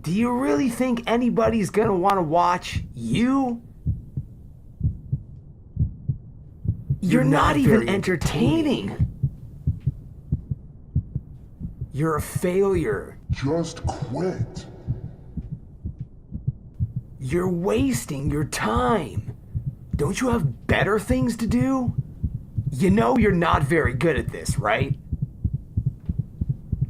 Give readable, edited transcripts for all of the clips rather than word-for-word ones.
Do you really think anybody's gonna want to watch you? You're not even entertaining. You're a failure. Just quit. You're wasting your time. Don't you have better things to do? You know you're not very good at this, right?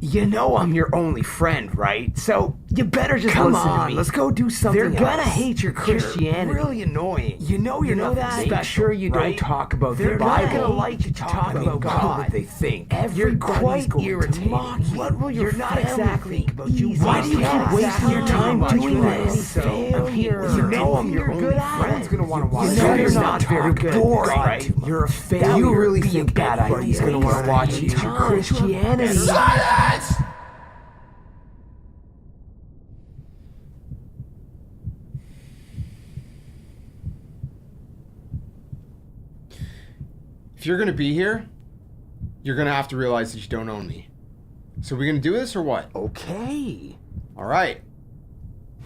You know I'm your only friend, right? So you better just listen to me. Let's go do something else. They're gonna hate your Christianity. You're really annoying. You know you're not that special, sure you don't talk about the Bible. They're not gonna like you talk about God. What they think. You're quite irritating. What will your not exactly about you? Why do you keep wasting your time doing this? I'm here. You know I'm your only friend. Gonna want to watch. You know you're not very good, right? You're a failure. You really think anybody's gonna want to watch you? Christianity. If you're going to be here, you're going to have to realize that you don't own me. So we're going to do this or what? Okay. All right.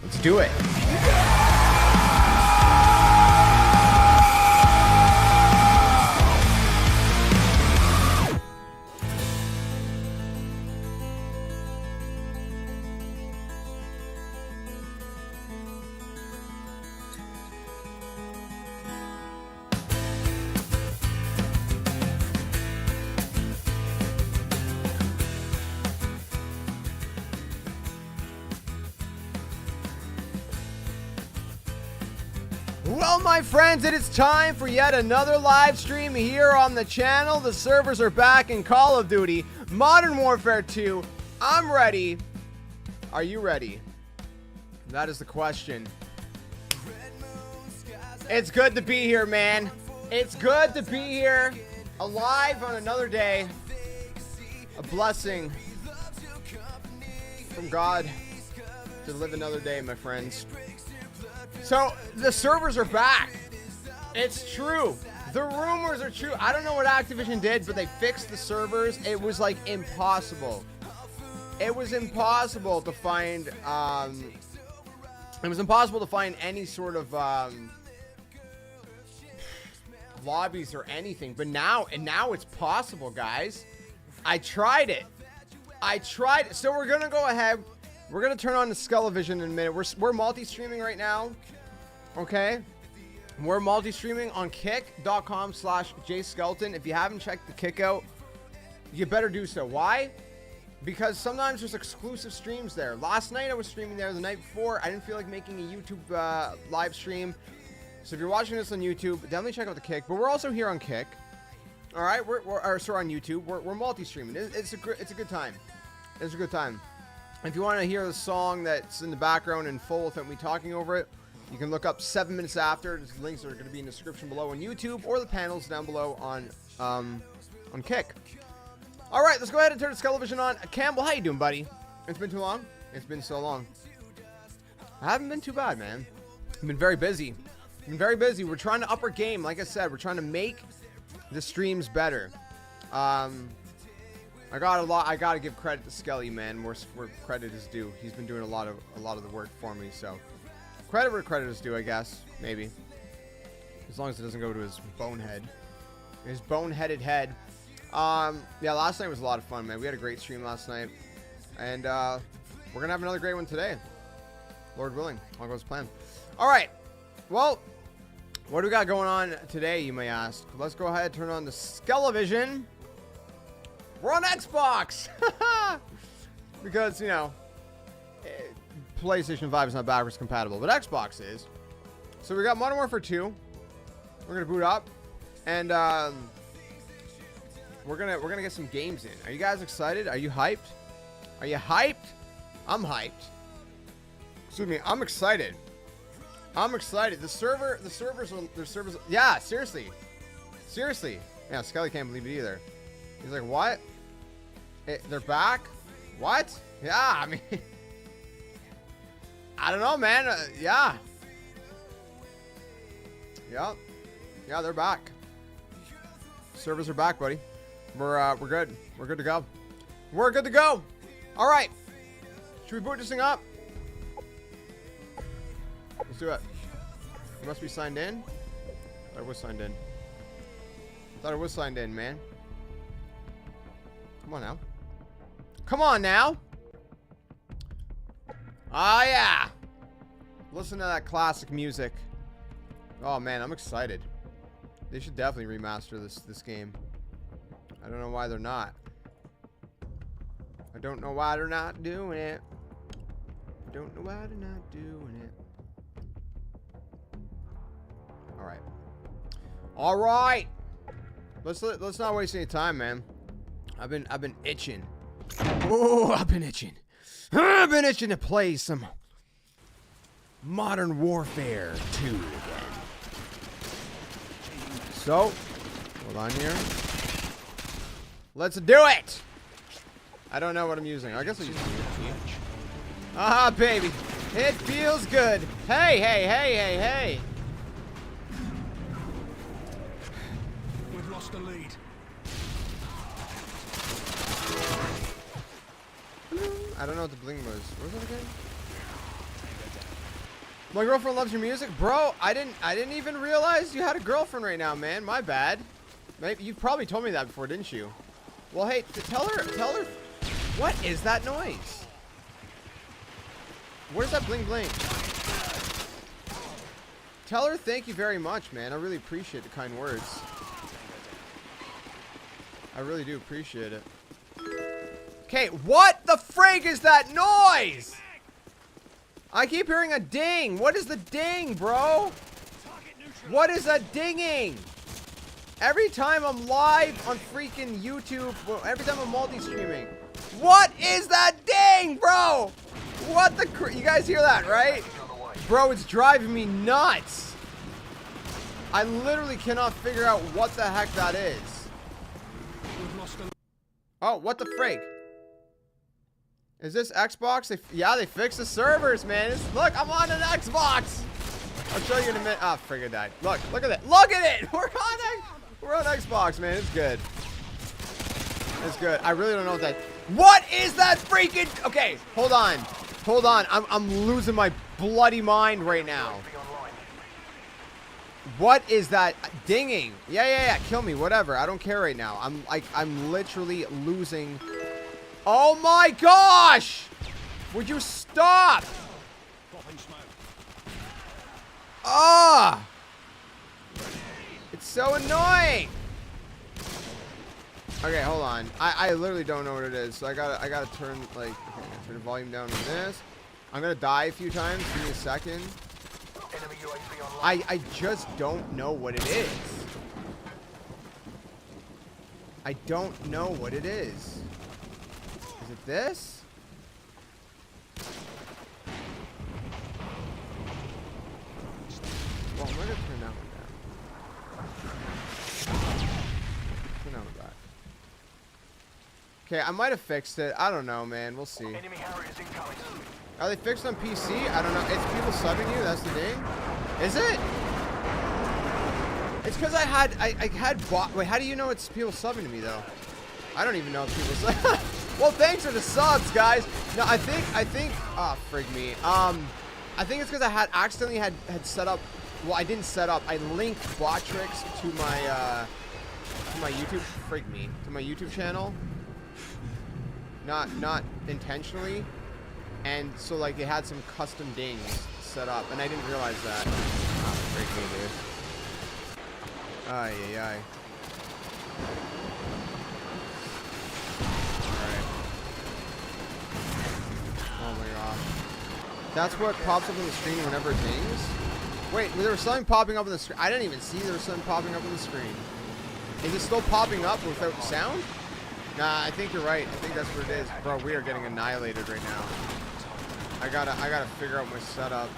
Let's do it. Well, my friends, it is time for yet another live stream here on the channel. The servers are back in Call of Duty Modern Warfare 2. I'm ready. Are you ready? That is the question. It's good to be here, man. It's good to be here, alive on another day. A blessing from God to live another day, my friends. So, the servers are back. It's true. The rumors are true. I don't know what Activision did, but they fixed the servers. It was like impossible. It was impossible to find, any sort of, lobbies or anything. But now it's possible, guys. I tried it. So we're going to go ahead. We're going to turn on the Skelevision in a minute. We're multi-streaming right now. Okay? We're multi-streaming on kick.com/JSkeleton. If you haven't checked the Kick out, you better do so. Why? Because sometimes there's exclusive streams there. Last night I was streaming there. The night before, I didn't feel like making a YouTube live stream. So if you're watching this on YouTube, definitely check out the Kick. But we're also here on Kick. All right? We're on YouTube. We're multi-streaming. It's a good time. It's a good time. If you want to hear the song that's in the background in full without me talking over it, you can look up 7 minutes after. There's links that are going to be in the description below on YouTube or the panels down below on Kick. All right, let's go ahead and turn the Skelevision on. Campbell, how you doing, buddy? It's been too long? It's been so long. I haven't been too bad, man. I've been very busy. We're trying to up our game. Like I said, we're trying to make the streams better. I gotta give credit to Skelly, man. Where credit is due. He's been doing a lot of the work for me. So credit where credit is due, I guess. Maybe, as long as it doesn't go to his boneheaded head. Yeah, last night was a lot of fun, man. We had a great stream last night, and we're gonna have another great one today, Lord willing. All goes planned. All right. Well, what do we got going on today, you may ask? Let's go ahead and turn on the Skelevision. We're on Xbox! Because, you know, PlayStation 5 is not backwards compatible, but Xbox is. So we got Modern Warfare 2. We're going to boot up. And we're gonna get some games in. Are you guys excited? Are you hyped? Are you hyped? I'm hyped. Excuse me, I'm excited. The servers. Yeah, seriously. Yeah, Skelly can't believe it either. He's like, what? They're back? What? Yeah, I mean, I don't know, man. Yeah. Yeah, they're back. Servers are back, buddy. We're good. We're good to go. All right. Should we boot this thing up? Let's do it. You must be signed in. I was signed in. Thought I was signed in, man. Come on now. Come on now. Ah, yeah. Listen to that classic music. Oh, man, I'm excited. They should definitely remaster this game. I don't know why they're not. I don't know why they're not doing it. I don't know why they're not doing it. All right. All right. Let's not waste any time, man. I've been itching. Oh, I've been itching. I've been itching to play some Modern Warfare 2 again. So, hold on here. Let's do it. I don't know what I'm using. I guess I'll use it. Ah, baby. It feels good. Hey, hey, hey, hey, hey. We've lost the lead. I don't know what the bling was. What was that again? My girlfriend loves your music, bro. I didn't even realize you had a girlfriend right now, man. My bad. Maybe you probably told me that before, didn't you? Well, hey, tell her. What is that noise? Where's that bling bling? Tell her thank you very much, man. I really appreciate the kind words. I really do appreciate it. Okay, what the frig is that noise? I keep hearing a ding. What is the ding, bro? What is a dinging? Every time I'm live on freaking YouTube, well, every time I'm multi-streaming. What is that ding, bro? What the you guys hear that, right? Bro, it's driving me nuts. I literally cannot figure out what the heck that is. Oh, what the frig? Is this Xbox? Yeah, they fixed the servers, man. Look, I'm on an Xbox. I'll show you in a minute. Ah, frig, I died. Look at that. Look at it. We're on Xbox, man. It's good. It's good. I really don't know what that. What is that freaking? Okay, hold on. Hold on. I'm losing my bloody mind right now. What is that dinging? Yeah. Kill me, whatever. I don't care right now. I'm literally losing. Oh my gosh! Would you stop? Ah! It's so annoying. Okay, hold on. I literally don't know what it is, so I gotta turn like turn the volume down on this. I'm gonna die a few times. Give me a second. I just don't know what it is. I don't know what it is. Is it this? Well, I'm gonna turn that one down. Turn that one back. Okay, I might have fixed it. I don't know, man. We'll see. Are they fixed on PC? I don't know. It's people subbing you. That's the thing. Is it? It's because I had bot. Wait, how do you know it's people subbing to me though? I don't even know if people sub. Well, thanks for the subs, guys. No, I think. Ah, oh, frig me. I think it's because I had accidentally had set up. Well, I didn't set up. I linked bot tricks to my YouTube. Frig me. To my YouTube channel. Not intentionally. And so like it had some custom dings set up, and I didn't realize that. Ah, frig me, dude. Ay. Alright. Oh my gosh. That's what pops up on the screen whenever it dings? Wait, there was something popping up on the screen. I didn't even see there was something popping up on the screen. Is it still popping up without sound? Nah, I think you're right. I think that's what it is. Bro, we are getting annihilated right now. I gotta figure out my setup.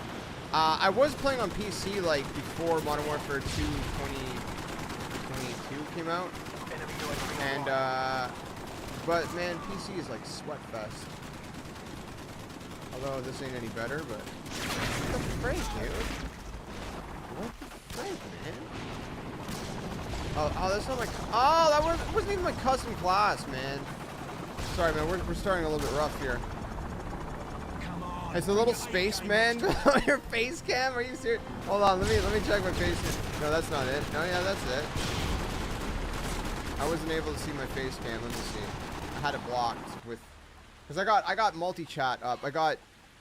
I was playing on PC like before Modern Warfare 2 2022 came out. And but man, PC is like sweat fest. Although this ain't any better, but what the frig, dude? What the frig, man? Oh, that's not my. Oh, that wasn't even my custom class, man. Sorry, man. We're starting a little bit rough here. Come on. It's a little spaceman on your face cam. Are you serious? Hold on, let me check my face cam. No, that's not it. No, yeah, that's it. I wasn't able to see my face cam. Let me see. I had it blocked with, because I got multi-chat up. I got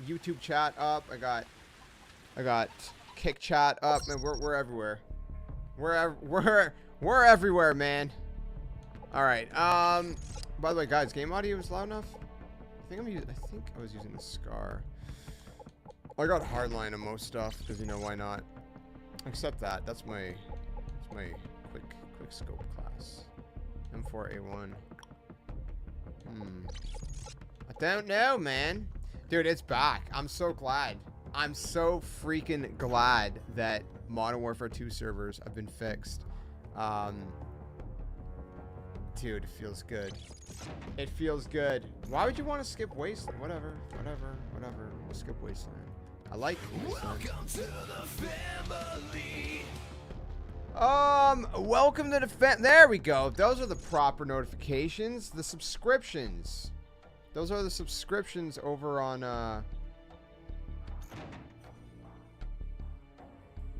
YouTube chat up. I got Kick chat up. Man, we're everywhere. We're everywhere, man. All right. By the way, guys, game audio is loud enough. I think I was using the Scar. I got hardline on most stuff because, you know, why not? Except that. That's my quick scope class. M4A1. I don't know, man. Dude, it's back. I'm so glad. I'm so freaking glad that Modern Warfare 2 servers have been fixed. Dude, it feels good. It feels good. Why would you want to skip Wasteland? Whatever. We'll skip Wasteland. I like Wasteland. Welcome to the family. Welcome to the there we go. Those are the proper notifications. The subscriptions. Those are the subscriptions over on,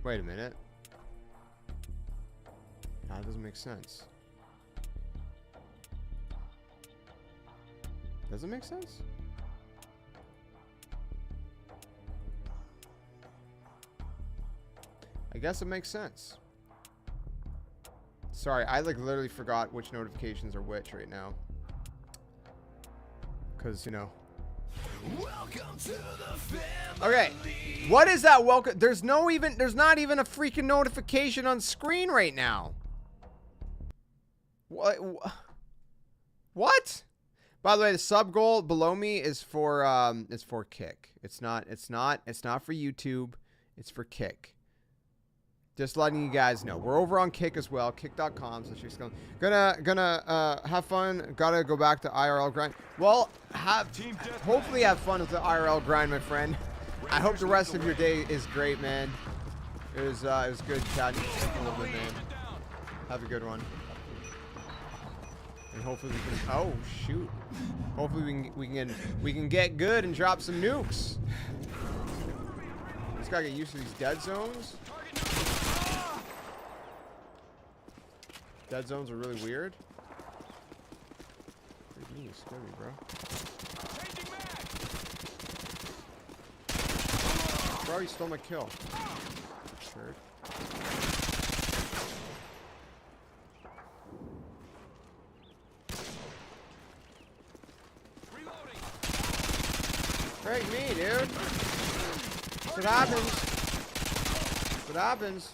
wait a minute. No, that doesn't make sense. Does it make sense? I guess it makes sense. Sorry, I like literally forgot which notifications are which right now. Cause you know. Welcome to the family. Okay, what is that welcome? There's not even a freaking notification on screen right now. What? By the way, the sub goal below me is for Kick. It's not for YouTube. It's for Kick. Just letting you guys know. We're over on Kick as well. Kick.com. So she's gonna have fun. Gotta go back to IRL grind. Well, hopefully have fun with the IRL grind, my friend. I hope the rest of your day is great, man. It was good chatting a little bit, man. Have a good one. And hopefully we can. Oh shoot! Hopefully we can get good and drop some nukes. Just gotta get used to these dead zones. Dead zones are really weird. You scare me, bro. Bro, you stole my kill. Sure. Break me, dude. That's what happens. That's what happens.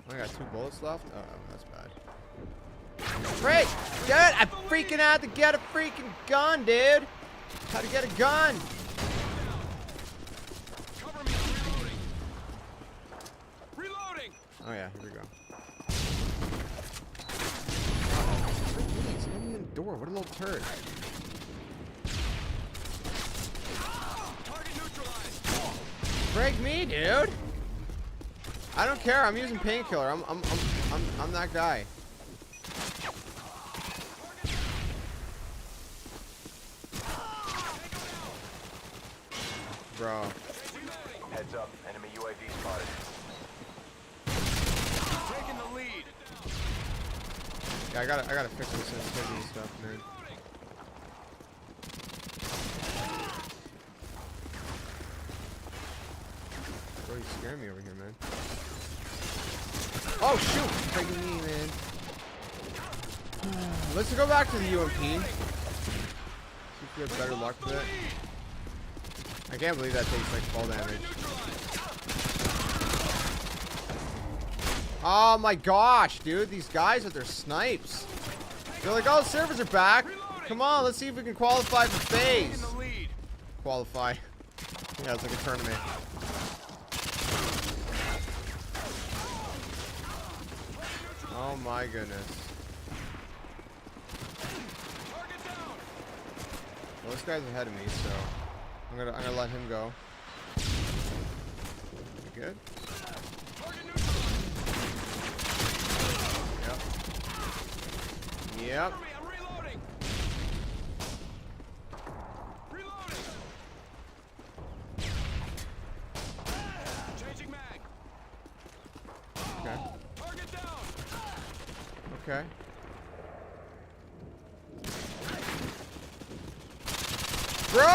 I got 2 bullets left. Oh, that's bad. Frick! Dude, I freaking had to get a freaking gun, dude. How to get a gun? Cover me, reloading. Oh yeah, here we go. He's hitting the door. What a little turd. Target neutralized. Break me, dude. I don't care. I'm using painkiller. I'm that guy. Bro. Heads up, enemy UAV spotted. Taking the lead. Yeah, I gotta fix this sensitivity stuff, man. Bro, you scaring me over here, man. Oh shoot! Freaking me, man. Let's go back to the UMP. See if we have better luck with it. I can't believe that takes like fall damage. Oh my gosh, dude. These guys with their snipes. They're like, oh, servers are back. Come on, let's see if we can qualify for phase. Qualify. Yeah, it's like a tournament. Oh my goodness. Well, this guy's ahead of me, so I'm gonna let him go. You good? Yep. Yep. Okay. Bro!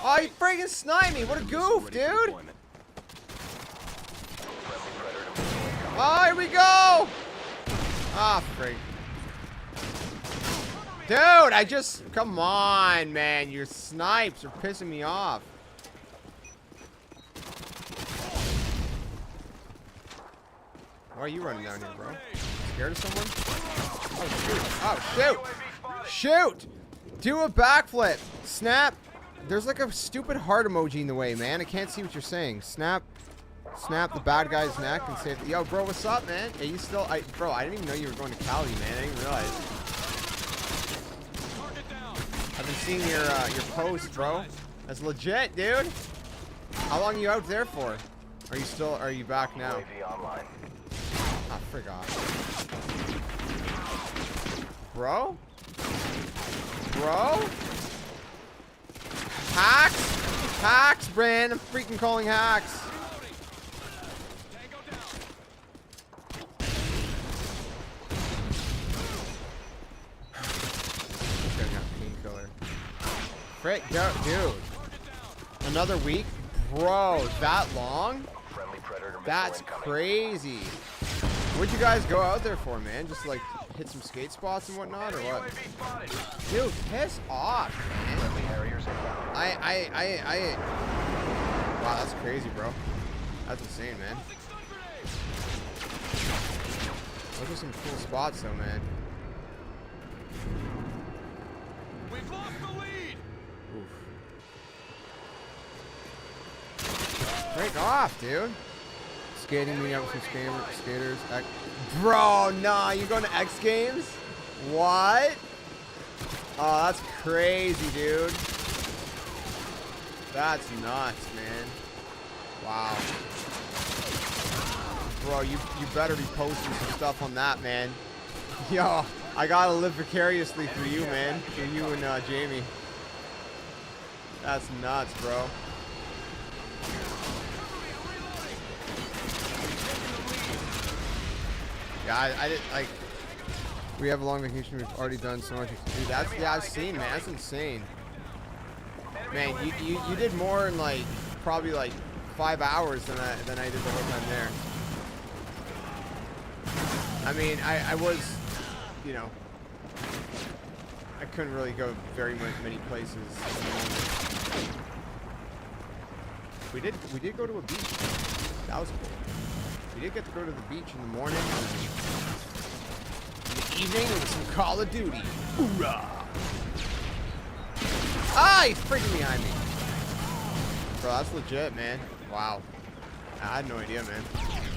Oh, you friggin' sniped me. What a goof, dude. Oh, here we go. Ah, frig. Dude, I just... Come on, man. Your snipes are pissing me off. Why are you running down here, bro? Scared of someone? Oh, shoot. Oh, shoot. Shoot. Do a backflip. Snap. There's like a stupid heart emoji in the way, man. I can't see what you're saying. Snap. Snap the bad guy's neck and save the... Yo, bro, what's up, man? Are you still... Bro, I didn't even know you were going to Cali, man. I didn't realize. I've been seeing your post, bro. That's legit, dude. How long are you out there for? Are you still... Are you back now? Ah, frig off. Bro? Bro? Hacks? Hacks, Brand. I'm freaking calling hacks. Frick, dude. Another week? Bro, that long? That's crazy. What'd you guys go out there for, man? Just like hit some skate spots and whatnot, or what? Dude, piss off, man. Wow, that's crazy, bro. That's insane, man. Those are some cool spots, though, man. We've lost the lead. Oof. Break off, dude. Skating me out with some skaters. Bro, nah, you going to X Games? What? Oh, that's crazy, dude. That's nuts, man. Wow. Bro, you better be posting some stuff on that, man. Yo, I gotta live vicariously through you, man. Through you and Jamie. That's nuts, bro. Yeah, I did, like, we have a long vacation. We've already done so much to do. That's, yeah, I've seen, man. That's insane. Man, you did more in, like, probably, like, 5 hours than I did the whole time there. I mean, I was, you know, I couldn't really go very many places at the moment. We did go to a beach. That was cool. We did get to go to the beach in the morning. In the evening, it was some Call of Duty. Hoorah! Ah, he's freaking behind me. Bro, that's legit, man. Wow. I had no idea, man.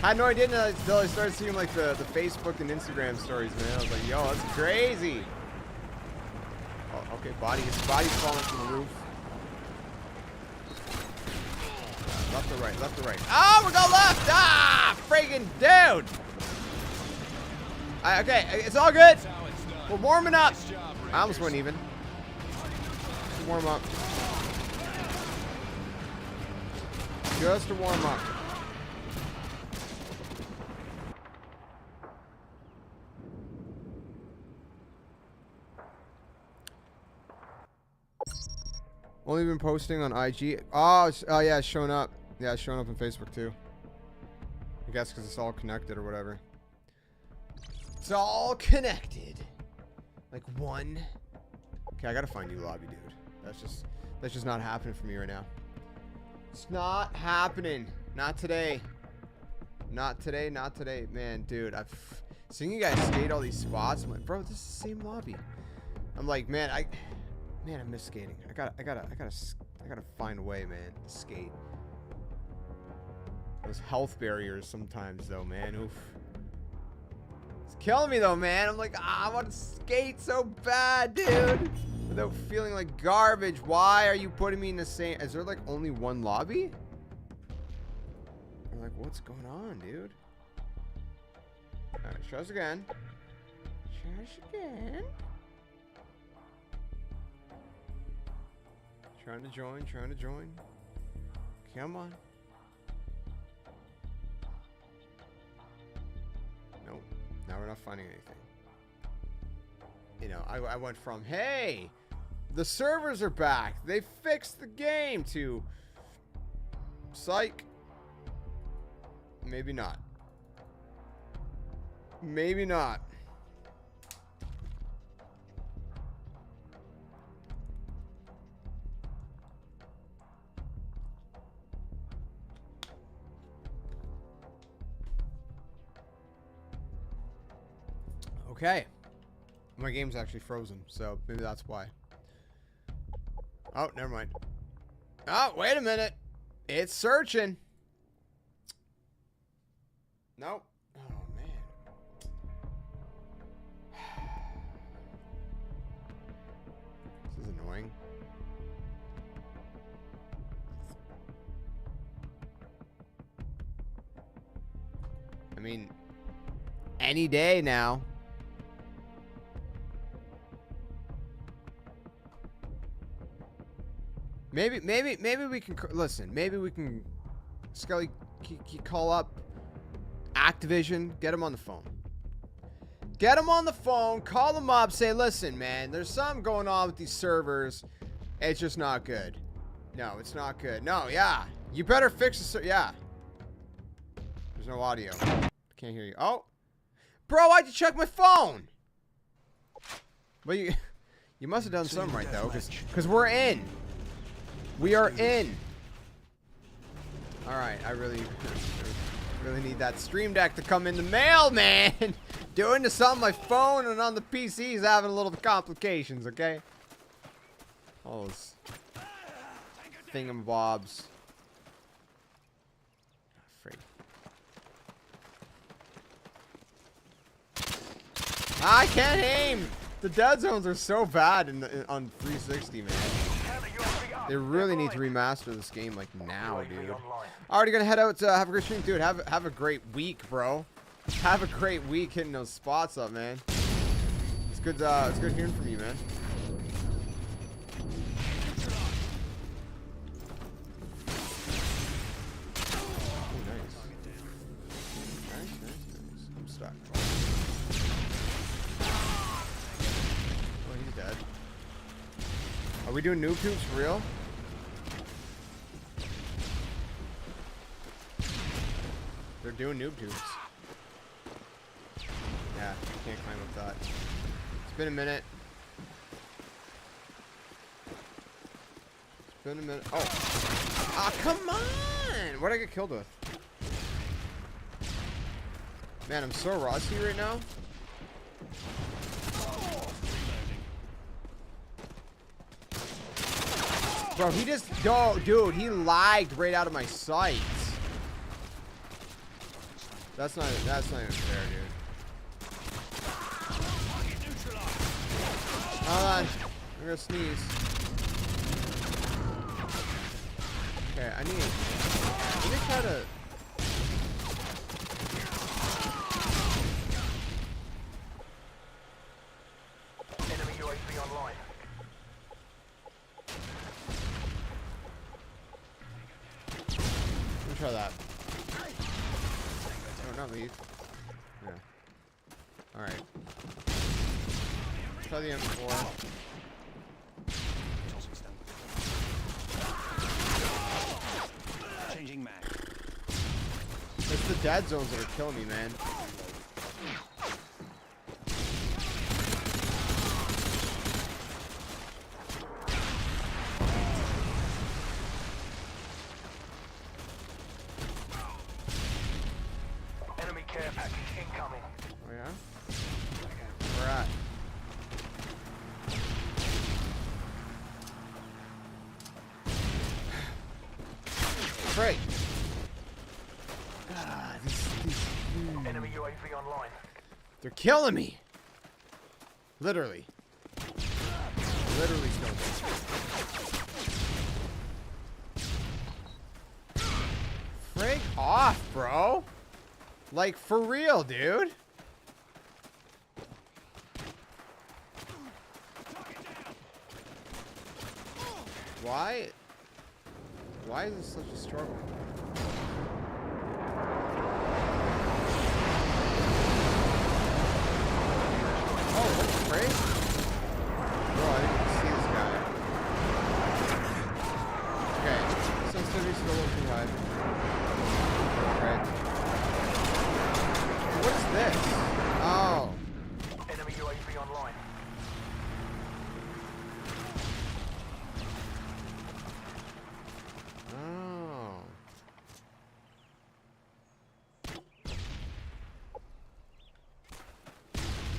I had no idea until I started seeing like the Facebook and Instagram stories, man. I was like, yo, that's crazy. Oh, okay, his body's falling from the roof. Left or right, left or right. Oh, we're going left! Ah, friggin' dude! Okay, it's all good. We're warming up. I almost went even. Just warm up. Just to warm up. Only been posting on IG. Oh yeah, it's showing up. Yeah, it's showing up on Facebook too. I guess because it's all connected or whatever. It's all connected. Like one. Okay, I gotta find you, lobby, dude. That's just not happening for me right now. It's not happening. Not today. Not today. Not today, man, dude. I've seen you guys skate all these spots. I'm like, bro, this is the same lobby. I'm like, man, I miss skating. I gotta find a way, man, to skate. Those health barriers sometimes, though, man. Oof. It's killing me, though, man. I'm like, I want to skate so bad, dude. Without feeling like garbage. Why are you putting me in the same... Is there, like, only one lobby? I'm like, what's going on, dude? Alright, show us again. Show us again. Trying to join. Come on. Nope. Now we're not finding anything. You know, I went from, hey, the servers are back. They fixed the game to psych. Maybe not. Maybe not. Okay. My game's actually frozen, so maybe that's why. Oh, never mind. Oh, wait a minute. It's searching. Nope. Oh, man. This is annoying. I mean, any day now. Maybe we can listen. Maybe we can, Skelly, call up Activision. Get him on the phone. Get him on the phone. Call them up. Say, listen, man. There's something going on with these servers. It's just not good. No, it's not good. No, yeah. You better fix the yeah. There's no audio. Can't hear you. Oh, bro, why'd you check my phone? Well, you must have done something right though, because we're in. We are in. All right, I really need that Stream Deck to come in the mail, man. Doing this on my phone and on the PC is having a little complications, okay? All those thingamabobs. Freak. I can't aim. The dead zones are so bad on 360, man. They really need to remaster this game like now, dude. Already gonna head out to have a great stream, dude. Have a great week, bro. Have a great week hitting those spots up, man. It's good hearing from you, man. Oh, nice. Nice. I'm stuck. Oh, he's dead. Are we doing noob tubes for real? They're doing noob tubes. Yeah, can't climb up that. It's been a minute. It's been a minute. Oh! Ah, come on! What'd I get killed with? Man, I'm so rusty right now. Bro, he just... Oh, dude, he lagged right out of my sights. That's not even fair, dude. Hold on. I'm gonna sneeze. Okay, I need to try to... Enemy UAV online. Let me try that. No, not leave. Yeah. Alright. Try the M4. Changing mag. It's the dead zones that are killing me, man. Enemy care package incoming. Oh yeah? Where at? Great. Ah, Enemy UAV online. they're killing me. Literally. Literally killing me. Freak off, bro. Like, for real, dude. Why? Why is this such a struggle? Oh, what's crazy? Bro, I didn't even see this guy. Okay, sensitivity's still a little too high. Right. What is this? Oh. Enemy UAV online. Oh.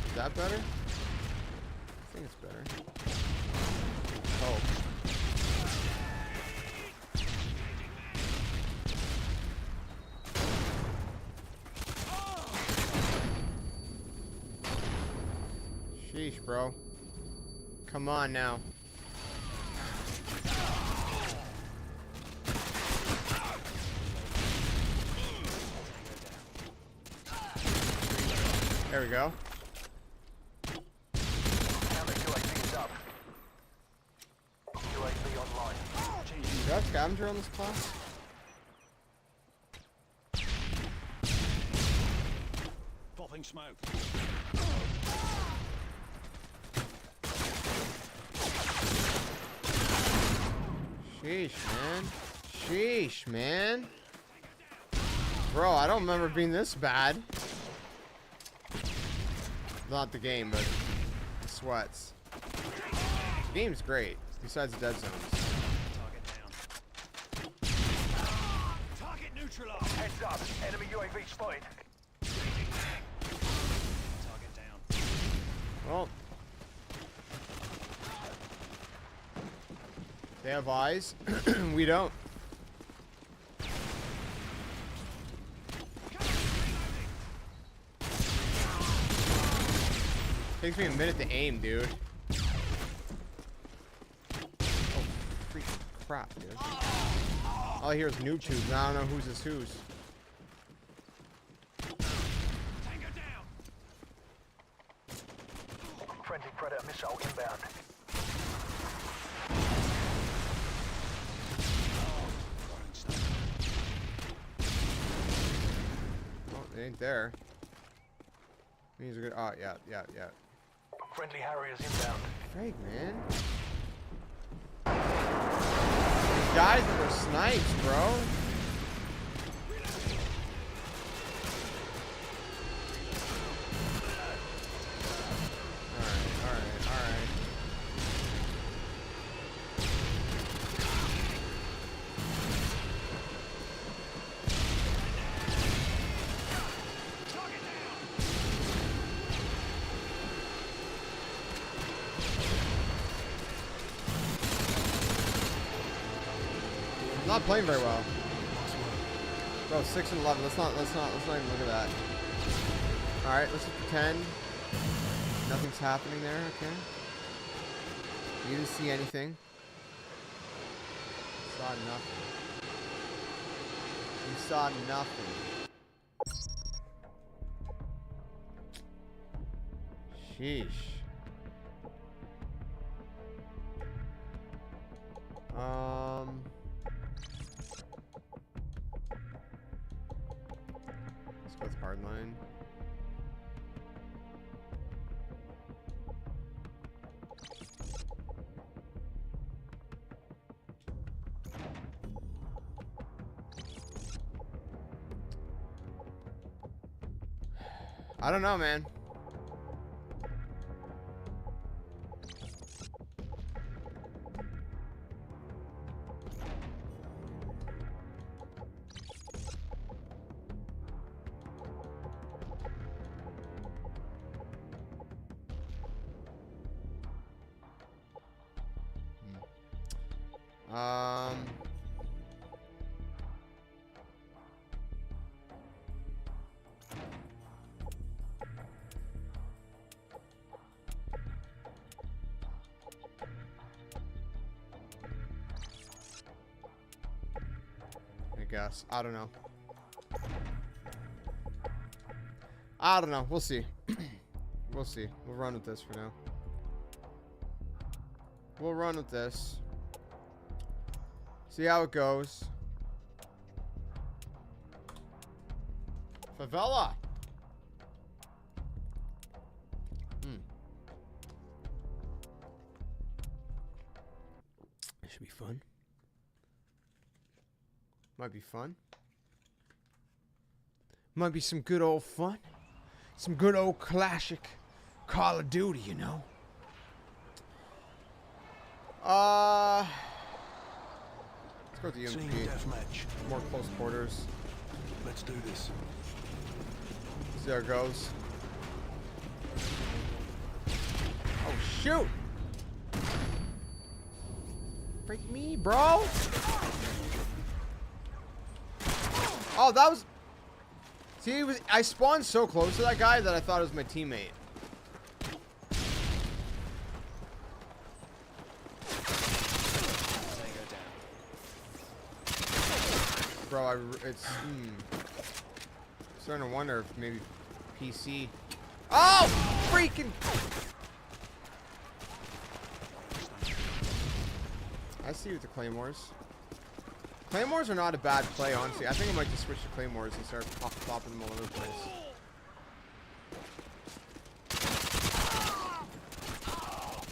Is that better? I think it's better. Oh. Sheesh, bro. Come on now. There we go. Counter UAV is up. UAV online. Do you have scavenger on this class? Popping smoke. Sheesh, man. Sheesh, man. Bro, I don't remember being this bad. Not the game, but the sweats. The game's great, besides the dead zones. Target down. Target neutralized. Heads up. Enemy UAV spotted. Target down. Well, they have eyes. We don't. Takes me a minute to aim, dude. Oh, freaking crap, dude. All I hear is noob tubes, and I don't know whose is whose. Tango down. Friendly Predator missile inbound. Oh, it ain't there. Means we're good. Oh, yeah. Friendly Harriers inbound. Frank, man. These guys with their snipes, bro. Alright. Not playing very well. Bro, 6 and 11. Let's not even look at that. Alright, let's just pretend nothing's happening there, okay? You didn't see anything. Saw nothing. You saw nothing. Sheesh. Let's go with hardline. I don't know, man. I guess. I don't know. I don't know. We'll see. We'll see. We'll run with this for now. We'll run with this. See how it goes. Favela. This should be fun. Might be fun. Might be some good old fun. Some good old classic Call of Duty, you know. Let's go with the Team UMP. deathmatch. More close quarters. Let's do this. See how it goes. Oh shoot! Freak me, bro! Oh, that was. See, I spawned so close to that guy that I thought it was my teammate. Bro, it's starting to wonder if maybe PC. Oh, freaking! I see you with the claymores. Claymores are not a bad play, honestly. I think I might just switch to claymores and start popping them all over the place.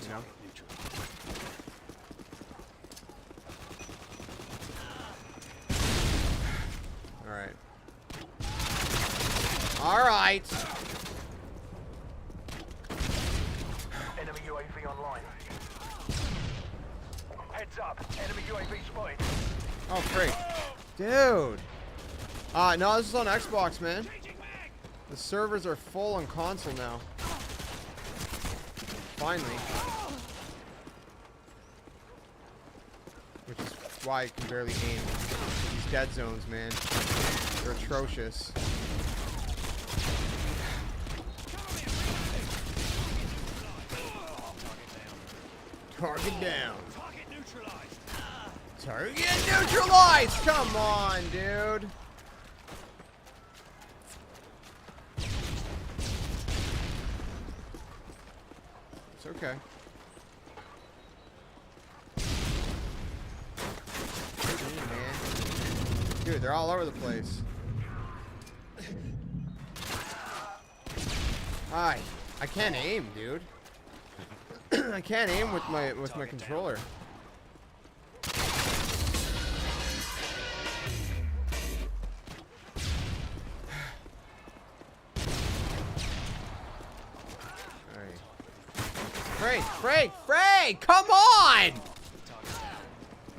You know? Alright. Alright! Enemy UAV online. Heads up. Enemy UAV spotted. Oh, great. Dude! No, this is on Xbox, man. The servers are full on console now. Finally. Which is why I can barely aim. These dead zones, man. They're atrocious. Target down. Target neutralized. Target neutralized! Come on, dude. It's okay. Man. Dude, they're all over the place. I can't aim, dude. I can't aim with my controller. Frank, come on!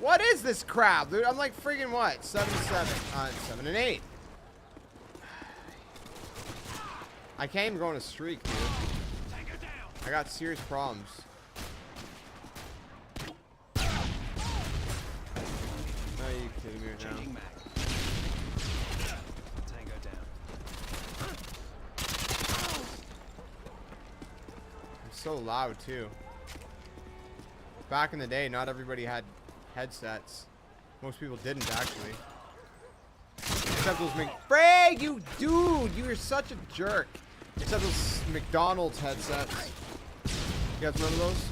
What is this crap, dude? I'm like freaking what? 7 and 7. 7 and 8. I can't even go on a streak, dude. I got serious problems. Are you kidding me right now? Changing mag. Tango down. I'm so loud too. Back in the day, not everybody had headsets. Most people didn't actually. Except those Frag, you dude, you are such a jerk. Except those McDonald's headsets. You guys remember those?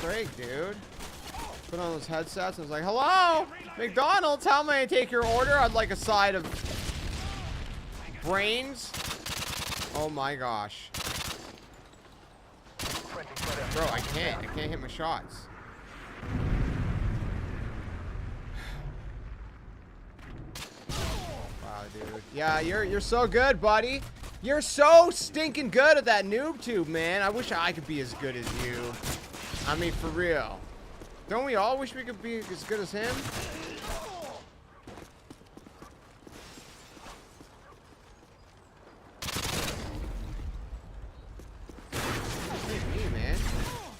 Frag, dude. Put on those headsets and I was like, hello, McDonald's, how may I take your order? I'd like a side of brains. Oh my gosh. Bro, I can't hit my shots. Wow, dude. Yeah, you're so good, buddy. You're so stinking good at that noob tube, man. I wish I could be as good as you. I mean, for real. Don't we all wish we could be as good as him?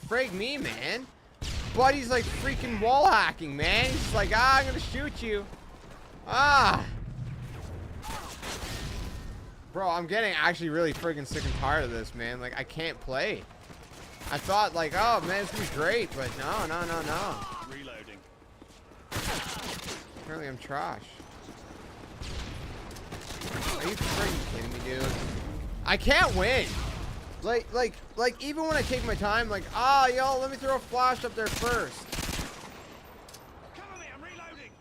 Frag me, man. Buddy's like freaking wall hacking, man. He's like, I'm gonna shoot you. Bro, I'm getting actually really freaking sick and tired of this, man. Like, I can't play. I thought like, oh man, it's gonna be great, but no. Reloading. Apparently I'm trash. Are you freaking kidding me, dude? I can't win. Like even when I take my time, like, yo, let me throw a flash up there first. Cover me, I'm reloading.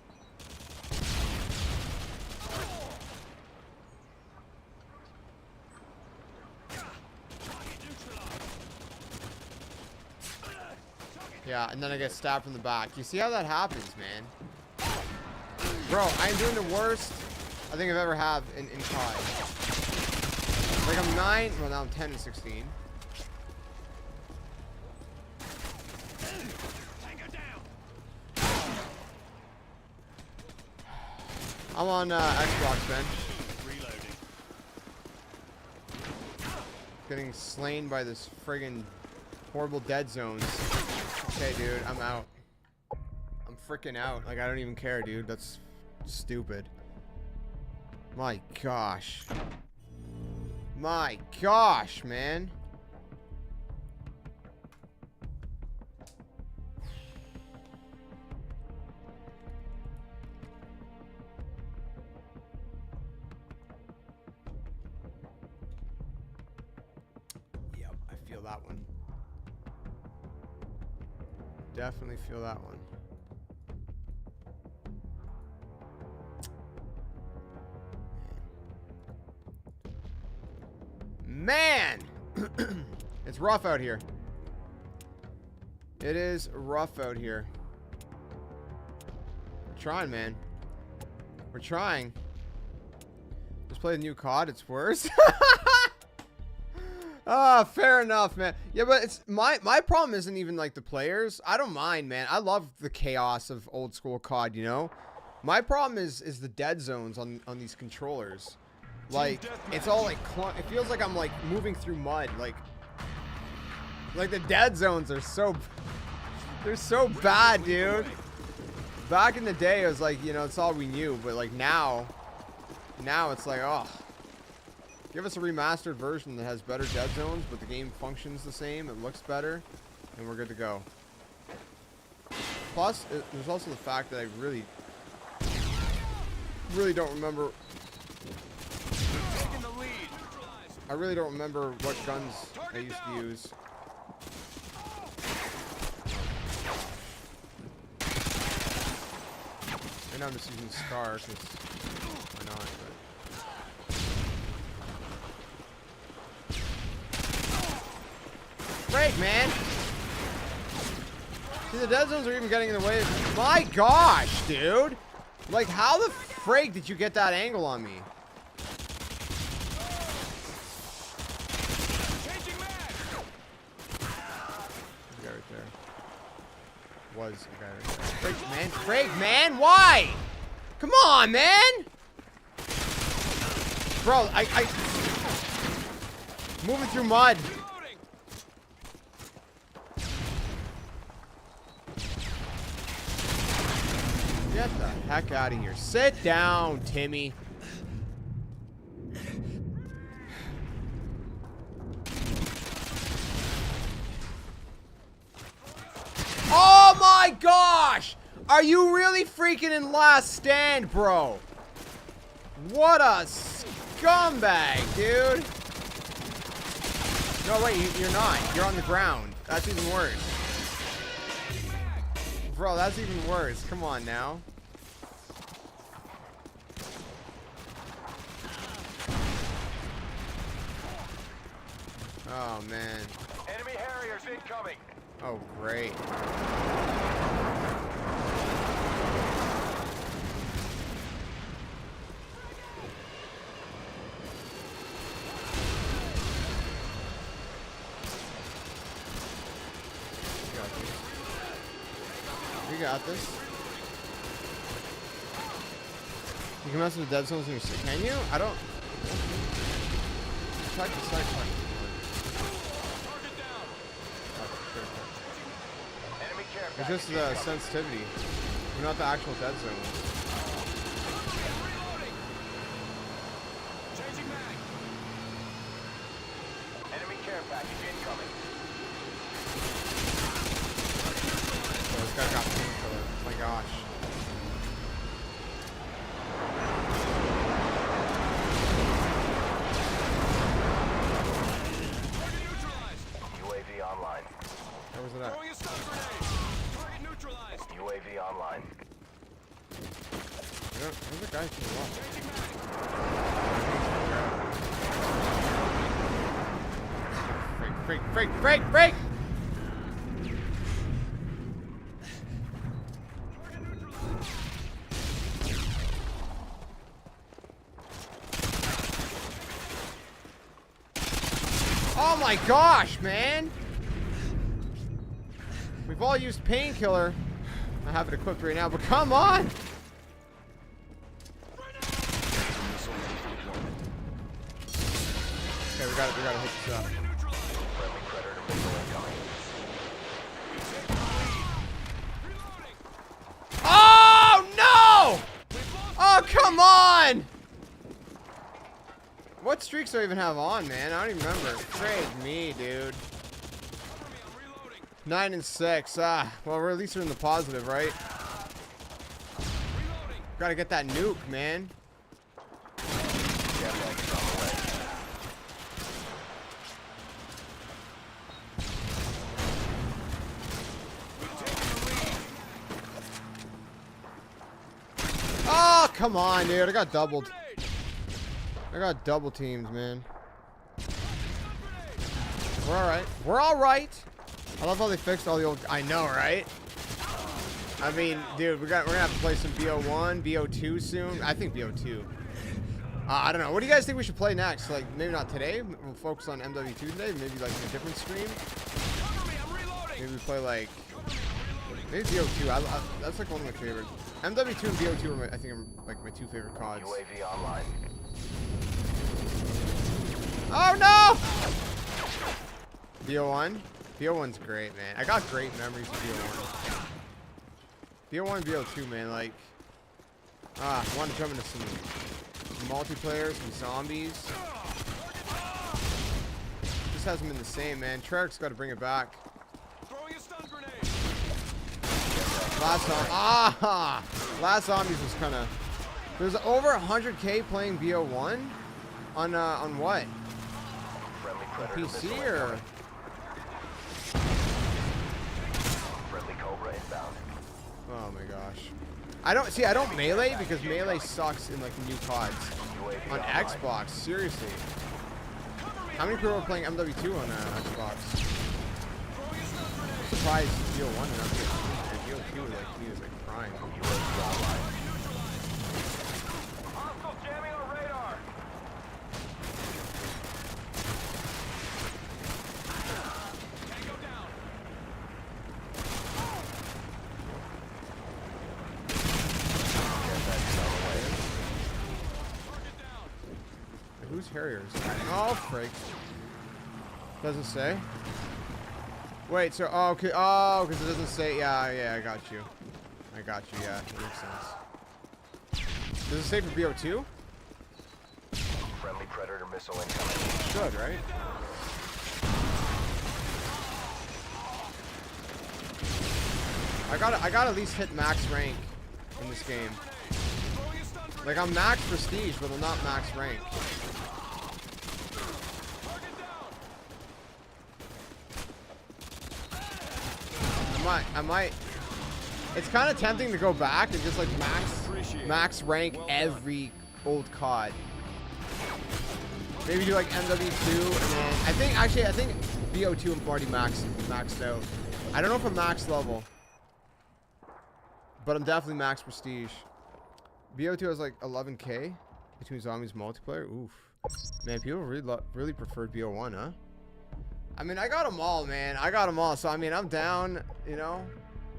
Target neutralized. Yeah, and then I get stabbed from the back. You see how that happens, man? Bro, I'm doing the worst I think I've ever had in COD. Like I'm 9, well now I'm 10 and 16. Tango down. I'm on Xbox bench. Reloading. Getting slain by this friggin' horrible dead zones. Okay, dude, I'm out. I'm freaking out. Like, I don't even care, dude. That's stupid. My gosh. My gosh, man. Yep, I feel that one. Definitely feel that one. Man! It's rough out here. It is rough out here. We're trying, man. We're trying. Just play the new COD, it's worse. Fair enough, man. Yeah, but it's my problem isn't even like the players. I don't mind, man. I love the chaos of old school COD, you know? My problem is the dead zones on these controllers. Like, it's all like it feels like I'm like moving through mud. Like the dead zones are they're so bad, dude. Back in the day, it was like, you know, it's all we knew. But like now it's like, oh, give us a remastered version that has better dead zones, but the game functions the same. It looks better, and we're good to go. Plus, there's also the fact that I really don't remember. Taking the lead. I really don't remember what guns I used to use. Right now I'm just using Scar because why not? But break, man! See, the dead zones are even getting in the way of. My gosh, dude! Like, how the frig did you get that angle on me? Changing mag. Guy right there. Was a guy right there. Frig, man. Frig, man. Why? Come on, man. Bro, I moving through mud. Reloading. Get the heck out of here. Sit down, Timmy. Oh my gosh! Are you really freaking in last stand, bro? What a scumbag, dude. No, wait, you're not. You're on the ground. That's even worse. Bro, that's even worse. Come on now. Oh, man. Enemy Harriers incoming. Oh, great. We got this. You can mess with the dead zones in your stick. Can you? I don't. Check the site. Enemy care It's just the sensitivity, not the actual dead zones. Changing mag. Enemy care package incoming. So this guy got painkiller. Oh my gosh. online. There's a guy to the left. Break! Oh my gosh, man! We've all used painkiller. I have it equipped right now, but come on! Okay, we gotta hit this up. Friendly Predator missile incoming. Oh no! Oh come on! What streaks do I even have on, man? I don't even remember. Trade me, dude. 9 and 6. Well, we're at least in the positive, right? Gotta get that nuke, man. Oh, come on, dude. I got doubled. I got double teams, man. We're alright. We're alright. I love how they fixed all the old... I know, right? I mean, dude, we're gonna have to play some BO1, BO2 soon. I think BO2. I don't know. What do you guys think we should play next? Like, maybe not today. We'll focus on MW2 today. Maybe like a different stream. Maybe we play like... Maybe BO2. That's like one of my favorites. MW2 and BO2 are I think are like my two favorite CODs. UAV online. Oh no! BO1? BO1's great, man. I got great memories of BO1. BO1 and BO2, man, like... I want to jump into some multiplayer, some zombies. Just hasn't been the same, man. Treyarch's got to bring it back. Last Zombies was kind of... There's over 100K playing BO1 on what? Friendly Predator missile PC or? incoming. Friendly Cobra inbound. Oh my gosh. I don't melee because melee sucks in like new CODs. UAV On online. Xbox, seriously. How many people are playing MW2 on Xbox? I'm surprised BO1 and BO2 is like prime. UAV online. Hostile jamming on radar. Who's Harriers? Oh, frick. Doesn't say. Wait, so, oh, okay, oh, because it doesn't say, yeah, I got you. Yeah, that makes sense. Does it say for BO2? Friendly Predator missile incoming. Should, right? I gotta at least hit max rank in this game. Like, I'm max prestige, but I'm not max rank. I might. It's kind of tempting to go back and just like max rank every old COD. Maybe do like MW2 and then I think BO2 I'm already maxed out. I don't know if I'm max level, but I'm definitely max prestige. BO2 has like 11K between zombies multiplayer. Oof, man, people really preferred BO1, huh? I mean, I got them all, man. I got them all. So, I mean, I'm down, you know,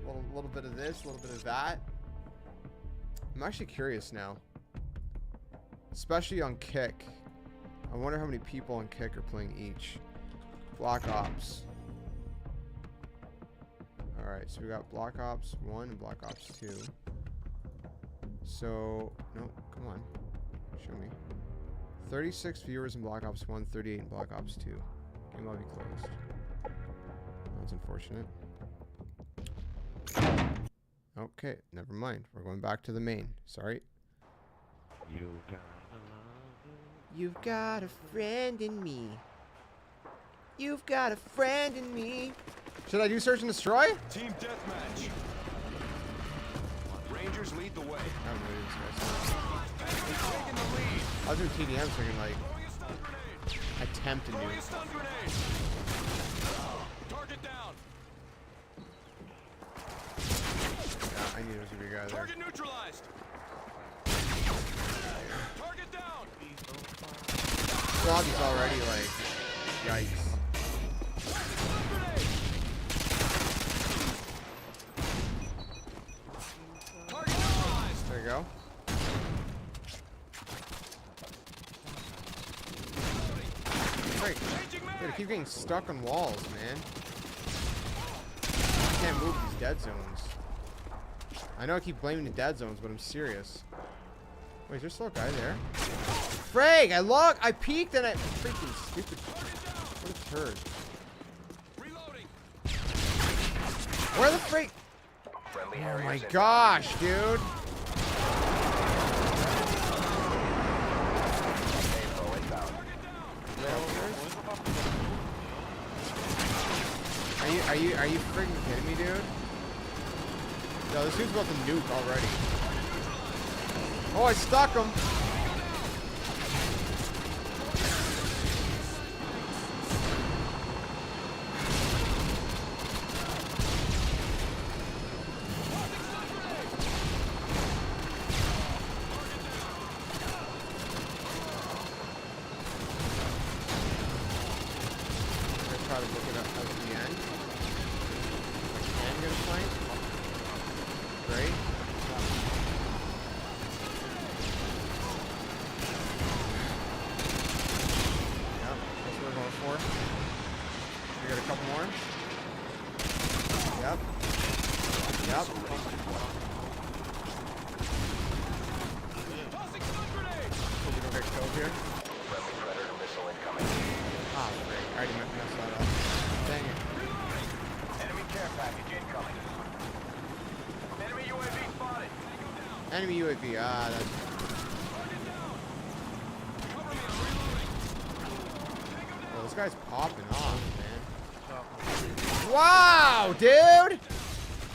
a little bit of this, a little bit of that. I'm actually curious now. Especially on Kick. I wonder how many people on Kick are playing each. Black Ops. Alright, so we got Black Ops 1 and Black Ops 2. So, no, come on. Show me. 36 viewers in Black Ops 1, 38 in Black Ops 2. Game lobby closed. That's unfortunate. Okay, never mind. We're going back to the main. Sorry. You've got a friend in me. You've got a friend in me. Should I do search and destroy? Team deathmatch. Rangers lead the way. I don't know these guys. I was doing TDM so I can like attempt to do. Throwing a stun grenade. Target down. Yeah, I knew there was gonna be a guy there. Target neutralized. Target down. Lobby's already like, yikes. Target neutralized. There you go. Great. Changing Dude, I mag. keep getting stuck on walls, man. I can't move these dead zones. I know I keep blaming the dead zones, but I'm serious. Wait, is there still a guy there? Frag! I peeked and I freaking stupid. What a turd. Reloading. Where the freak? Friendly Oh areas my inbound. gosh, dude. Info inbound. Are you freaking kidding me, dude? No, this dude's about to nuke already. Oh, I stuck him. Try to look it up at the end. I can get a flank. Great. Yep, that's what we're going for. We got a couple more. Yep. Yep. Tossing stun grenade. Hope we don't get killed here. Friendly predator missile incoming. Ah, great. I already messed that up. Dang it. Enemy care package incoming. Enemy UAV spotted. Enemy UAV. Ah, that's. Cover me. I'm reloading. Well, this guy's popping off, man. Wow, dude!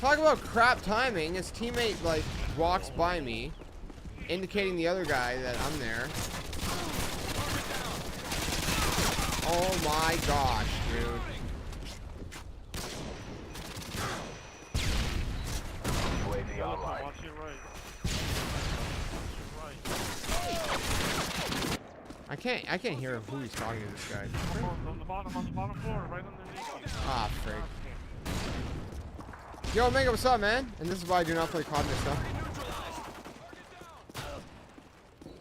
Talk about crap timing. His teammate, like, walks by me, indicating the other guy that I'm there. Oh my gosh, dude. UAV online. Watch your right. I can't hear who he's talking to, this guy. On the bottom floor, right underneath you. Ah, frick. Yo, Omega, what's up, man? And this is why I do not play COD stuff.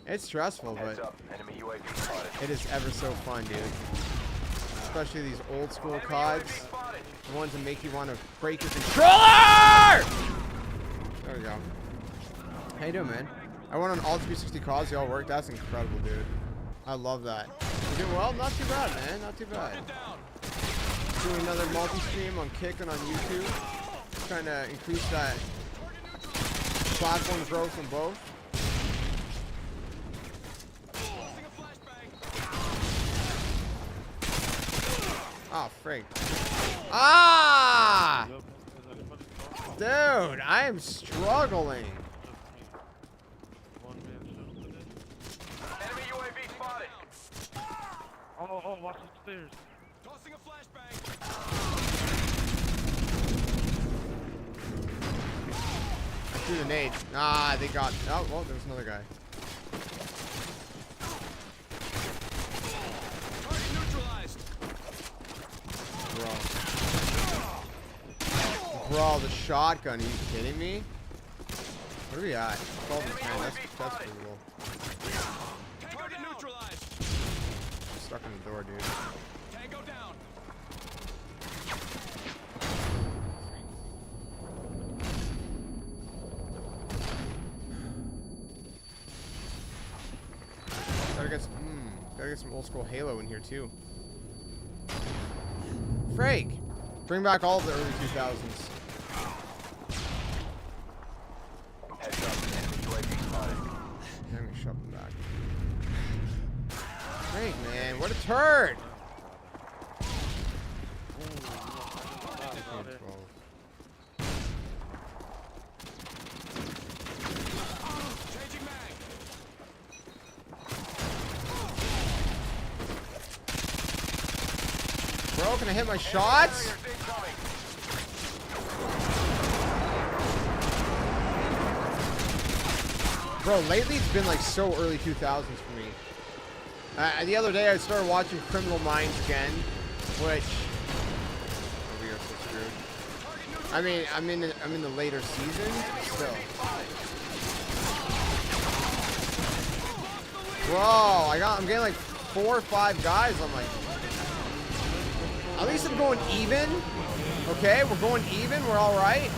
It's stressful, Heads but up. Enemy UAV spotted. it is ever so fun, dude. Especially these old school Enemy CODs. UAV spotted. The ones that make you want to break your controller! There we go. How you doing, man? I went on all 360 CODs, they all worked. That's incredible, dude. I love that. You doing well? Not too bad, man. Not too bad. Doing another multi-stream on Kick and on YouTube. Trying to increase that platform growth on both. Oh, frig. Ah! Dude, I am struggling. Enemy UAV spotted. Oh, watch the stairs. Tossing a flashbang. I threw the nade. Ah, they got. Oh, well, there was another guy. Target neutralized. Bro, the shotgun. Are you kidding me? What are we at? 12 and 10. That's pretty cool. Target neutralized. Stuck in the door, dude. Tango down. Gotta get some old school Halo in here too. Frag! Bring back all of the early 2000s. Heads up. Enemy UAV spotted. I'm gonna shove them back. Frag, man, what a turd! bro. Can I hit my shots? Bro, lately it's been like so early 2000s for me. The other day I started watching Criminal Minds again, which we are so screwed. I mean, I'm in the later season still. Bro, I'm getting like 4 or 5 guys. I'm like, at least I'm going even. Okay, we're going even. We're all right.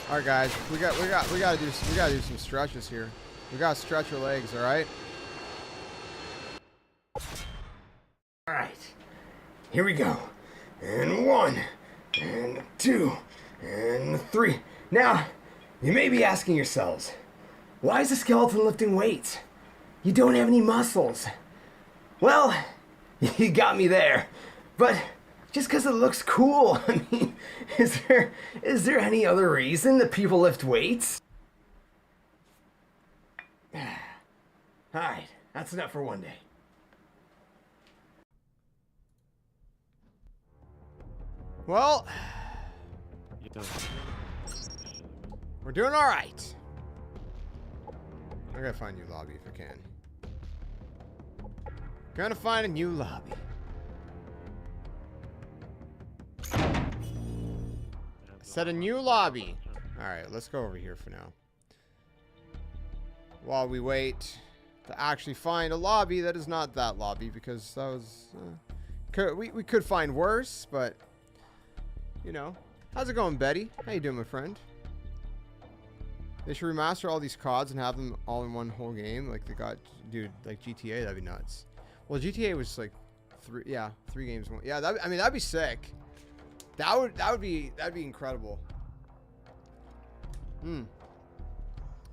All right, guys, we gotta do some stretches here. We gotta stretch our legs. All right. All right, here we go. And 1, and 2, and 3. Now, you may be asking yourselves, why is a skeleton lifting weights? You don't have any muscles. Well, you got me there. But just because it looks cool, I mean, is there any other reason that people lift weights? Alright, that's enough for one day. Well, we're doing all right. I gotta find a new lobby if I can. Gonna find a new lobby. Set a new lobby. All right, let's go over here for now. While we wait to actually find a lobby that is not that lobby, because that was we could find worse, but you know. How's it going, Betty? How you doing, my friend? They should remaster all these CODs and have them all in one whole game, like they got, dude, like GTA. That'd be nuts. Well, GTA was like 3 games. Yeah, I mean that'd be sick. That'd be incredible.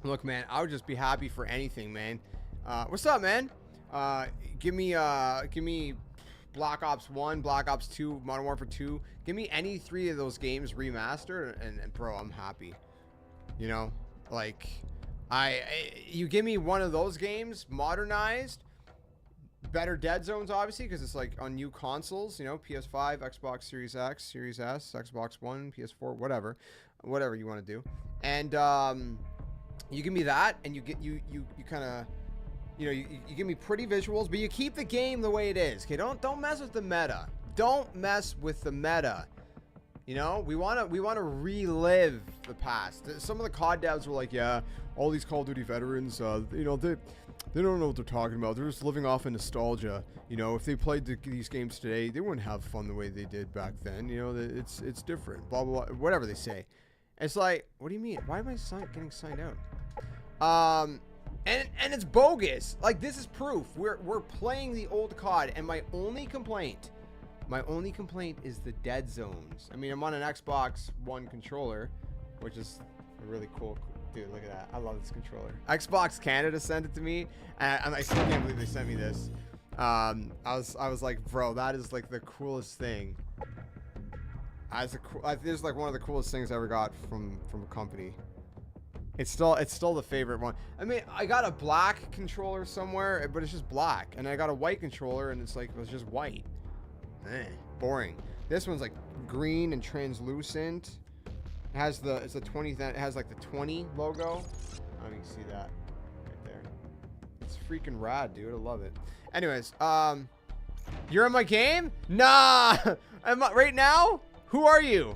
Look, man, I would just be happy for anything, man. What's up, man? Give me Black Ops 1, Black Ops 2, Modern Warfare 2. Give me any 3 of those games remastered, and bro, I'm happy. You know, like you give me one of those games modernized, better Dead Zones, obviously, because it's like on new consoles, you know, PS5, Xbox Series X, Series S, Xbox One, PS4, whatever you want to do. And you give me that, and you kind of, you know, you give me pretty visuals, but you keep the game the way it is. Okay, don't mess with the meta. Don't mess with the meta. You know, we want to relive the past. Some of the COD devs were like, yeah, all these Call of Duty veterans, you know, they don't know what they're talking about. They're just living off of nostalgia. You know, if they played these games today, they wouldn't have fun the way they did back then. You know, it's different. Blah blah blah. Whatever they say. It's like, what do you mean? Why am I getting signed out? And it's bogus. Like, this is proof. We're playing the old COD, and my only complaint is the dead zones. I mean, I'm on an Xbox One controller, which is a really cool. Dude, look at that. I love this controller. Xbox Canada sent it to me, and I still can't believe they sent me this. I was like, bro, that is like the coolest thing. This is like one of the coolest things I ever got from a company. It's still the favorite one. I mean, I got a black controller somewhere, but it's just black, and I got a white controller, and it's just white. Boring. This one's like green and translucent. It has it's a 20. It has like the 20 logo. I don't even see that right there. It's freaking rad, dude. I love it. Anyways, you're in my game? Nah. Right now? Who are you?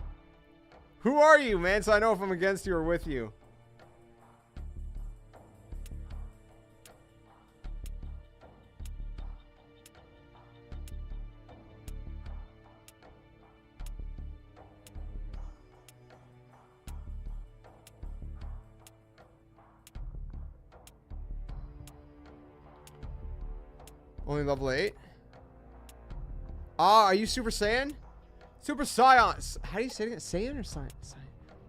Who are you, man? So I know if I'm against you or with you. Only level 8. Ah, are you Super Saiyan? Super Saiyan. How do you say it? Saiyan or Saiyan?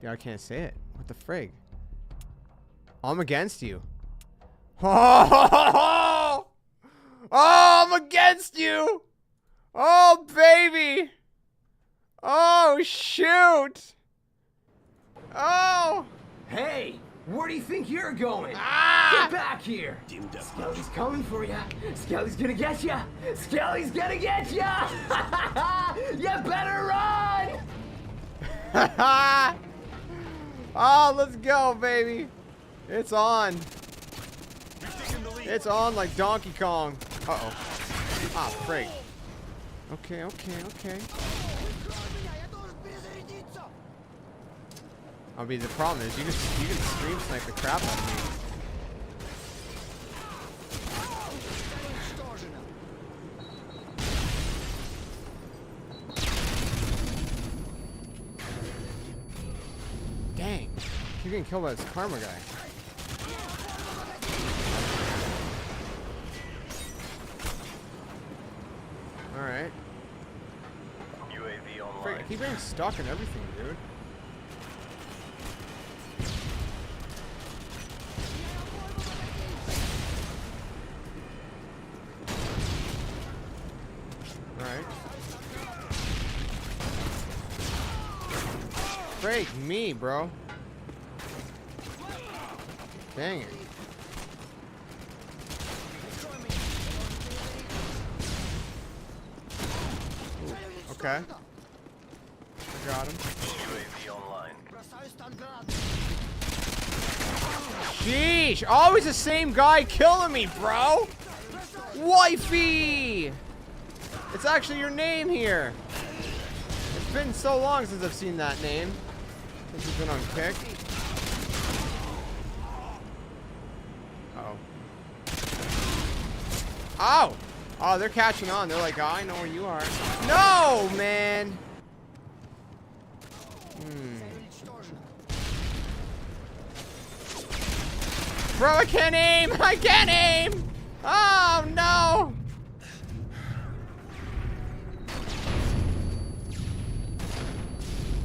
Dude, I can't say it. What the frig? I'm against you. Oh, I'm against you. Oh, baby. Oh, shoot. Oh. Hey, Where do you think you're going? Ah! Get back here! Skelly's coming for you. Skelly's gonna get you. Skelly's gonna get you. You better run! Oh, let's go, baby. It's on. We've taken the lead. It's on like Donkey Kong. Uh-oh. Ah, freak. Okay, okay, okay. I mean, the problem is you can stream snipe the crap out of me. Dang. You're getting killed by this karma guy. Alright. UAV online. Freak, I keep getting stuck in everything, dude. Alright. Freak me, bro. Dang it. Ooh, okay. I got him. UAV online. Sheesh! Always the same guy killing me, bro! Wifey! It's actually your name here. It's been so long since I've seen that name. Since you've been on kick. Uh-oh. Oh! Oh, they're catching on. They're like, oh, I know where you are. No, man! Bro, I can't aim! I can't aim! Oh, no!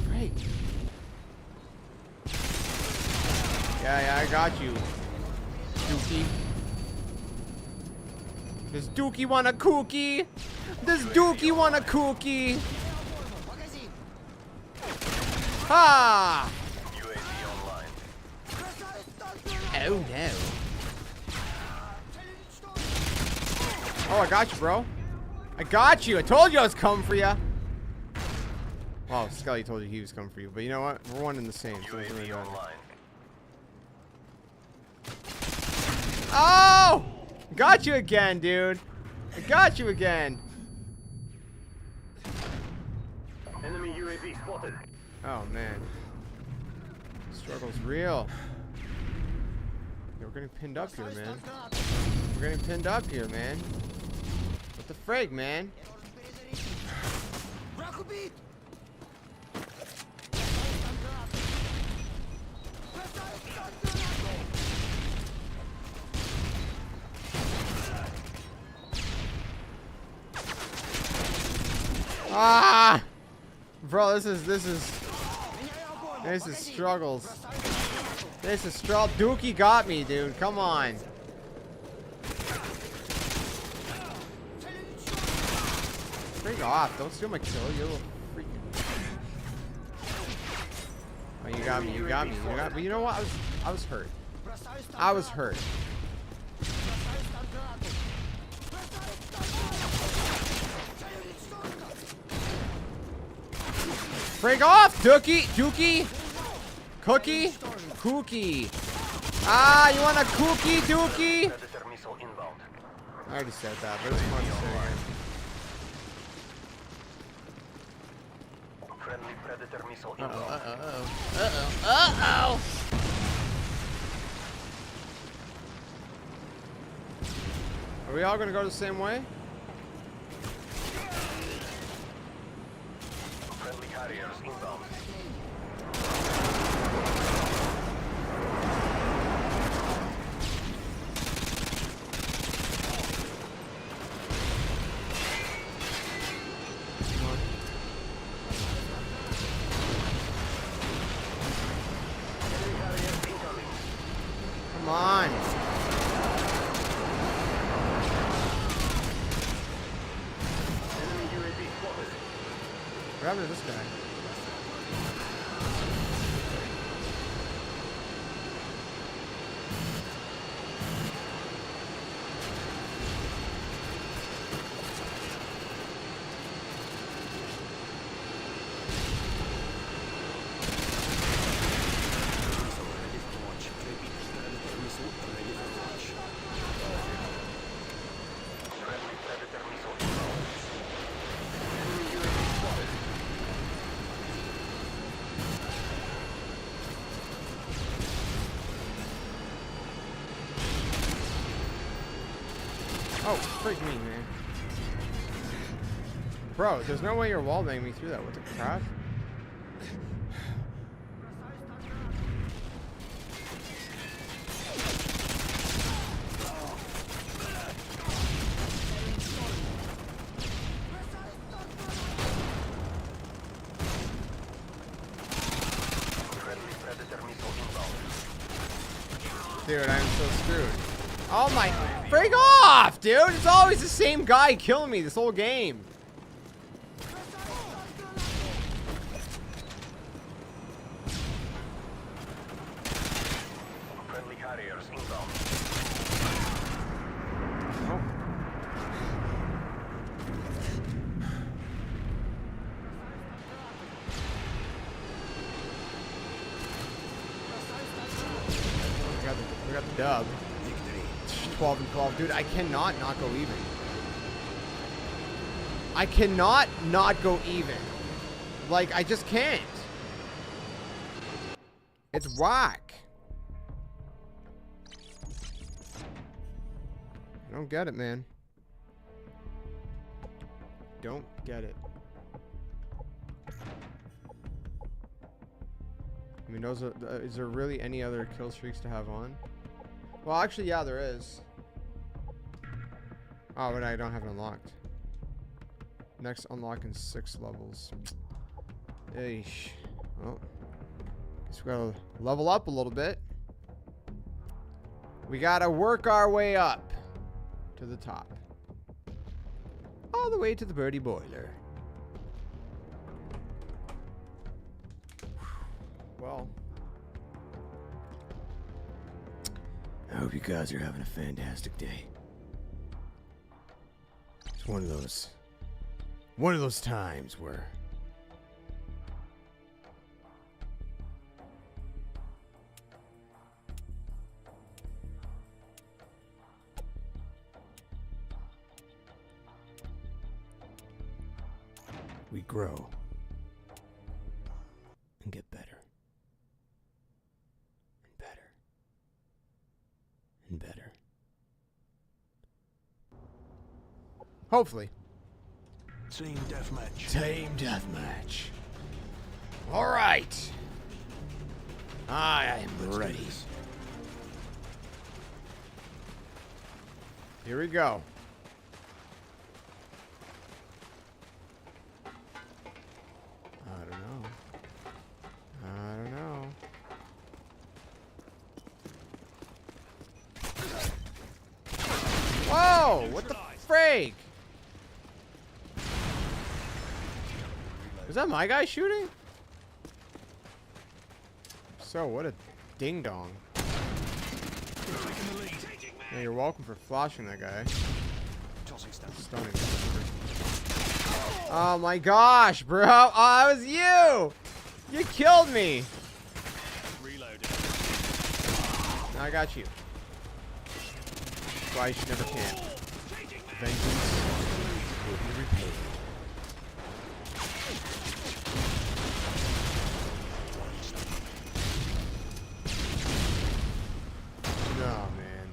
Great. Yeah, I got you. Dookie. Does Dookie want a cookie? Does Dookie want a cookie? Ha! UAV online. Oh no. Oh, I got you, bro. I got you. I told you I was coming for you. Well, Skelly told you he was coming for you, but you know what? We're one in the same. So it doesn't really UAV matter. online. Oh! Got you again, dude. I got you again. Enemy UAV spotted. Oh, man. Struggle's real. Yeah, we're getting pinned up here, man. We're getting pinned up here, man. What the frig, man? Ah! Bro, this is struggles. This is struggle. Dookie got me, dude. Come on. Freak off. Don't steal my kill, you little freaking. Oh, you got me. You got me. You got me. But you know what? I was hurt. I was hurt. Break off, Dookie, Dookie, Cookie, Cookie. Ah, you want a cookie, Dookie? Predator missile inbound. I already said that, but it's fun to say again. Friendly Predator missile inbound. Uh-oh. Are we all gonna go the same way? Friendly Harriers inbound. Come on. Enemy UAV spotted. What happened to this guy? Oh, freak me, man. Bro, there's no way you're wallbanging me through that. What the crap? Dude, I'm so screwed. Oh my... Freak off, dude! It's always the same guy killing me this whole game. Friendly Harriers inbound. Oh. We got the dub. 12 and 12. Dude, I cannot not go even. I cannot not go even. Like, I just can't. It's whack. I don't get it, man. Don't get it. I mean, those are, is there really any other kill streaks to have on? Well, actually, yeah, there is. Oh, but I don't have it unlocked. Next unlock in 6 levels. Eesh. Well, guess we gotta level up a little bit. We gotta work our way up to the top. All the way to the birdie boiler. Well, I hope you guys are having a fantastic day. It's one of those times where we grow and get better and better and better. Hopefully. Team deathmatch. Team deathmatch. All right. I am ready. Here we go. I don't know. I don't know. Whoa! What the frig? Is that my guy shooting? So, what a ding dong. Yeah, you're welcome for flashing that guy. Stunning. Oh my gosh, bro. Oh, that was you. You killed me. Reloading. Now I got you. That's why you should never camp. Vengeance will be repaid. Oh, man.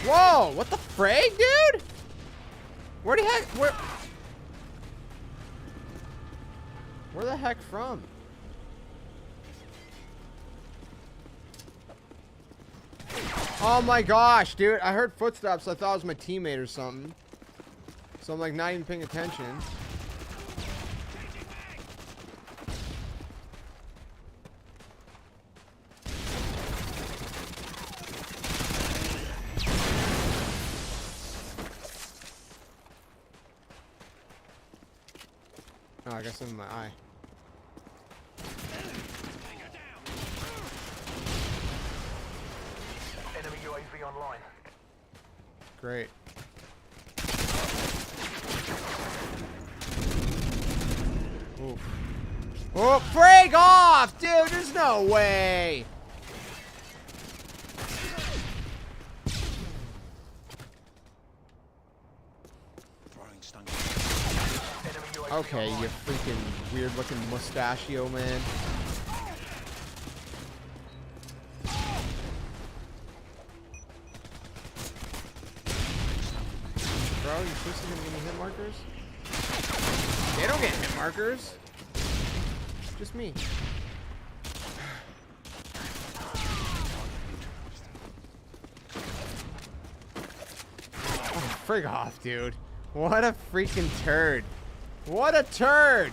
Whoa! What the frig, dude? Where the heck? Where the heck from? Oh my gosh, dude. I heard footsteps. I thought it was my teammate or something. So I'm like not even paying attention. Oh, I got some in my eye. Enemy UAV online. Great. Oof. Oh, break off, dude! There's no way. Okay, you freaking weird-looking mustachio, man. Bro, you seriously gonna give me hit markers? They don't get hit markers. Just me. Oh, frig off, dude. What a freaking turd. What a turd!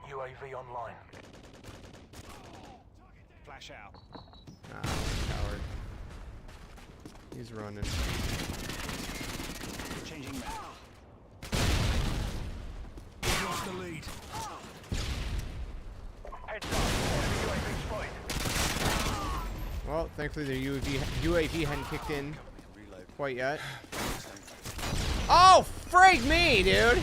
UAV online. Flash out. Ah, coward. He's running. Changing map. Lost the lead. Heads up. Enemy UAV spotted. Well, thankfully the UAV hadn't kicked in quite yet. Oh, frig me, dude!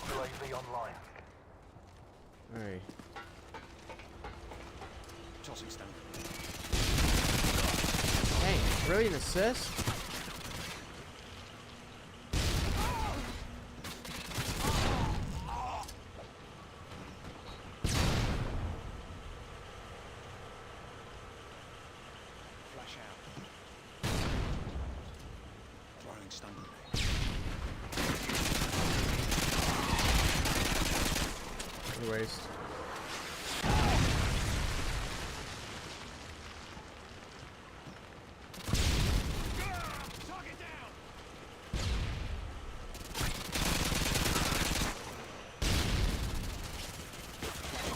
UAV online. Alright. Tossing stone. Hey, really an assist? Flash out. Throwing stun grenade. What a waste. Target down.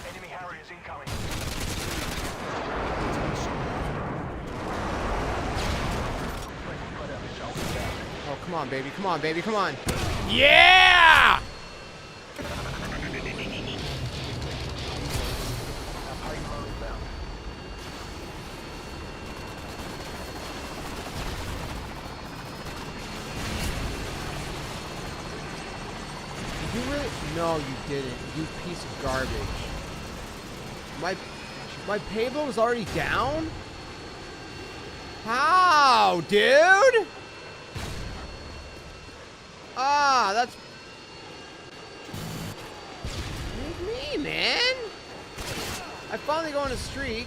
Enemy Harriers incoming. Oh, come on, baby. Come on, baby. Come on. Yeah! You really? No, you didn't. You piece of garbage. My payload was already down? How, dude? Ah, that's me, man. I finally go on a streak.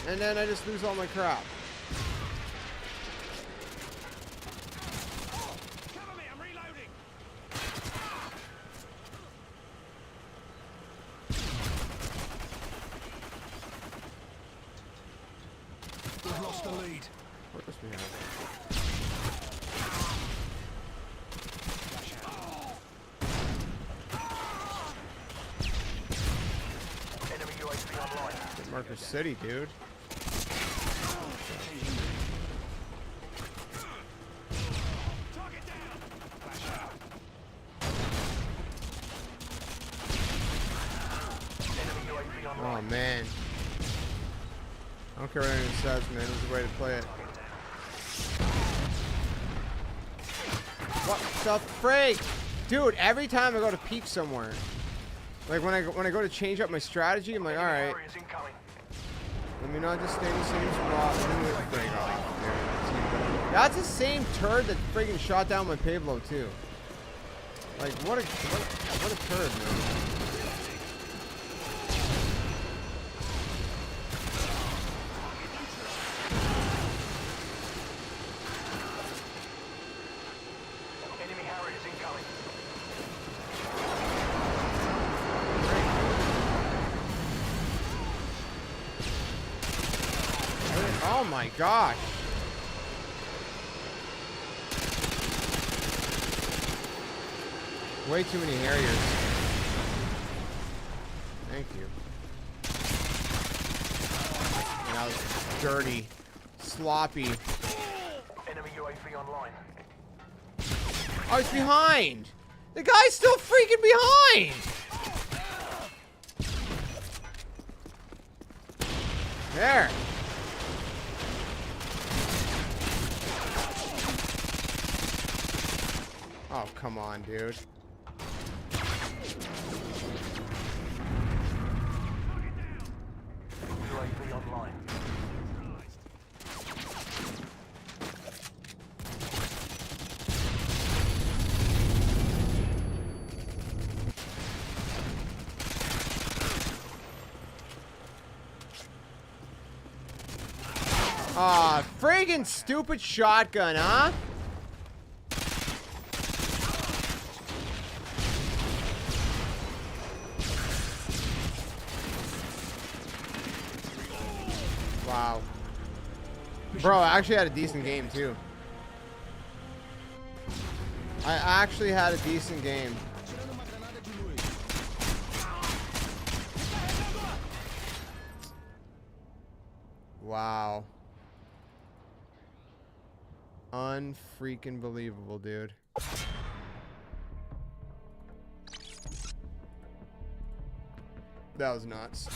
And then I just lose all my crap. Cover me, I'm reloading. We've lost the lead. What does we have? Flash out. Enemy UAV online. Marker City, dude. Target down. Flash out. Enemy UAV Oh, online. man. I don't care what anyone says, man. There's a way to play it. What the frig? Dude, every time I go to peek somewhere, like when I go to change up my strategy, I'm like, all right, Harriers incoming. let me not just stay in the same spot. Frig off, dude. That's the same turd that friggin' shot down my payload too. Like what a turd, man. Enemy Harriers incoming. Oh my gosh. Way too many Harriers. Thank you. And that was dirty, sloppy. Enemy UAV online. Oh, he's behind. The guy's still freaking behind. There. Oh, come on, dude. UAV online. Ah, friggin' stupid shotgun, huh? Wow. Bro, I actually had a decent game, too. I actually had a decent game. Wow. Unfreaking believable, dude. That was nuts.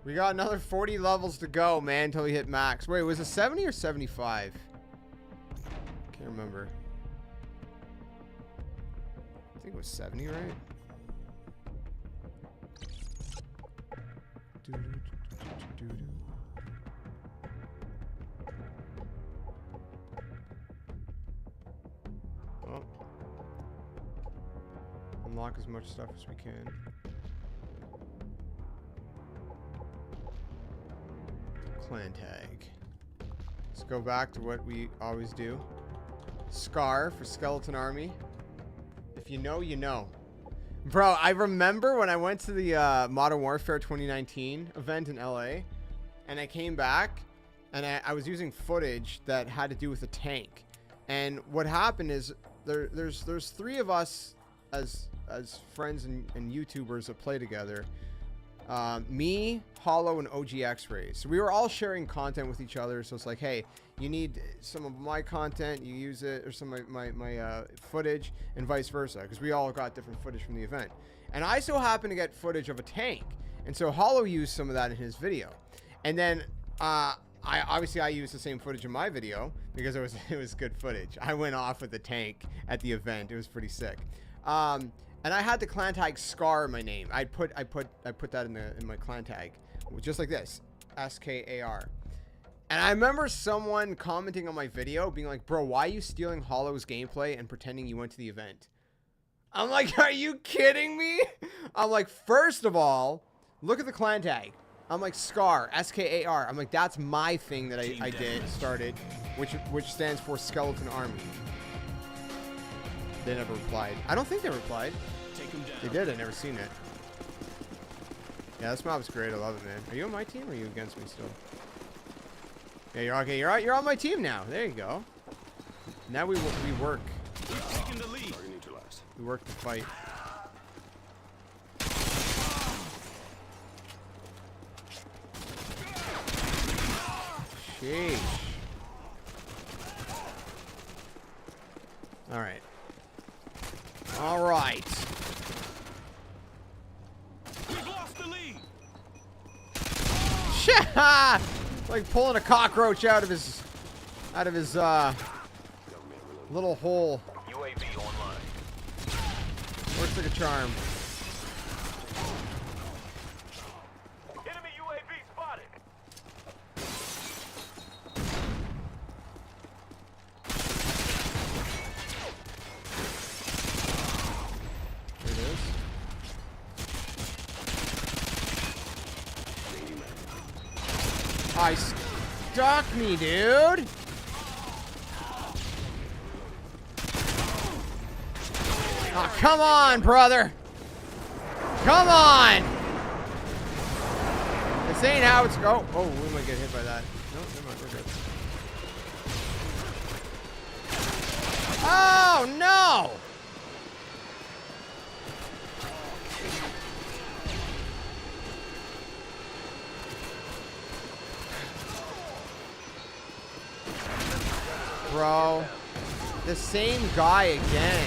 We got another 40 levels to go, man, until we hit max. Wait, was it 70 or 75? Can't remember. I think it was 70, right? Well, unlock as much stuff as we can. Clan tag. Let's go back to what we always do. Scar for Skeleton Army. If you know, you know. Bro, I remember when I went to the Modern Warfare 2019 event in LA, and I came back, and I was using footage that had to do with a tank. And what happened is there's three of us as friends and YouTubers that play together. Me, Hollow, and OG X-Rays. So we were all sharing content with each other. So it's like, hey, you need some of my content, you use it, or some of my footage, and vice versa, because we all got different footage from the event. And I so happened to get footage of a tank, and so Hollow used some of that in his video. And then I used the same footage in my video because it was good footage. I went off with the tank at the event. It was pretty sick. And I had the clan tag Scar in my name. I put that in my clan tag, just like this, SKAR. And I remember someone commenting on my video being like, bro, why are you stealing Hollow's gameplay and pretending you went to the event? I'm like, are you kidding me? I'm like, first of all, look at the clan tag. I'm like, Scar, SKAR. I'm like, that's my thing that I started, which stands for Skeleton Army. They never replied. I don't think they replied. They did. I never seen it. Yeah, this mob's great. I love it, man. Are you on my team or are you against me still? Yeah, you're okay. You're on my team now. There you go. Now we work. Taking the lead. We work to fight. Sheesh. All right. All right. We've lost the lead. Like pulling a cockroach out of his little hole. UAV online. Works like a charm. Enemy UAV spotted. There it is. I stuck me, dude. Oh, come on, brother. Come on. This ain't how it's go. Oh, we might get hit by that. No, never mind. We're good. Oh, no. Bro, the same guy again.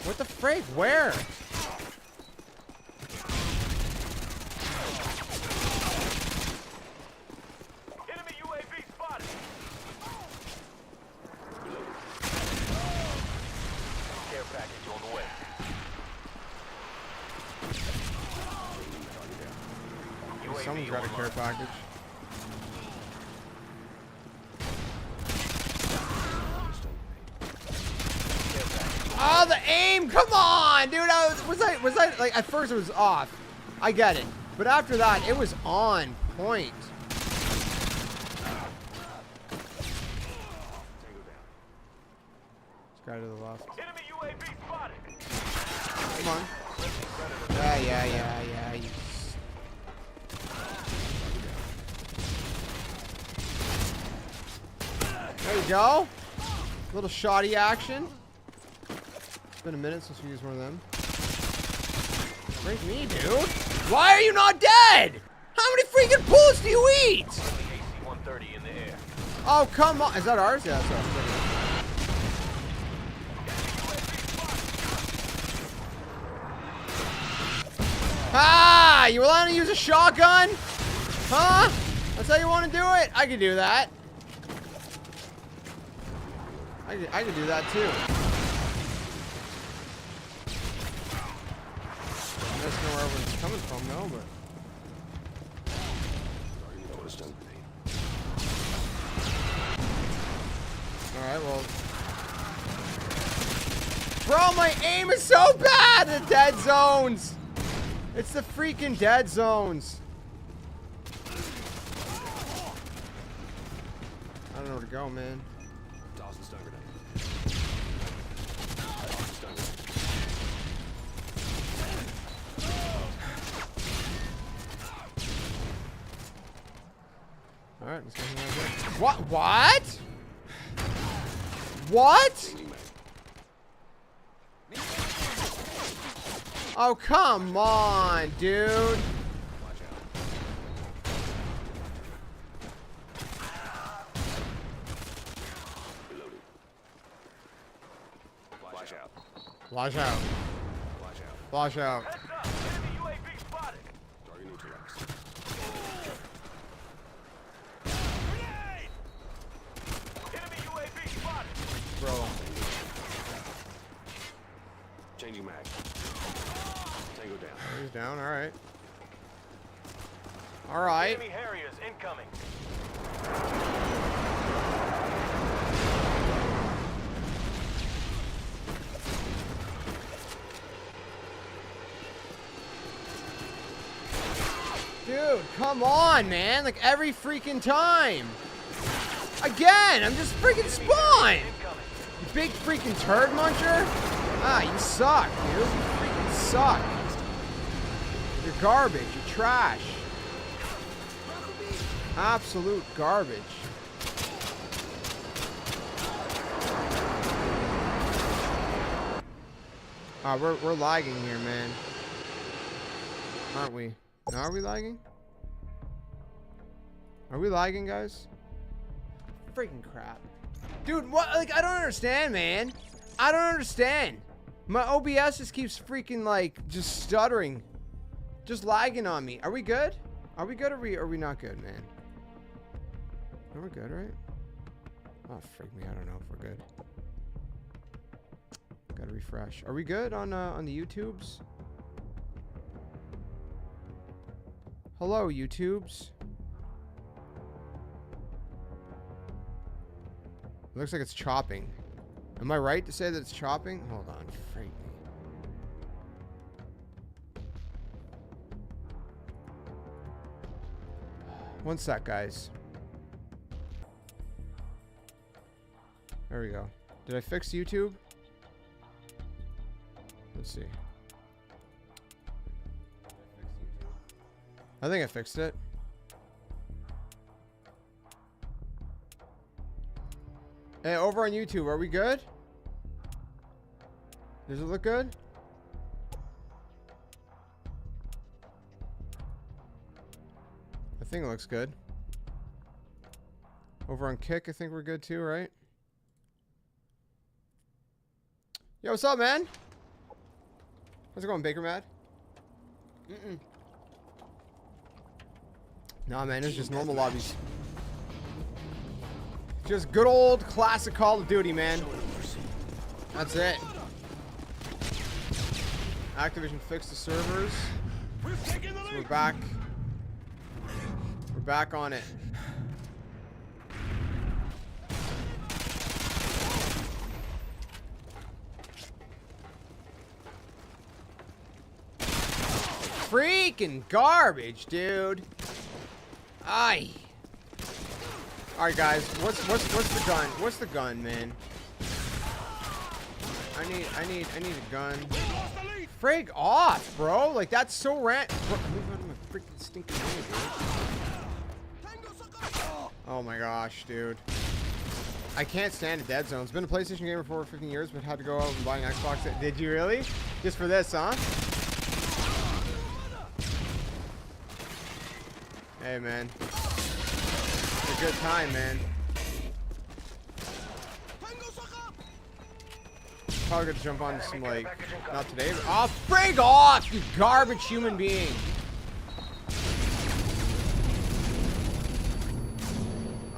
What the frig? Where? Enemy UAV Someone's got a care package. Oh, the aim! Come on, dude! Was I like, at first it was off. I get it, but after that it was on point. This guy to the left. Enemy UAV spotted. Come on. Yeah. There you go. Little shoddy action. It's been a minute since we used one of them. Break me, dude. Why are you not dead? How many freaking bullets do you eat? AC-130 in the air. Oh, come on. Is that ours? Yeah, that's ours. Ah, you allowed to use a shotgun? Huh? That's how you want to do it? I can do that. I can do that too. I just know where everyone's coming from now, but. Alright, well. Bro, my aim is so bad! The dead zones! It's the freaking dead zones. I don't know where to go, man. Alright, let's go ahead. What? What? Oh, come on, dude. Flash out. Flash out. Flash out. Flash out. Heads up. Enemy UAV spotted. Target neutralized. Grenade! Enemy UAV spotted. Bro. Changing mag. Tango down. He's down, alright. Alright. Enemy Harriers incoming. Dude, come on, man. Like every freaking time. Again, I'm just freaking spawned. You big freaking turd muncher. Ah, you suck, dude. You freaking suck. You're garbage. You're trash. Absolute garbage. Ah, we're lagging here, man. Aren't we? Now are we lagging? Are we lagging, guys? Freaking crap. Dude, what? Like, I don't understand, man. I don't understand. My OBS just keeps freaking, like, just stuttering. Just lagging on me. Are we good? Are we good or are we not good, man? No, we're good, right? Oh, freak me. I don't know if we're good. Gotta refresh. Are we good on the YouTubes? Hello, YouTubes. It looks like it's chopping. Am I right to say that it's chopping? Hold on, freak me. One sec, guys. There we go. Did I fix YouTube? Let's see. I think I fixed it. Hey, over on YouTube, are we good? Does it look good? I think it looks good. Over on Kick, I think we're good too, right? Yo, what's up, man? How's it going, Baker Mad? Nah, man, it's just normal lobbies. Just good old classic Call of Duty, man. That's it. Activision fixed the servers. So we're back back on it. Freaking garbage, dude. Aye. Alright guys, what's the gun? What's the gun, man? I need a gun. Frig off, bro. Like that's so rant. Move out of my freaking stinking way, dude. Oh my gosh, dude. I can't stand a dead zone. It's been a PlayStation gamer for over 15 years, but had to go out and buy an Xbox. Did you really? Just for this, huh? Hey, man. It's a good time, man. Probably gonna jump on some, like, not today, but oh, frig off, you garbage human being.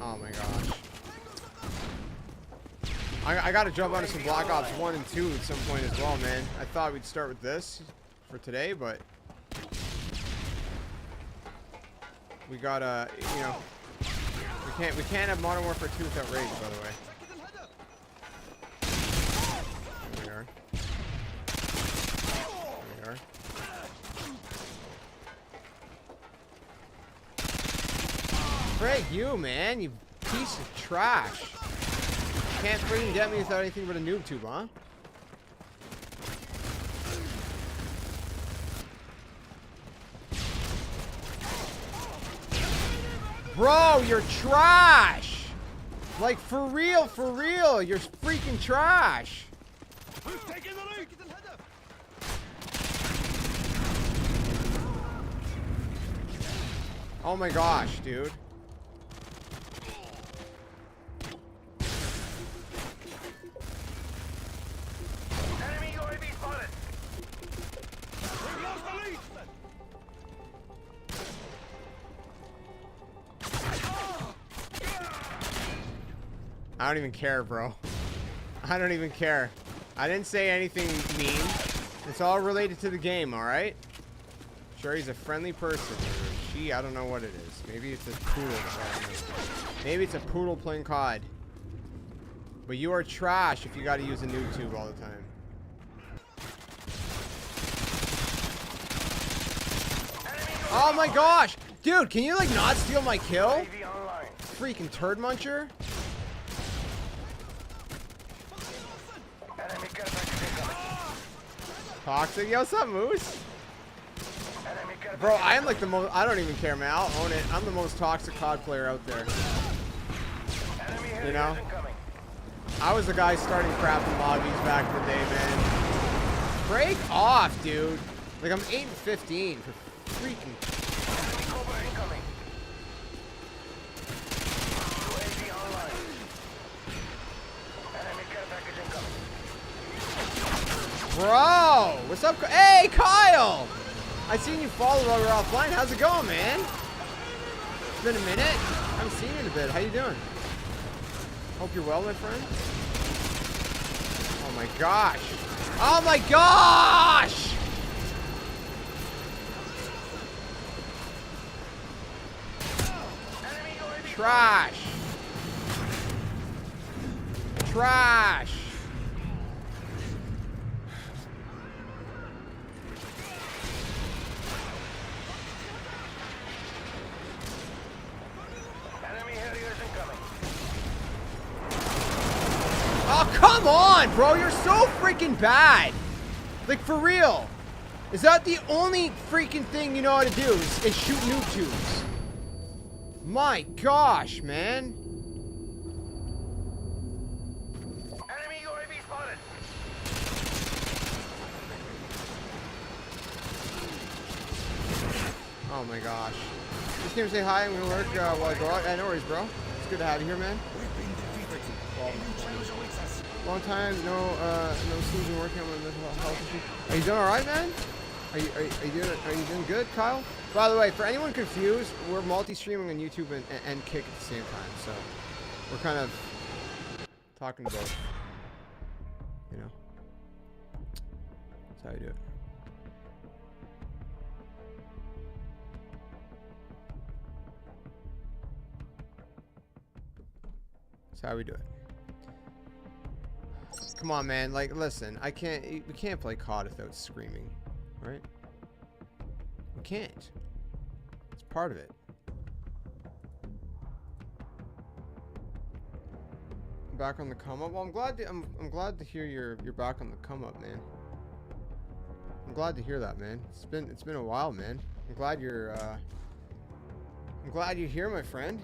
Oh my gosh. I gotta jump onto some Black Ops 1 and 2 at some point as well, man. I thought we'd start with this for today, but we gotta, you know, we can't have Modern Warfare 2 without rage, by the way. There we are. There we are. Frig you, man, you piece of trash. Can't freaking get me without anything but a noob tube, huh? Bro, you're trash! Like, for real, you're freaking trash! We've taken the lead! Oh my gosh, dude. Enemy UAV spotted. We've lost the lead! I don't even care, bro. I don't even care. I didn't say anything mean. It's all related to the game, alright? Sure, he's a friendly person. Or she, I don't know what it is. Maybe it's a poodle. Maybe it's a poodle playing COD. But you are trash if you gotta use a noob tube all the time. Oh my gosh! Dude, can you like not steal my kill? UAV online. Freaking turd muncher. Enemy care package incoming. Toxic. Yo, what's up, Moose? Enemy care Bro, package I am like the most. I don't even care, man. I'll own it. I'm the most toxic COD player out there. Enemy You know? Harriers incoming. I was the guy starting crap in lobbies back in the day, man. Break off, dude. Like, I'm 8 and 15 for freaking. Enemy Cobra incoming. UAV online. Enemy care package incoming. Bro, what's up? Hey, Kyle! I seen you follow while we were offline. How's it going, man? It's been a minute. I haven't seen you in a bit. How you doing? Hope you're well, my friend. Oh my gosh. Oh my gosh! Enemy UAV Trash. Trash. Enemy Harriers incoming. Oh, come on, bro. You're so freaking bad. Like, for real. Is that the only freaking thing you know how to do is shoot noob tubes? My gosh, man. Enemy UAV spotted. Oh my gosh. Just came to say hi. I'm gonna work while I go out. Yeah, no worries, bro. It's good to have you here, man. Long time, no season working on my mental health issue. Are you doing all right, man? Are you doing good, Kyle? By the way, for anyone confused, we're multi-streaming on YouTube and Kick at the same time, so we're kind of talking to both. You know, that's how you do it. That's how we do it. Come on, man. Like, listen, we can't play COD without screaming, right? We can't. It's part of it. Back on the come up. Well, I'm glad to hear you're back on the come up, man. I'm glad to hear that, man. It's been a while, man. I'm glad you're here, my friend.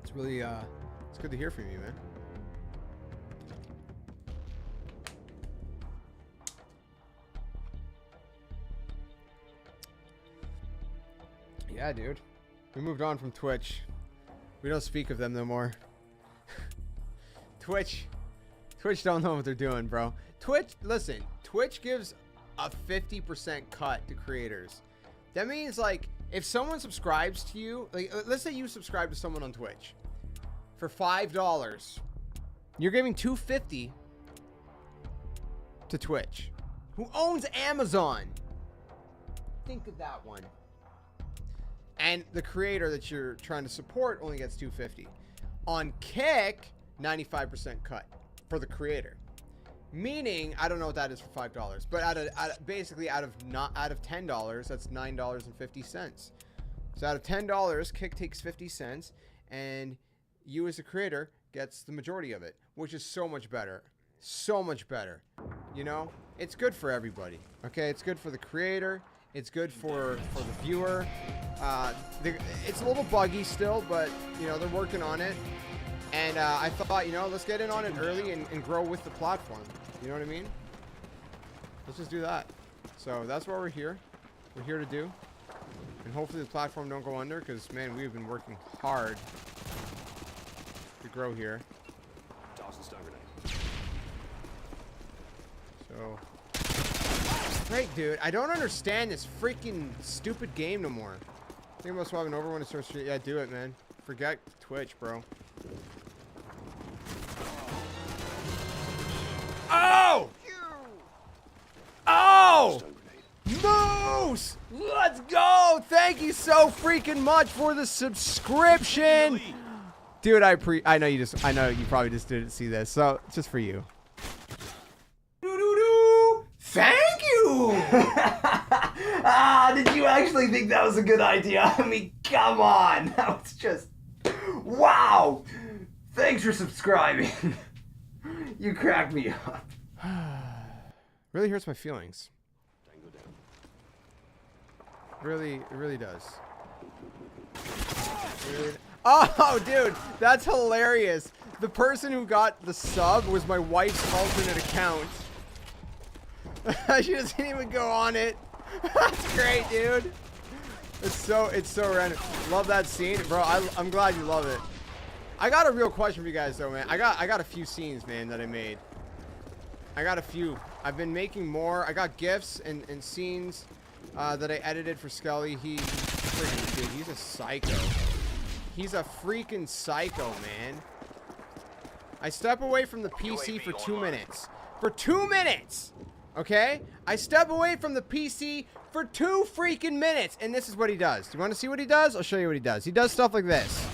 It's really it's good to hear from you, man. Yeah, dude. We moved on from Twitch. We don't speak of them no more. Twitch don't know what they're doing, bro. Listen, Twitch gives a 50% cut to creators. That means, like, if someone subscribes to you, like, let's say you subscribe to someone on Twitch for $5, you're giving $2.50 to Twitch, who owns Amazon. Think of that one. And the creator that you're trying to support only gets $2.50. On Kick, 95% cut for the creator. Meaning, I don't know what that is for $5, but basically out of $10, that's $9.50. So out of $10, Kick takes 50 cents, and you as a creator gets the majority of it, which is so much better. So much better. You know, it's good for everybody. Okay, it's good for the creator. It's good for the viewer. It's a little buggy still, but you know, they're working on it. And I thought, you know, let's get in on it early and grow with the platform. You know what I mean? Let's just do that. So that's what we're here. We're here to do. And hopefully the platform don't go under, because, man, we've been working hard to grow here. So, great, dude. I don't understand this freaking stupid game no more. I think I'm swapping over when it starts. Yeah, do it, man. Forget Twitch, bro. Oh! Oh! Moose! Let's go! Thank you so freaking much for the subscription! Dude, I know you probably just didn't see this, so it's just for you. Thank you! Did you actually think that was a good idea? I mean, come on! That was just... Wow! Thanks for subscribing. You cracked me up. Really hurts my feelings. Really, it really does. Oh, dude, that's hilarious. The person who got the sub was my wife's alternate account. She doesn't even go on it. That's great, dude. It's so random. Love that scene, bro. I'm glad you love it. I got a real question for you guys, though, man. I got a few scenes, man, that I made. I got a few. I've been making more. I got GIFs and scenes that I edited for Skelly. Dude, he's a psycho. He's a freaking psycho, man. I step away from the PC for 2 minutes. For 2 minutes! Okay? I step away from the PC for 2 freaking minutes. And this is what he does. Do you want to see what he does? I'll show you what he does. He does stuff like this.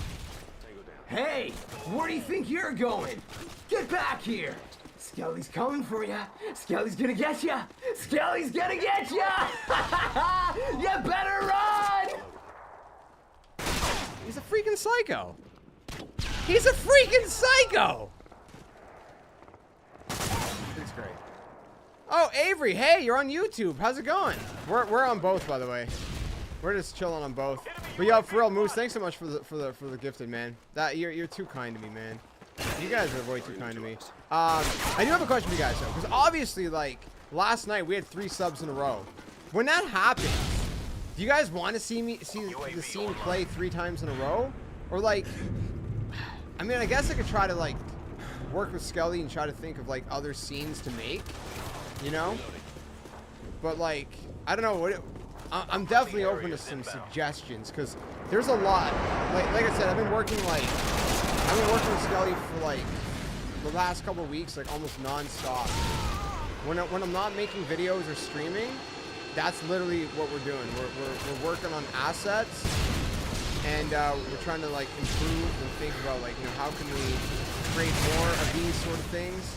Hey, where do you think you're going? Get back here! Skelly's coming for ya. Skelly's gonna get ya. Skelly's gonna get ya! You better run! He's a freaking psycho. He's a freaking psycho! It's great. Oh, Avery, hey, you're on YouTube. How's it going? We're on both, by the way. We're just chilling on both. But yo, for real, Moose, thanks so much for the gifted, man. You're too kind to me, man. You guys are way too kind to me. I do have a question for you guys, though, because obviously, like, last night we had 3 subs in a row. When that happens, do you guys want to see the scene play 3 times in a row? Or, like, I mean, I guess I could try to, like, work with Skelly and try to think of, like, other scenes to make, you know? But, like, I don't know, I'm definitely open to some suggestions, because there's a lot. Like I said, I've been working with Skelly for, like, the last couple of weeks, like, almost non-stop. When I'm not making videos or streaming, that's literally what we're doing. We're working on assets and we're trying to like improve and think about like, you know, how can we create more of these sort of things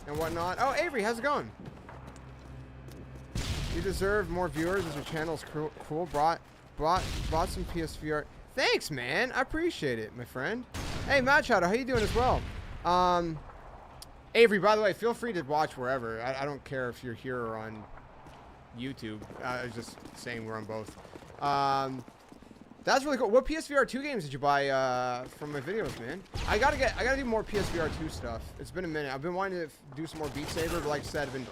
and whatnot. Oh, Avery, how's it going? You deserve more viewers as your channel's cool. Bought some PSVR. Thanks, man. I appreciate it, my friend. Hey, Mad Shadow, how you doing as well? Avery, by the way, feel free to watch wherever. I don't care if you're here or on YouTube. I was just saying we're on both. That's really cool. What PSVR 2 games did you buy from my videos, man? I gotta do more PSVR 2 stuff. It's been a minute. I've been wanting to do some more Beat Saber, but like I said, I've been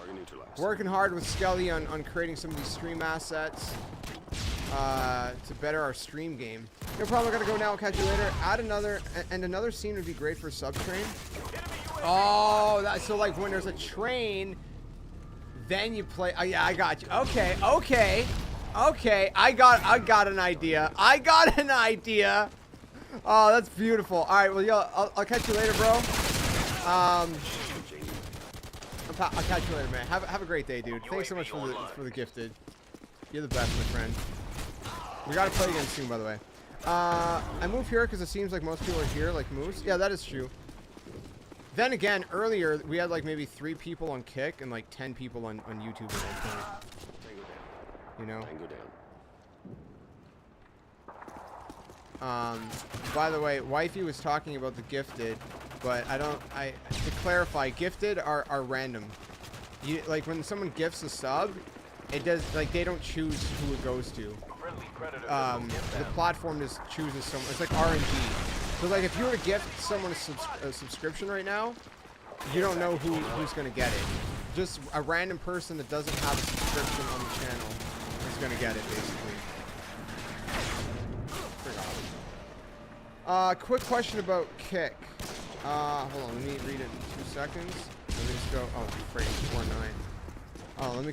working hard with Skelly on creating some of these stream assets to better our stream game. No problem. I gotta go now. I'll catch you later. Add another scene would be great for sub-train. Oh, so like when there's a train, then you play. Oh yeah, I got you. Okay. I got an idea. Oh, that's beautiful. All right, well, yo, I'll catch you later, bro. I'll catch you later, man. Have a great day, dude. Thanks so much for the gifted. You're the best, my friend. We gotta play again soon, by the way. I moved here because it seems like most people are here, like Moose. Yeah, that is true. Then again, earlier we had like maybe 3 people on Kick and like 10 people on YouTube at one point. You know. By the way, Wifey was talking about the gifted, but to clarify, gifted are random. Like when someone gifts a sub, it does, like, they don't choose who it goes to. The platform just chooses someone. It's like RNG. So like if you were to gift someone a subscription right now, you don't know who's gonna get it. Just a random person that doesn't have a subscription on the channel is gonna get it, basically. Quick question about Kick. Hold on, let me read it in 2 seconds. Let me just go. Oh, freaking 4.9. Oh, let me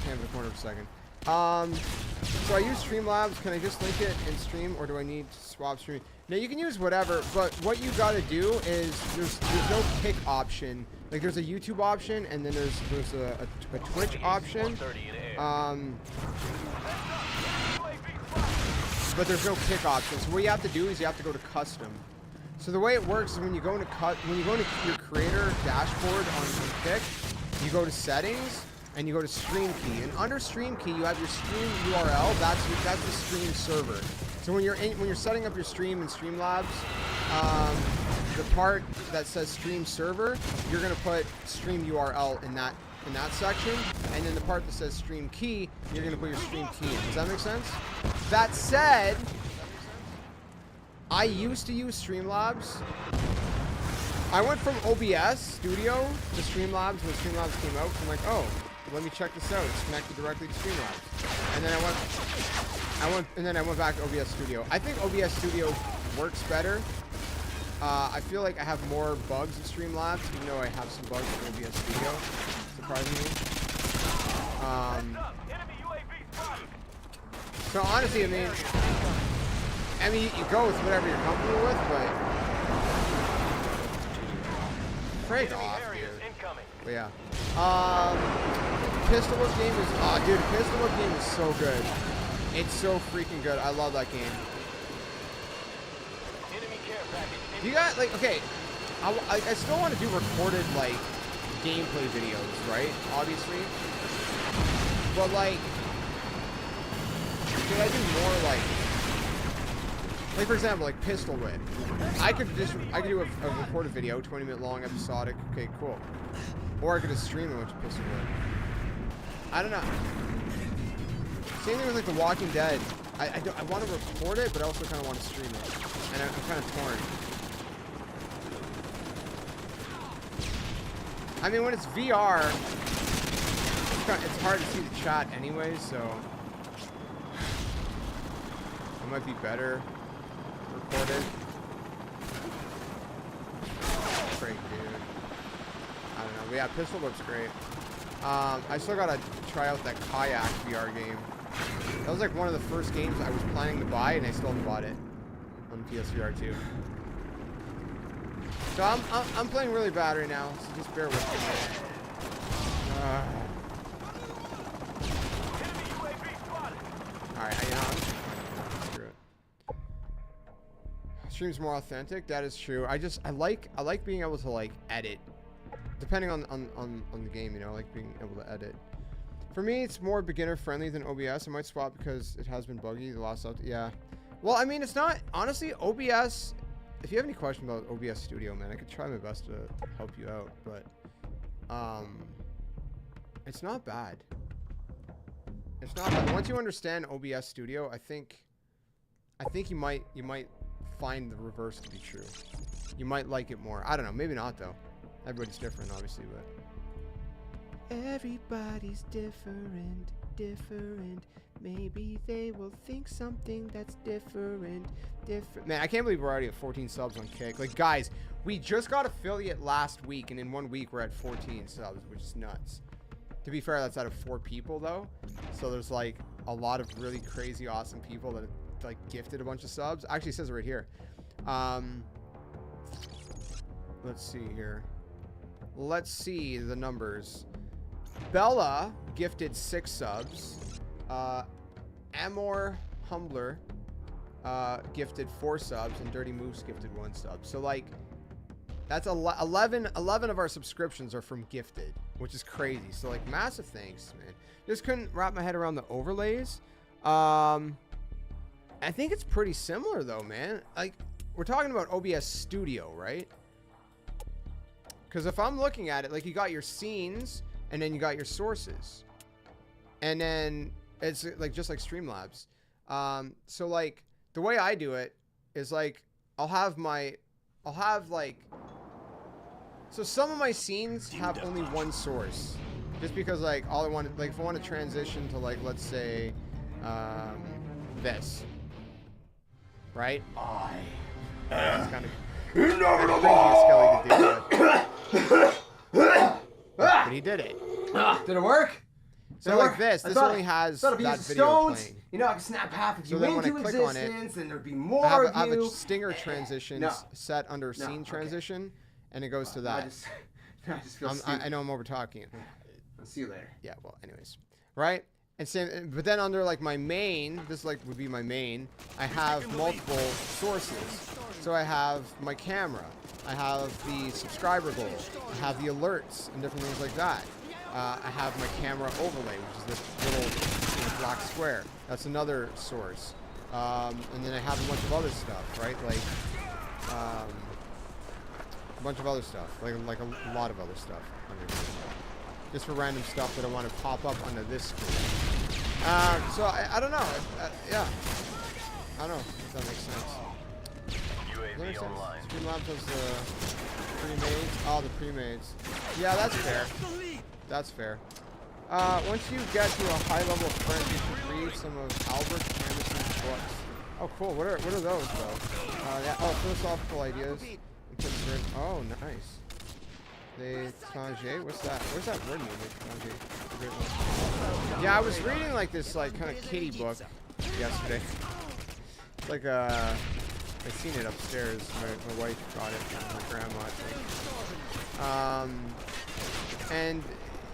cam the corner for a second. So I use Streamlabs. Can I just link it and stream, or do I need to swap stream? Now you can use whatever, but what you gotta do is there's no Kick option. Like there's a YouTube option, and then there's a Twitch option. But there's no Kick option. So what you have to do is you have to go to custom. So the way it works is when you go into your creator dashboard on Kick, you go to settings and you go to stream key. And under stream key, you have your stream URL. That's the stream server. So when you're setting up your stream in Streamlabs, the part that says stream server, you're gonna put stream URL in that section, and then the part that says stream key, you're gonna put your stream key in. Does that make sense? That said, I used to use Streamlabs. I went from OBS Studio to Streamlabs when Streamlabs came out. So I'm like, oh, let me check this out. It's connected directly to Streamlabs. And then I went back to OBS Studio. I think OBS Studio works better. I feel like I have more bugs in Streamlabs, even though I have some bugs in OBS Studio, surprisingly. So honestly, I mean, you go with whatever you're comfortable with, but break off, dude. But yeah, Pistol Whip game is, dude, Pistol Whip game is so good. It's so freaking good. I love that game. You got, like, okay, I still want to do recorded, like, gameplay videos, right? Obviously. But, like, could I do more, like, for example, like Pistol Whip. I could do a recorded video, 20-minute long, episodic. Okay, cool. Or I could just stream a bunch of Pistol Whip. I don't know. Same thing with, like, The Walking Dead. I want to record it, but I also kind of want to stream it. And I'm kind of torn. I mean, when it's VR, it's hard to see the chat anyway, so it might be better recorded. Great, dude. I don't know. But yeah, Pistol Whip's great. I still gotta try out that kayak VR game. That was like one of the first games I was planning to buy, and I still haven't bought it on PSVR 2. So I'm playing really bad right now, so just bear with me. Alright, you know, screw it. Stream's more authentic. That is true. I like being able to like edit, depending on the game. You know, I like being able to edit. For me, it's more beginner friendly than OBS. I might swap because it has been buggy the last update. Yeah. Well, I mean, it's not honestly OBS. If you have any question about OBS Studio, man, I could try my best to help you out, but it's not bad. It's not bad. Once you understand OBS Studio, I think you might find the reverse to be true. You might like it more. I don't know. Maybe not though. Everybody's different, obviously, but everybody's different. Maybe they will think something that's different. Man, I can't believe we're already at 14 subs on Kick. Like, guys, we just got affiliate last week, and in 1 week we're at 14 subs, which is nuts. To be fair, that's out of 4 people though, so there's like a lot of really crazy, awesome people that like gifted a bunch of subs. Actually, it says it right here. Let's see here. Let's see the numbers. Bella gifted 6 subs. Amor Humbler gifted 4 subs, and Dirty Moose gifted 1 sub. So like, that's 11 of our subscriptions are from gifted, which is crazy. So like, massive thanks, man. Just couldn't wrap my head around the overlays. I think it's pretty similar though, man. Like, we're talking about OBS Studio, right? Because if I'm looking at it, like, you got your scenes and then you got your sources, and then it's like just like Streamlabs. So like, the way I do it is like, I'll have like, so some of my scenes have only one source, just because like all I want, like if I want to transition to like, let's say this, right? It's kind of but he did it. Did it work? So like this only has that video playing. You know, I can snap half of you then when I into click on existence, it, and there'd be more I of have you. a stinger transition set under scene transition, and it goes to that. I just feel stupid. I know I'm over talking it. I'll see you later. Yeah, well, anyways, right? And same, but then under like my main, this like would be my main. I have multiple sources. So I have my camera, I have the subscriber goals, I have the alerts and different things like that. I have my camera overlay, which is this little black square. That's another source. And then I have a bunch of other stuff, right? Like a bunch of other stuff, like a lot of other stuff. Just for random stuff that I want to pop up onto this screen. So I don't know. Yeah, I don't know if that makes sense. UAV online. Streamlabs has the pre-mades. Oh, the pre-mades. Yeah, that's fair. That's fair. Once you get to a high level of French, you should read some of Albert Camus's books. Oh, cool. What are those though? Yeah. Oh, philosophical ideas. Oh, nice. L'étranger. What's that? Where's that word mean? L'étranger. Yeah, I was reading like this like kind of kitty book yesterday. It's like I seen it upstairs. My wife got it from my grandma, I think. And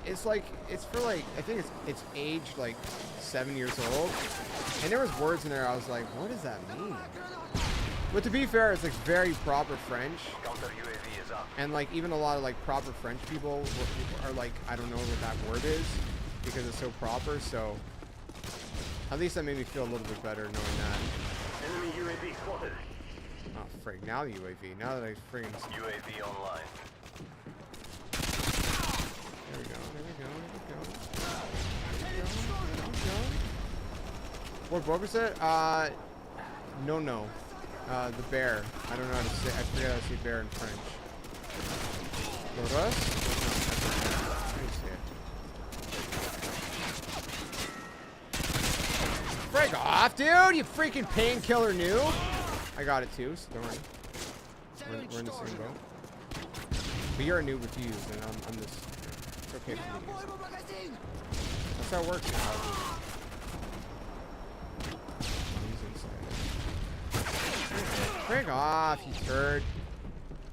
it's like, it's for like, I think it's aged like 7 years old. And there was words in there I was like, what does that mean? But to be fair, it's like very proper French. And like even a lot of like proper French people are like, I don't know what that word is because it's so proper. So at least that made me feel a little bit better knowing that. Enemy UAV spotted. Oh, frig, now the UAV. Now that I friggin' UAV online. There we go, there we go, there we go. What book is it? No. The bear. I don't know how to say, I forget how to say bear in French. Loras? No, frig off, dude! You freaking painkiller noob! I got it too, so don't worry. We're in the same boat. But you're a noob with use, and I'm just... It's okay for me to use it. That's how it works now. Frig off, you turd.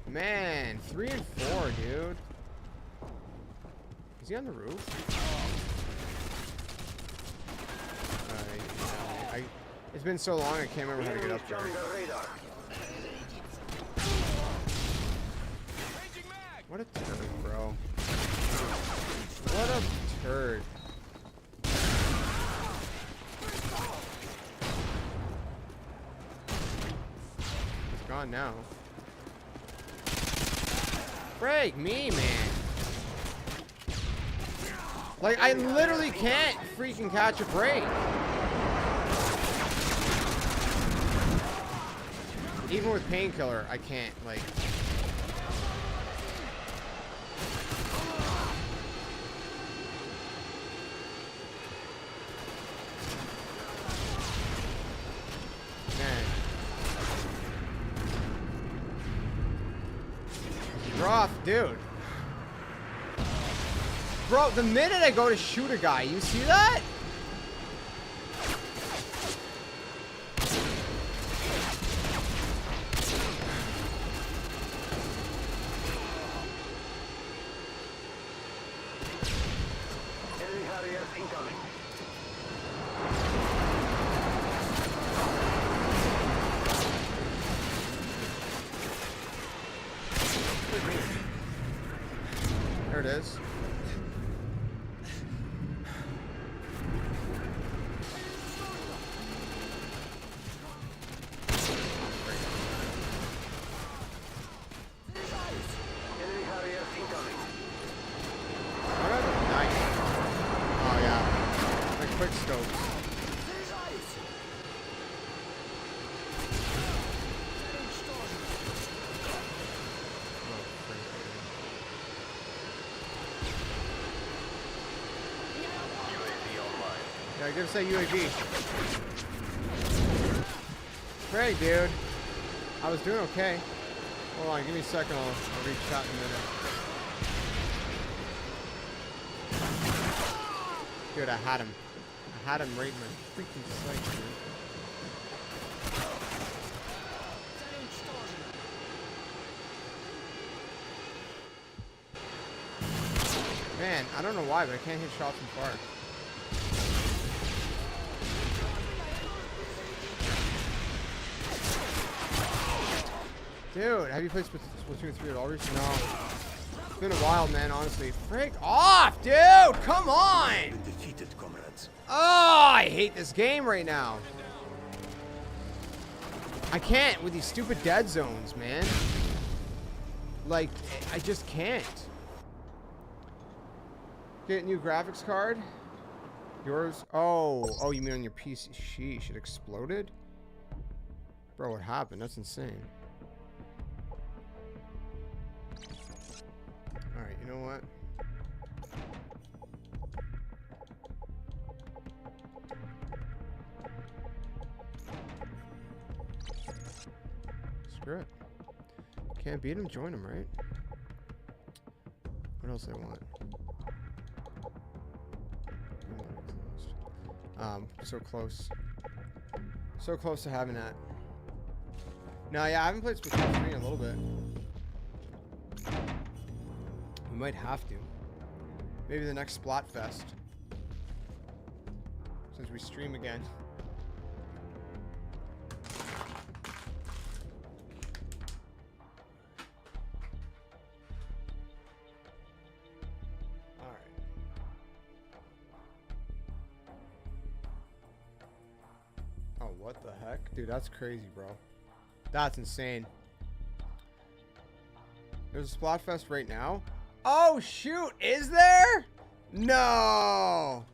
Man, 3 and 4, dude. Is he on the roof? It's been so long, I can't remember how to get up there. What a turd, bro. What a turd. It's gone now. Frag me, man. Like, I literally can't freaking catch a break. Even with painkiller, I can't, like... Man. You're off, dude. Bro, the minute I go to shoot a guy, you see that? Enemy Harriers incoming. There it is. Enemy Harriers incoming. What a nice. Oh yeah. Like quick scopes. Oh, freak. UAV online. Yeah, I gotta say UAV. Great, dude. I was doing okay. Hold on, give me a second. I'll reach out in a minute. Dude, I had him. I had him right in my freaking sight, dude. Man, I don't know why, but I can't hit shots from far. Dude, have you played Splatoon 3 at all recently? No. It's been a while, man, honestly. Freak off, dude! Come on! Defeated, comrades. Oh, I hate this game right now. I can't with these stupid dead zones, man. Like, I just can't. Get a new graphics card? Yours? Oh, you mean on your PC? Sheesh, it exploded? Bro, what happened? That's insane. Alright, you know what? Screw it. Can't beat him, join him, right? What else I want? So close. So close to having that. No, yeah, I haven't played Splatoon 3 in a little bit. We might have to. Maybe the next Splatfest. Since we stream again. What the heck? Dude, that's crazy, bro. That's insane. There's a Splatfest right now? Oh, shoot! Is there? No!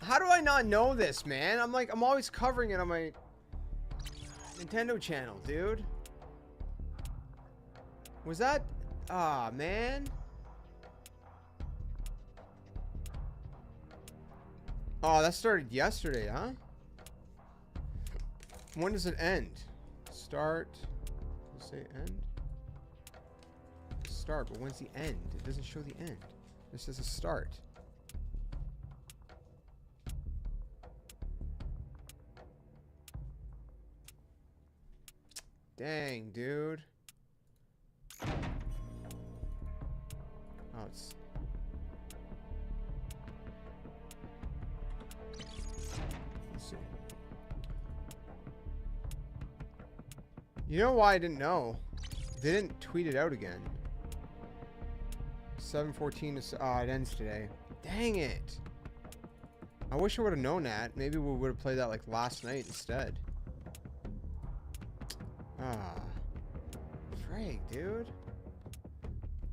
How do I not know this, man? I'm always covering it on my Nintendo channel, dude. Was that... Ah, man. Oh, that started yesterday, huh? When does it end? Start. Does it say end? Start, but when's the end? It doesn't show the end. This is a start. Dang, dude. Oh, it's... Let's see. You know why I didn't know? They didn't tweet it out again. 7:14 is, it ends today. Dang it. I wish I would have known that. Maybe we would have played that like last night instead. Ah. Frig, dude.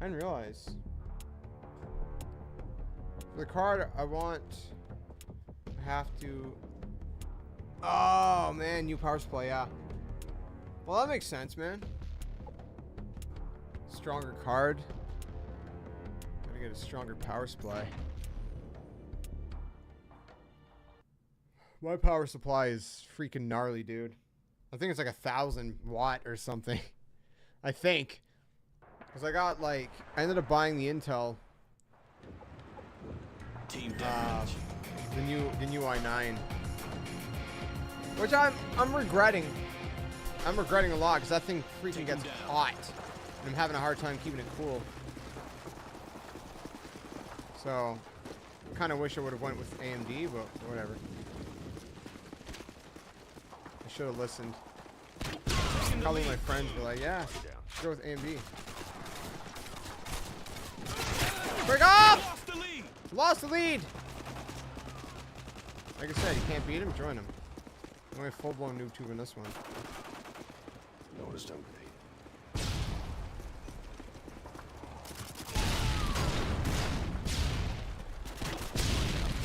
I didn't realize. For the card, I have to... Oh, man. New power supply, yeah. Well, that makes sense, man. Stronger card. Gotta get a stronger power supply. My power supply is freaking gnarly, dude. I think it's like 1,000 watt or something. I think. Because I got like... I ended up buying the Intel. Team The new i9. Which I'm regretting. I'm regretting a lot because that thing freaking gets hot. And I'm having a hard time keeping it cool. So, kind of wish I would have went with AMD, but whatever. I should have listened. Probably my friends were like, yeah, go with AMD. Break off! Lost the lead! Like I said, you can't beat him, join him. I'm going full-blown noob tube in this one. Notice don't grenade.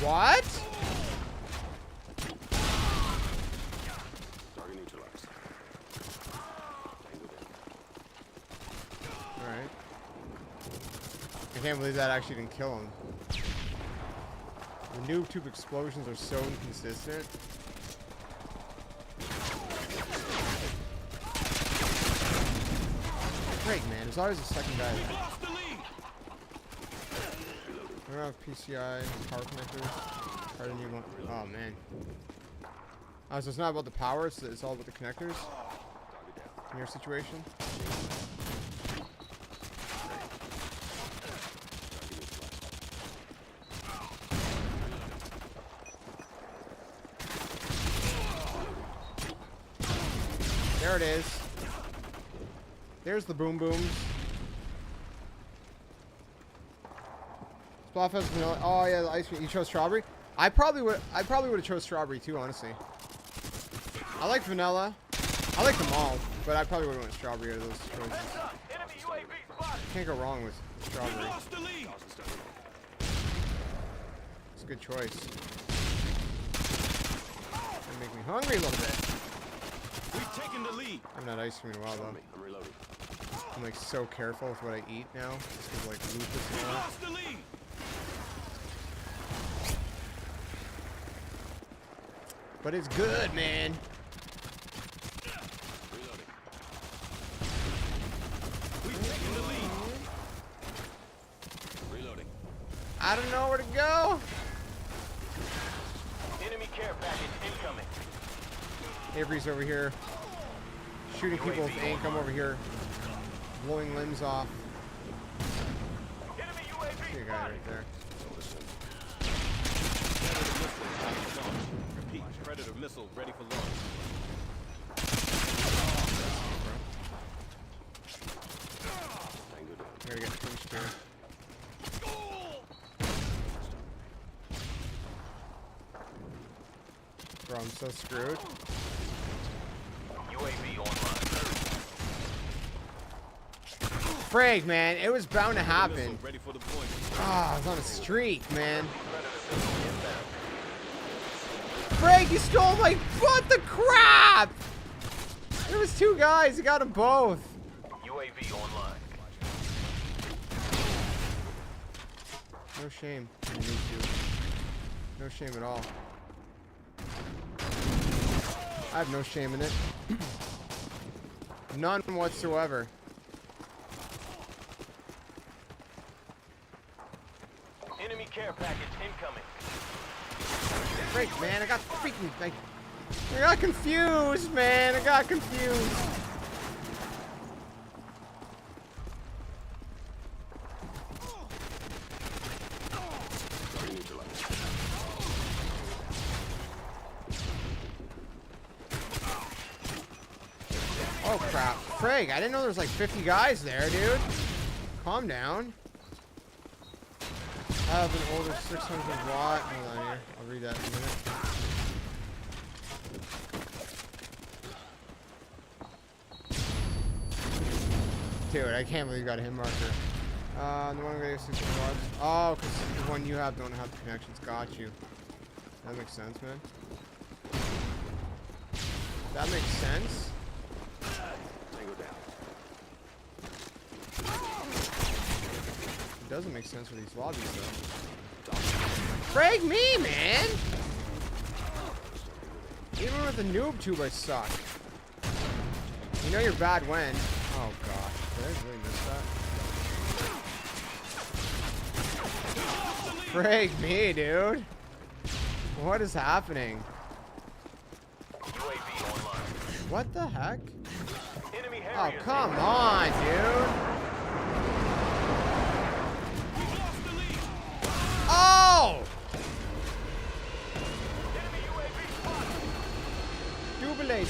What? Target neutralized. Tango down. Alright. I can't believe that actually didn't kill him. The noob tube explosions are so inconsistent. Great, man. There's always a second guy. I don't have PCI power connectors. I didn't even want. Oh man. So it's not about the power. It's all about the connectors. In your situation. There it is. There's the boom booms. Sploff has vanilla. Oh yeah, the ice cream. You chose strawberry. I probably would have chose strawberry too, honestly. I like vanilla. I like them all, but I probably would have went strawberry out of those choices. Can't go wrong with strawberry. It's a good choice. Gonna make me hungry a little bit. We've taken the lead. I haven't had ice cream in a while though. I'm reloading. I'm like so careful with what I eat now, just because like lupus and all that. Lost the lead. But it's good, man. Reloading. We've taken the lead. Reloading. I don't know where to go. Enemy care package incoming. Avery's over here shooting people with ink. I'm over here blowing limbs off. Enemy See a UAV guy right there. Repeat. Predator missile ready for launch. Tango down. I gotta get finished here. Bro, I'm so screwed. UAV online. Frig, man, it was bound to happen. Missile ready for deployment. Ah, I was on a streak, man. Frig, you stole my... What the crap? There was two guys. You got them both. UAV online. No shame. You need to. No shame at all. I have no shame in it. None whatsoever. Enemy care package incoming. Freak, man, I got freaking... I got confused, man. I got confused. Oh, crap. Frig, I didn't know there was like 50 guys there, dude. Calm down. I have an older 600 watt. Hold on here. I'll read that in a minute. Dude, I can't believe you got a hit marker. The one with 600 watts. Oh, because the one you have don't have the connections. Got you. That makes sense, man. That makes sense. It doesn't make sense for these lobbies, though. Frag me, man! Even with the noob tube, I suck. You know you're bad when. Oh, gosh. Did I really miss that? Frag me, dude. What is happening? UAV online. What the heck? Enemy Oh, Harriers come inbound. on, dude. Oh! Enemy UAV spotted. Double.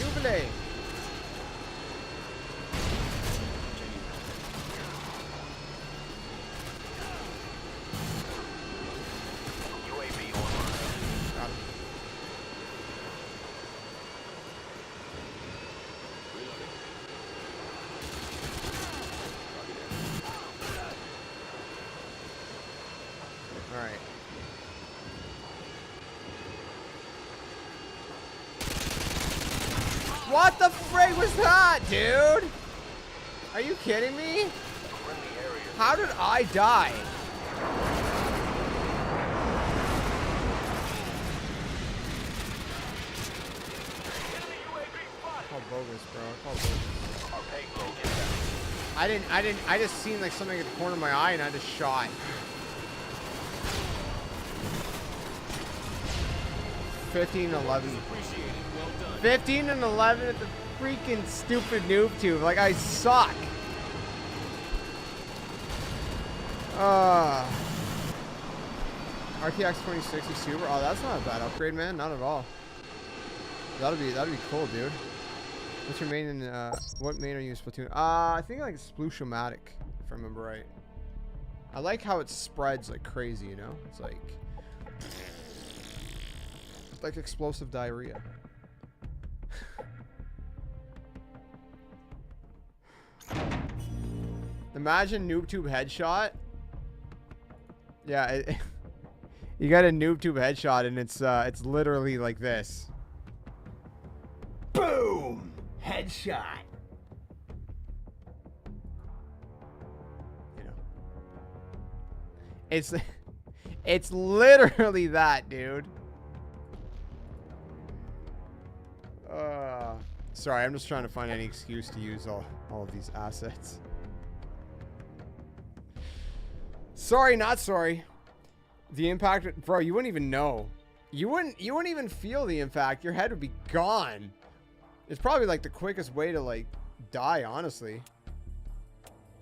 UAV online. Got him. All right. What the frig was that, dude? Are you kidding me? Friendly Harriers. How did I die? Enemy UAV spotted. Call bogus, bro. Call bogus. Our payload inbound. I just seen like something at the corner of my eye and I just shot. 15 and 11. 15 and 11 at the freaking stupid noob tube. Like I suck. RTX 2060 Super. Oh, that's not a bad upgrade, man. Not at all. That'd be cool, dude. What's your main? What main are you in Splatoon? I think like Splooshomatic, if I remember right. I like how it spreads like crazy. You know, it's like explosive diarrhea. Imagine NoobTube headshot. Yeah, you got a NoobTube headshot, and it's literally like this. Boom! Headshot. You know, it's literally that, dude. Sorry, I'm just trying to find any excuse to use all of these assets. Sorry, not sorry. The impact, bro, you wouldn't even know. You wouldn't even feel the impact. Your head would be gone. It's probably like the quickest way to like die, honestly.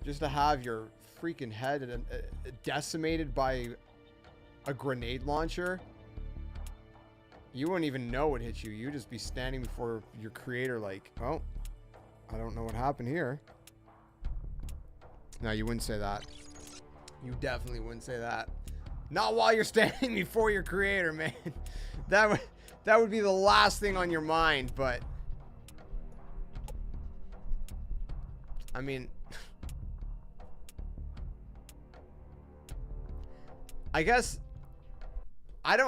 Just to have your freaking head decimated by a grenade launcher. You wouldn't even know what hit you. You'd just be standing before your creator like, oh, I don't know what happened here. No, you wouldn't say that. You definitely wouldn't say that. Not while you're standing before your creator, man. That would be the last thing on your mind, but I mean, I guess I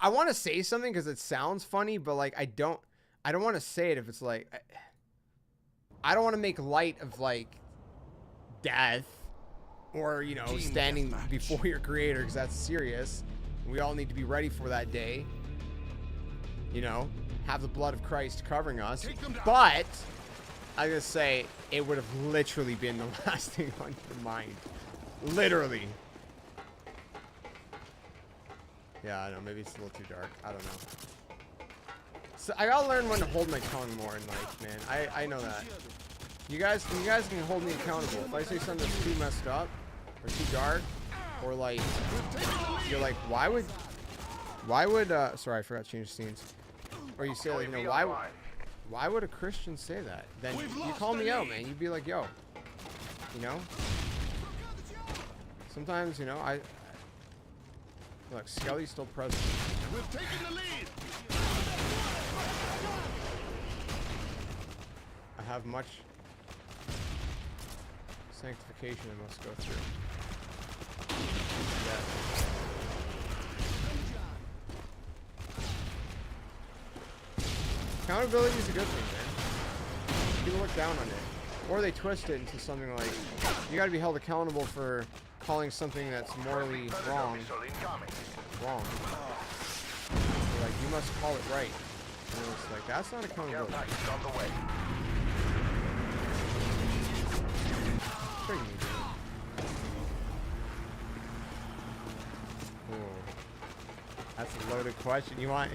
want to say something because it sounds funny, but like I don't want to say it if it's like I don't want to make light of like death or, you know, standing before your creator, because that's serious. We all need to be ready for that day. You know, have the blood of Christ covering us. But I gotta say, it would have literally been the last thing on your mind. Literally. Yeah, I know. Maybe it's a little too dark. I don't know. So I gotta learn when to hold my tongue more in life, man. I know that. You guys can hold me accountable. If I say something that's too messed up or too dark, or like you're like, why would sorry, I forgot to change scenes. Or you say like, you know, why would a Christian say that? Then you call me out, man. You'd be like, yo, you know. Sometimes, you know, Look, Skelly's still present. We've taken the lead. I have much sanctification I must go through. Yeah. Accountability is a good thing, man. People look down on it. Or they twist it into something like, you gotta be held accountable for calling something that's morally wrong. Wrong. They're like, you must call it right. And it's like, that's not accountability. Pretty neat, dude. Ooh. That's a loaded question. You want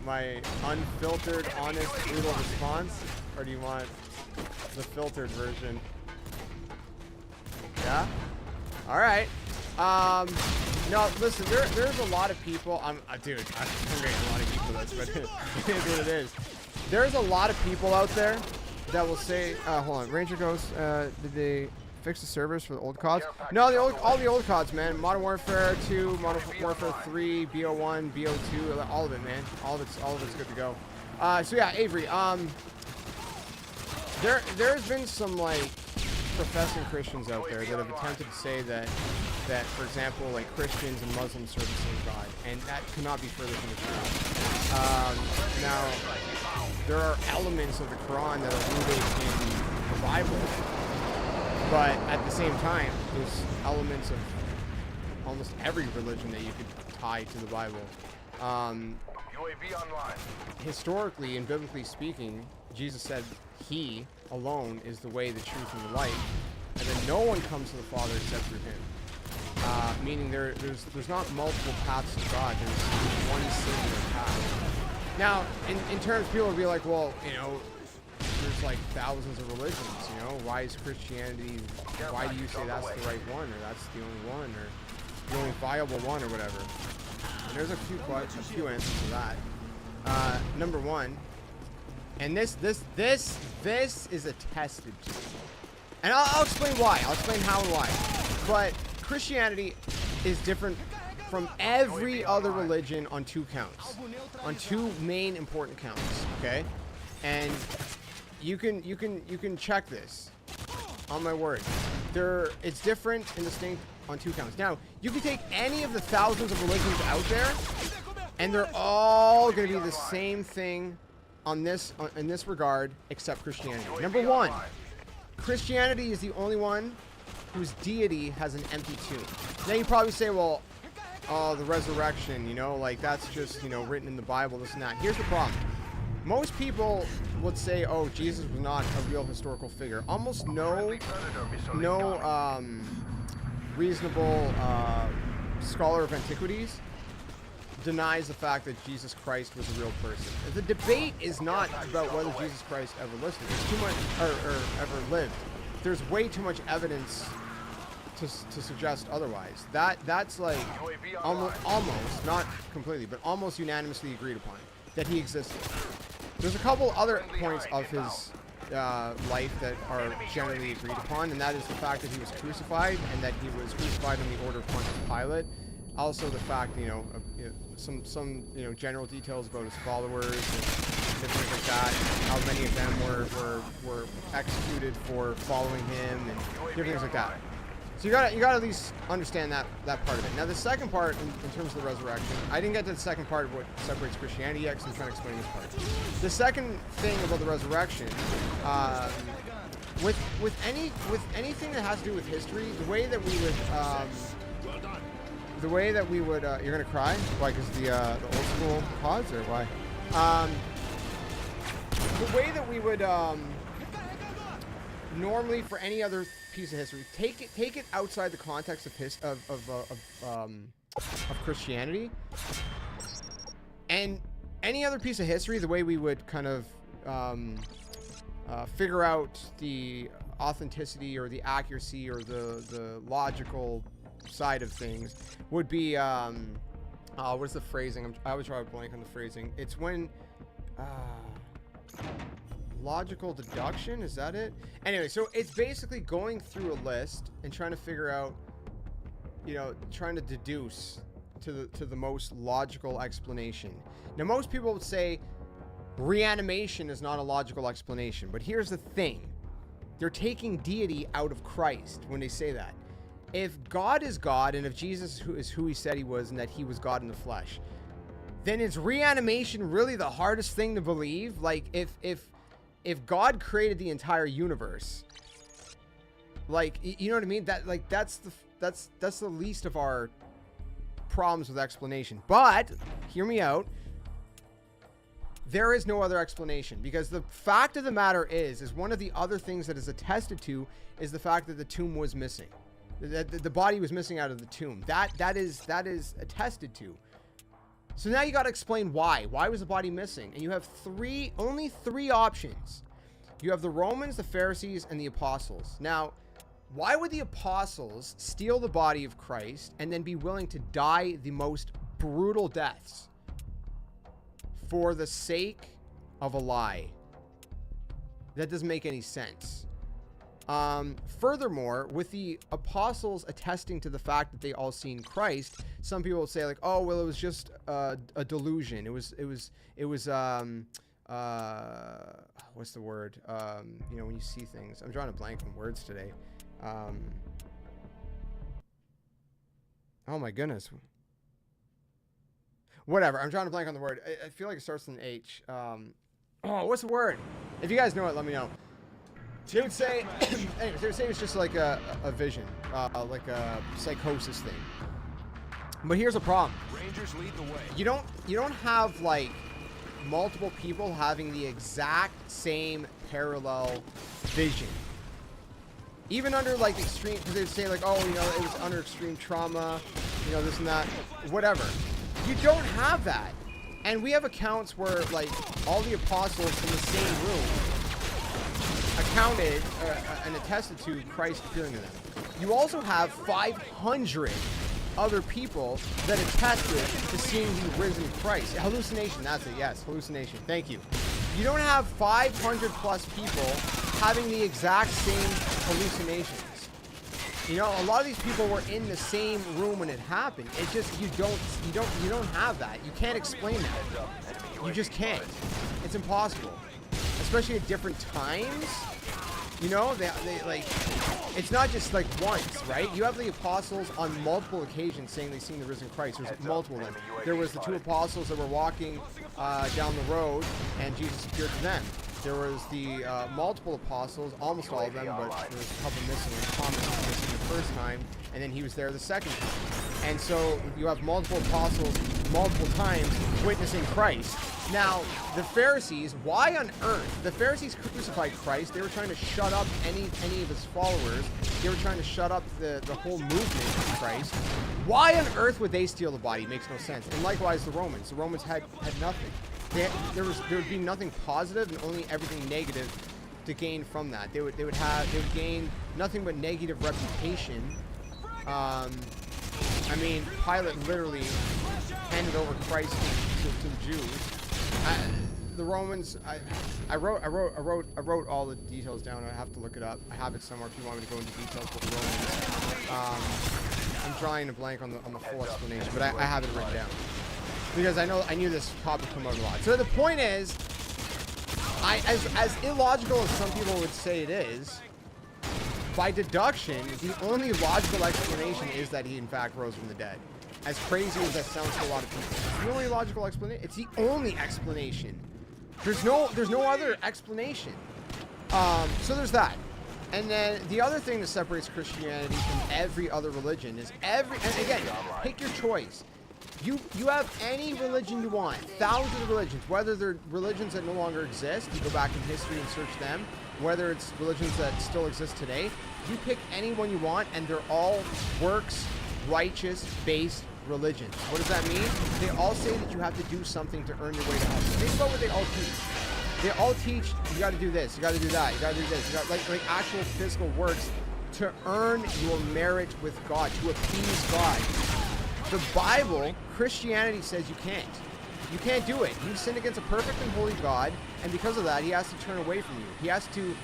my unfiltered, honest, brutal response, or do you want the filtered version? Yeah. All right. No, listen. There's a lot of people. Dude, I'm getting a lot of people this, but it is what it is. There's a lot of people out there that will say, hold on, Ranger Ghost, did they fix the servers for the old CODs? No, all the old CODs, man. Modern Warfare 2, Modern Warfare 3, BO1, BO2, all of it, man. All of it's good to go. So yeah, Avery, there's been some like professing Christians out there that have attempted to say that for example, like Christians and Muslims serve the same God, and that could not be further from the truth. Now, there are elements of the Quran that are rooted in the Bible, but at the same time, there's elements of almost every religion that you could tie to the Bible. UAV online. Historically and biblically speaking, Jesus said he alone is the way, the truth, and the life, and then no one comes to the Father except through him. Meaning there's not multiple paths to God, there's one singular path. Now, in terms, people will be like, well, you know, there's like thousands of religions, you know, why is Christianity, why do you say that's the right one, or that's the only one, or the only viable one, or whatever? And there's a few answers to that. Number one, and this is attested to, and I'll explain why. I'll explain how and why. But Christianity is different from every other religion on two counts, on two main important counts. Okay, and you can check this on my word. It's different and distinct on two counts. Now, you can take any of the thousands of religions out there, and they're all going to be the same thing in this regard, except Christianity. Number one, Christianity is the only one whose deity has an empty tomb. Now you probably say, well, the resurrection, you know, like that's just, you know, written in the Bible, this and that. Here's the problem. Most people would say, oh, Jesus was not a real historical figure. Almost no reasonable scholar of antiquities denies the fact that Jesus Christ was a real person. The debate is not about whether Jesus Christ ever lived. There's too much, or ever lived. There's way too much evidence to suggest otherwise. That's like almost, not completely, but almost unanimously agreed upon that he existed. There's a couple other points of his life that are generally agreed upon, and that is the fact that he was crucified, and that he was crucified in the order of Pontius Pilate. Also, the fact, you know, some general details about his followers and different things like that. How many of them were executed for following him and different things like that. So you gotta at least understand that part of it. Now the second part, in terms of the resurrection, I didn't get to the second part of what separates Christianity yet, because I'm trying to explain this part. The second thing about the resurrection, with anything that has to do with history, the way that we would, you're gonna cry? Why? Because the old school pods, or why? The way that we would normally, for any other piece of history, take it outside the context of Christianity, and any other piece of history, the way we would kind of figure out the authenticity or the accuracy or the logical side of things would be what's the phrasing? I always try to blank on the phrasing. It's when Logical deduction, is that it? Anyway, so it's basically going through a list and trying to figure out, you know, trying to deduce to the most logical explanation. Now, most people would say reanimation is not a logical explanation, but here's the thing. They're taking deity out of Christ when they say that. If God is God, and if Jesus is who he said he was, and that he was God in the flesh, then is reanimation really the hardest thing to believe? Like, if God created the entire universe, like, you know what I mean? That, like, that's the least of our problems with explanation. But hear me out. There is no other explanation, because the fact of the matter is one of the other things that is attested to is the fact that the tomb was missing. The body was missing out of the tomb. That is attested to. So now you got to explain why. Why was the body missing? And you have only three options. You have the Romans, the Pharisees, and the apostles. Now, why would the apostles steal the body of Christ and then be willing to die the most brutal deaths for the sake of a lie? That doesn't make any sense. Furthermore, with the apostles attesting to the fact that they all seen Christ, some people will say, like, oh, well, it was just a delusion. It was what's the word? You know, when you see things, I'm drawing a blank on words today. Oh my goodness. Whatever. I'm drawing a blank on the word. I feel like it starts with an H. Oh, what's the word? If you guys know it, let me know. They would say, anyways, they would say it's just like a vision, like a psychosis thing. But here's the problem. Rangers lead the way. You don't have like multiple people having the exact same parallel vision. Even under like extreme, because they would say like, oh, you know, it was under extreme trauma, you know, this and that, whatever. You don't have that. And we have accounts where like all the apostles in the same room accounted and attested to Christ appearing to them. You also have 500 other people that attested to seeing the risen Christ. Hallucination, that's it, yes, hallucination, thank you. You don't have 500 plus people having the exact same hallucinations. You know, a lot of these people were in the same room when it happened. It just, you don't have that. You can't explain that. You just can't. It's impossible. Especially at different times. You know, they like, it's not just like once, right? You have the apostles on multiple occasions saying they've seen the risen Christ. There's multiple of them. There was the two apostles that were walking down the road and Jesus appeared to them. There was the multiple apostles, almost all of them, but there was a couple missing. And Thomas was missing the first time, and then he was there the second time. And so you have multiple apostles multiple times witnessing Christ. Now, the Pharisees, why on earth? The Pharisees crucified Christ. They were trying to shut up any of his followers. They were trying to shut up the whole movement of Christ. Why on earth would they steal the body? It makes no sense. And likewise, the Romans. The Romans had nothing. There would be nothing positive and only everything negative to gain from that. They would gain nothing but negative reputation. I mean, Pilate literally handed over Christ to the Jews. The Romans, I wrote all the details down. I have to look it up. I have it somewhere if you want me to go into details with the Romans. I'm drawing a blank on the full explanation, but I have it written down because I knew this topic would come out a lot. So the point is, as illogical as some people would say it is, by deduction, the only logical explanation is that he in fact rose from the dead. As crazy as that sounds to a lot of people, it's the only logical explanation. It's the only explanation. There's no other explanation. So there's that. And then the other thing that separates Christianity from every other religion is and again, pick your choice. You have any religion you want, thousands of religions, whether they're religions that no longer exist, you go back in history and search them, whether it's religions that still exist today, you pick any one you want, and they're all works, righteous, based religions. What does that mean? They all say that you have to do something to earn your way to heaven. Think about what they all teach. They all teach, you got to do this, you got to do that, you got to do this, you got like actual physical works to earn your merit with God, to appease God. The Bible, Christianity says you can't. You can't do it. You've sinned against a perfect and holy God, and because of that, he has to turn away from you. He has to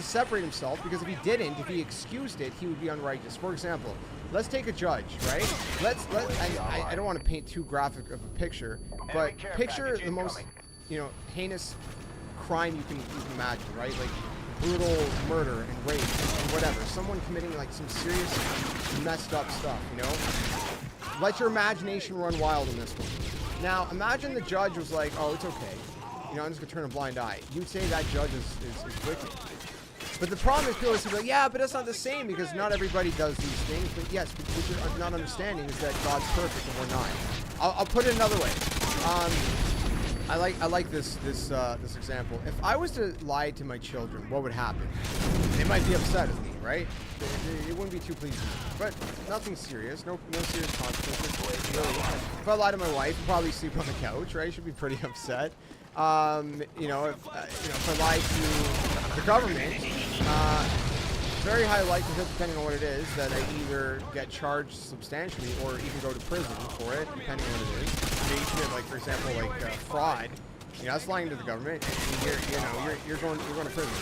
separate himself, because if he didn't, if he excused it, he would be unrighteous. For example, let's take a judge, right? I don't want to paint too graphic of a picture, but picture the most, you know, heinous crime you can imagine, right? Like brutal murder and rape and whatever. Someone committing like some serious messed up stuff, you know? Let your imagination run wild in this one. Now, imagine the judge was like, oh, it's okay. You know, I'm just going to turn a blind eye. You'd say that judge is wicked. But the problem is people are like, yeah, but that's not the same, because not everybody does these things. But yes, what you're not understanding is that God's perfect and we're not. I'll put it another way. I like this example. If I was to lie to my children, what would happen? They might be upset with me, right? It wouldn't be too pleasing. But nothing serious, no serious consequences. Really. If I lie to my wife, I'd probably sleep on the couch, right? She'd be pretty upset. You know, if I lie to the government, very high likelihood, depending on what it is, that I either get charged substantially or even go to prison for it, depending on what it is. You know, you commit, like, for example, like fraud. You know, that's lying to the government, and you're going to prison.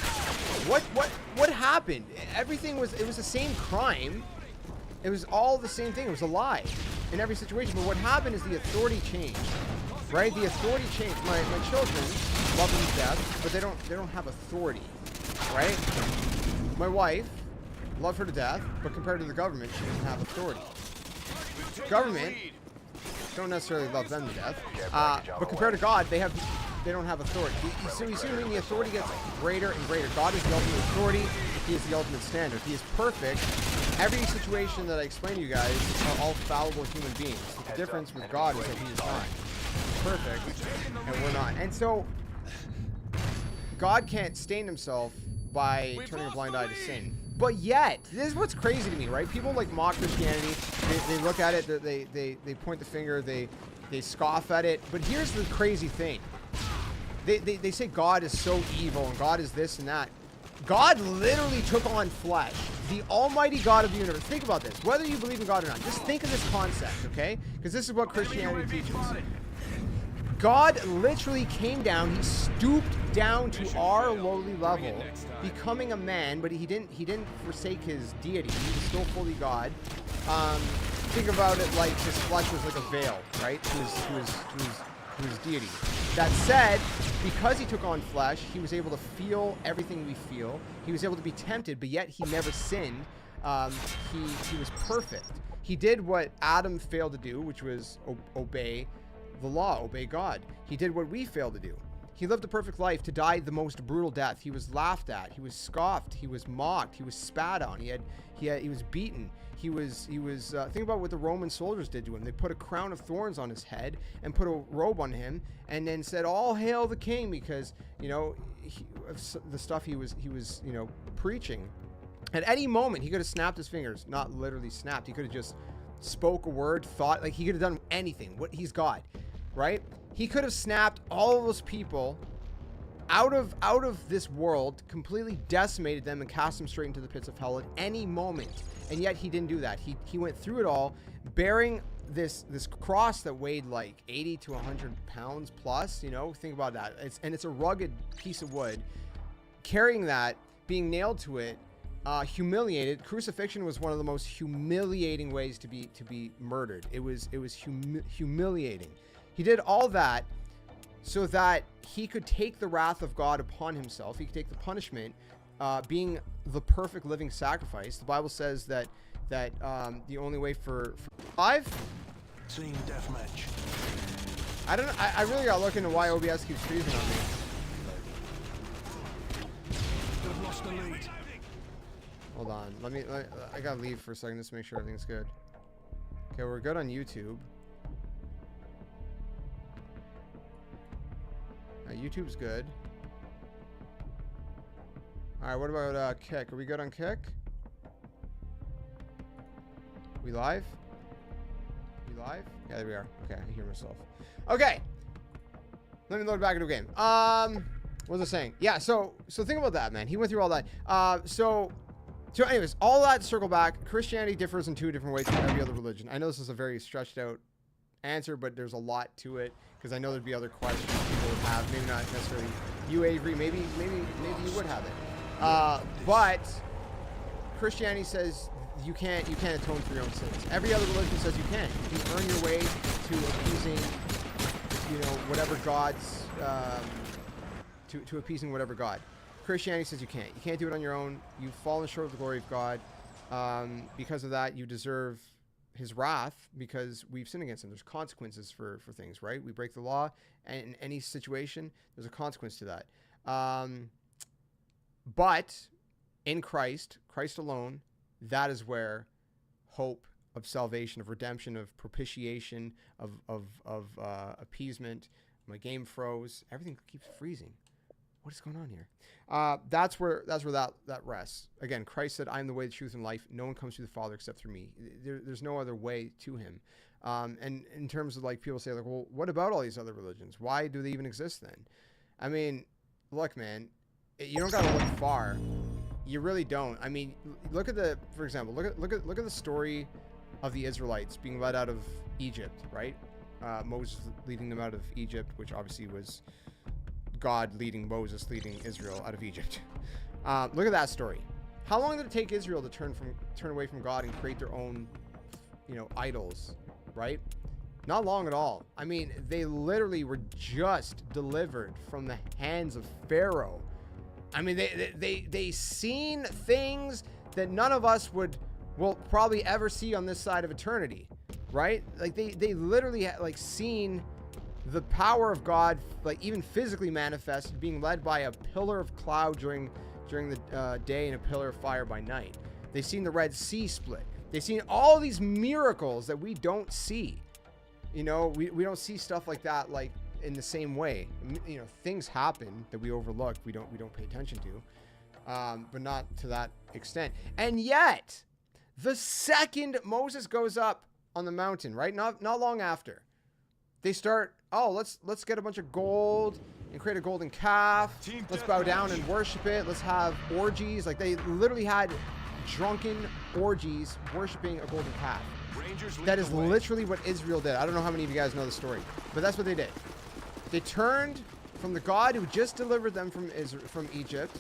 What happened? It was the same crime. It was all the same thing. It was a lie in every situation. But what happened is the authority changed. Right? The authority changed. My children love them to death, but they don't have authority. Right? My wife, love her to death, but compared to the government, she doesn't have authority. Government, don't necessarily love them to death, but compared to God, they don't have authority. So you see what I mean? The authority gets greater and greater. God is the ultimate authority. He is the ultimate standard. He is perfect. Every situation that I explain to you guys are all fallible human beings. The difference with God is that he is not perfect, and we're not. And so, God can't stain himself by turning a blind eye to sin. But yet, this is what's crazy to me, right? People like mock Christianity. They look at it, they point the finger, they scoff at it. But here's the crazy thing. They say God is so evil and God is this and that. God literally took on flesh. The almighty God of the universe. Think about this. Whether you believe in God or not, just think of this concept, okay? Because this is what Christianity teaches. God literally came down. He stooped down to our lowly level, becoming a man, but he didn't forsake his deity. He was still fully God. Think about it like his flesh was like a veil, right? To his deity. That said, because he took on flesh, he was able to feel everything we feel. He was able to be tempted, but yet he never sinned. He was perfect. He did what Adam failed to do, which was obey the law, obey God. He did what we failed to do. He lived a perfect life to die the most brutal death. He was laughed at. He was scoffed. He was mocked. He was spat on. He was beaten. He was think about what the Roman soldiers did to him. They put a crown of thorns on his head and put a robe on him, and then said, "All hail the king," because the stuff he was preaching. At any moment, he could have snapped his fingers. Not literally snapped. He could have just spoke a word, thought, like he could have done anything. He's God, right? He could have snapped all of those people out of this world, completely decimated them, and cast them straight into the pits of hell at any moment. And yet he didn't do that. He went through it all, bearing this cross that weighed like 80 to 100 pounds plus. Think about that. It's a rugged piece of wood. Carrying that, being nailed to it, humiliated. Crucifixion was one of the most humiliating ways to be murdered. It was humiliating. He did all that so that he could take the wrath of God upon himself. He could take the punishment, being the perfect living sacrifice. The Bible says that the only way for live Team deathmatch. I really gotta look into why OBS keeps freezing on me. They've lost the lead. Hold on, I gotta leave for a second just to make sure everything's good. Okay, we're good on YouTube. YouTube's good. Alright, what about Kick? Are we good on Kick? We live? We live? Yeah, there we are. Okay, I hear myself. Okay. Let me load back into a game. What was I saying? Yeah, so think about that, man. He went through all that. So anyways, all that to circle back, Christianity differs in two different ways from every other religion. I know this is a very stretched out answer, but there's a lot to it because I know there'd be other questions people would have. Maybe not necessarily you, Avery. Maybe you would have it. But Christianity says you can't atone for your own sins. Every other religion says you can. You can earn your way to appeasing, whatever gods, to appeasing whatever god. Christianity says you can't. You can't do it on your own. You've fallen short of the glory of God. Because of that, you deserve his wrath because we've sinned against him. There's consequences for things, right? We break the law, and in any situation, there's a consequence to that. But in Christ alone, that is where hope of salvation, of redemption, of propitiation, of appeasement. My game froze. Everything keeps freezing. What is going on here? That's where that rests. Again, Christ said, "I am the way, the truth, and life. No one comes to the Father except through me." There's no other way to him. And in terms of like people say, like, well, what about all these other religions? Why do they even exist then? I mean, look, man, you don't got to look far. You really don't. I mean, for example, look at the story of the Israelites being led out of Egypt, right? Moses leading them out of Egypt, which obviously was God leading Moses, leading Israel out of Egypt. Look at that story. How long did it take Israel to turn away from God and create their own, idols, right? Not long at all. I mean, they literally were just delivered from the hands of Pharaoh. I mean, they seen things that none of us will probably ever see on this side of eternity, right? Like they literally like seen the power of God, like even physically manifested, being led by a pillar of cloud during the day and a pillar of fire by night. They've seen the Red Sea split. They've seen all these miracles that we don't see. We don't see stuff like that, like in the same way. Things happen that we overlook. We don't pay attention to, but not to that extent. And yet, the second Moses goes up on the mountain, right? Not long after, they start. Oh, let's get a bunch of gold and create a golden calf. Let's bow down and worship it. Let's have orgies. Like they literally had drunken orgies worshiping a golden calf. That is literally what Israel did. I don't know how many of you guys know the story, but that's what they did. They turned from the God who just delivered them from Egypt.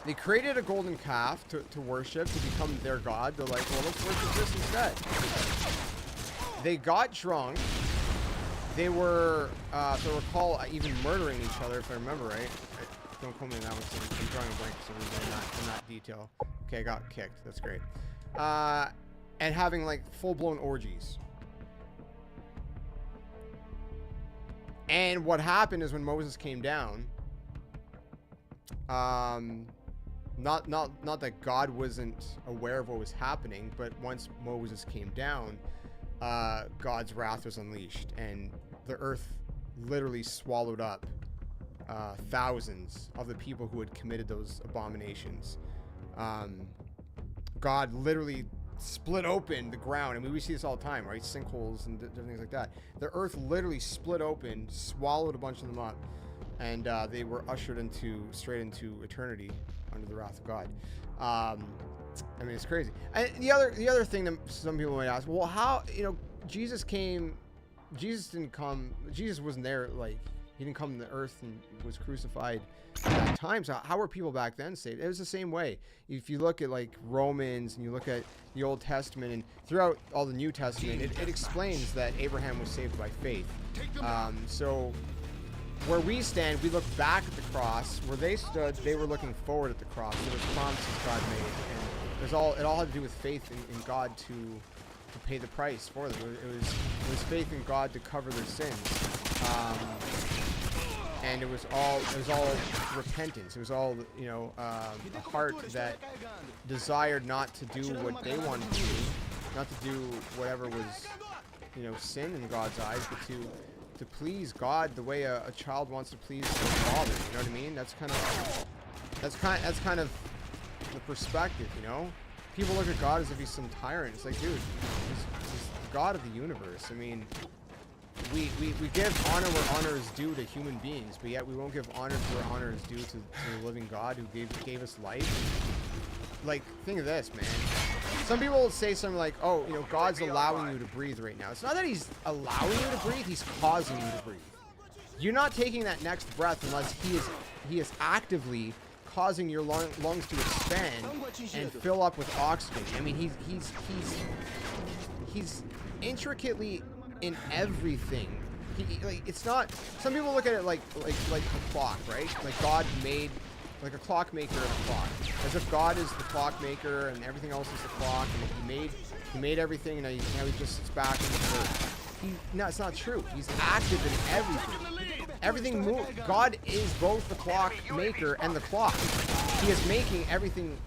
They created a golden calf to worship, to become their God. They're like, well, let's worship this instead. They got drunk. They were, if I recall, even murdering each other, if I remember right. Don't call me on that one, so I'm drawing a blank for some reason in that detail. Okay, I got kicked. That's great. And having like full-blown orgies. And what happened is when Moses came down, not that God wasn't aware of what was happening, but once Moses came down, God's wrath was unleashed, and the earth literally swallowed up thousands of the people who had committed those abominations. God literally split open the ground. I mean, we see this all the time, right? Sinkholes and different things like that. The earth literally split open, swallowed a bunch of them up, and they were ushered straight into eternity under the wrath of God. I mean, it's crazy. And the other thing that some people might ask, well, how, Jesus wasn't there, like, he didn't come to the earth and was crucified at times. So how were people back then saved? It was the same way. If you look at like Romans and you look at the Old Testament and throughout all the New Testament, it explains that Abraham was saved by faith. So where we stand, we look back at the cross. Where they stood, they were looking forward at the cross. There was promises God made, and it all had to do with faith in God to pay the price for them. It was faith in God to cover their sins. And it was all repentance. It was all, a heart that desired not to do what they wanted to do, not to do whatever was, sin in God's eyes, but to please God the way a child wants to please their father. You know what I mean? That's kind of the perspective. People look at God as if he's some tyrant. It's like, dude, he's the God of the universe. I mean, we give honor where honor is due to human beings, but yet we won't give honor to where honor is due to the living God who gave us life. Like, think of this, man. Some people will say something like, oh, you know, God's allowing you to breathe right now. It's not that he's allowing you to breathe, he's causing you to breathe. You're not taking that next breath unless he is actively causing your lungs to expand and fill up with oxygen. I mean, he's intricately in everything. Like, it's not. Some people look at it like a clock, right? Like God made, like a clockmaker of a clock, as if God is the clockmaker and everything else is the clock, and he made everything, and now he just sits back and works. No, it's not true. He's active in everything. Everything moves. God is both the clock maker and the clock. He is making everything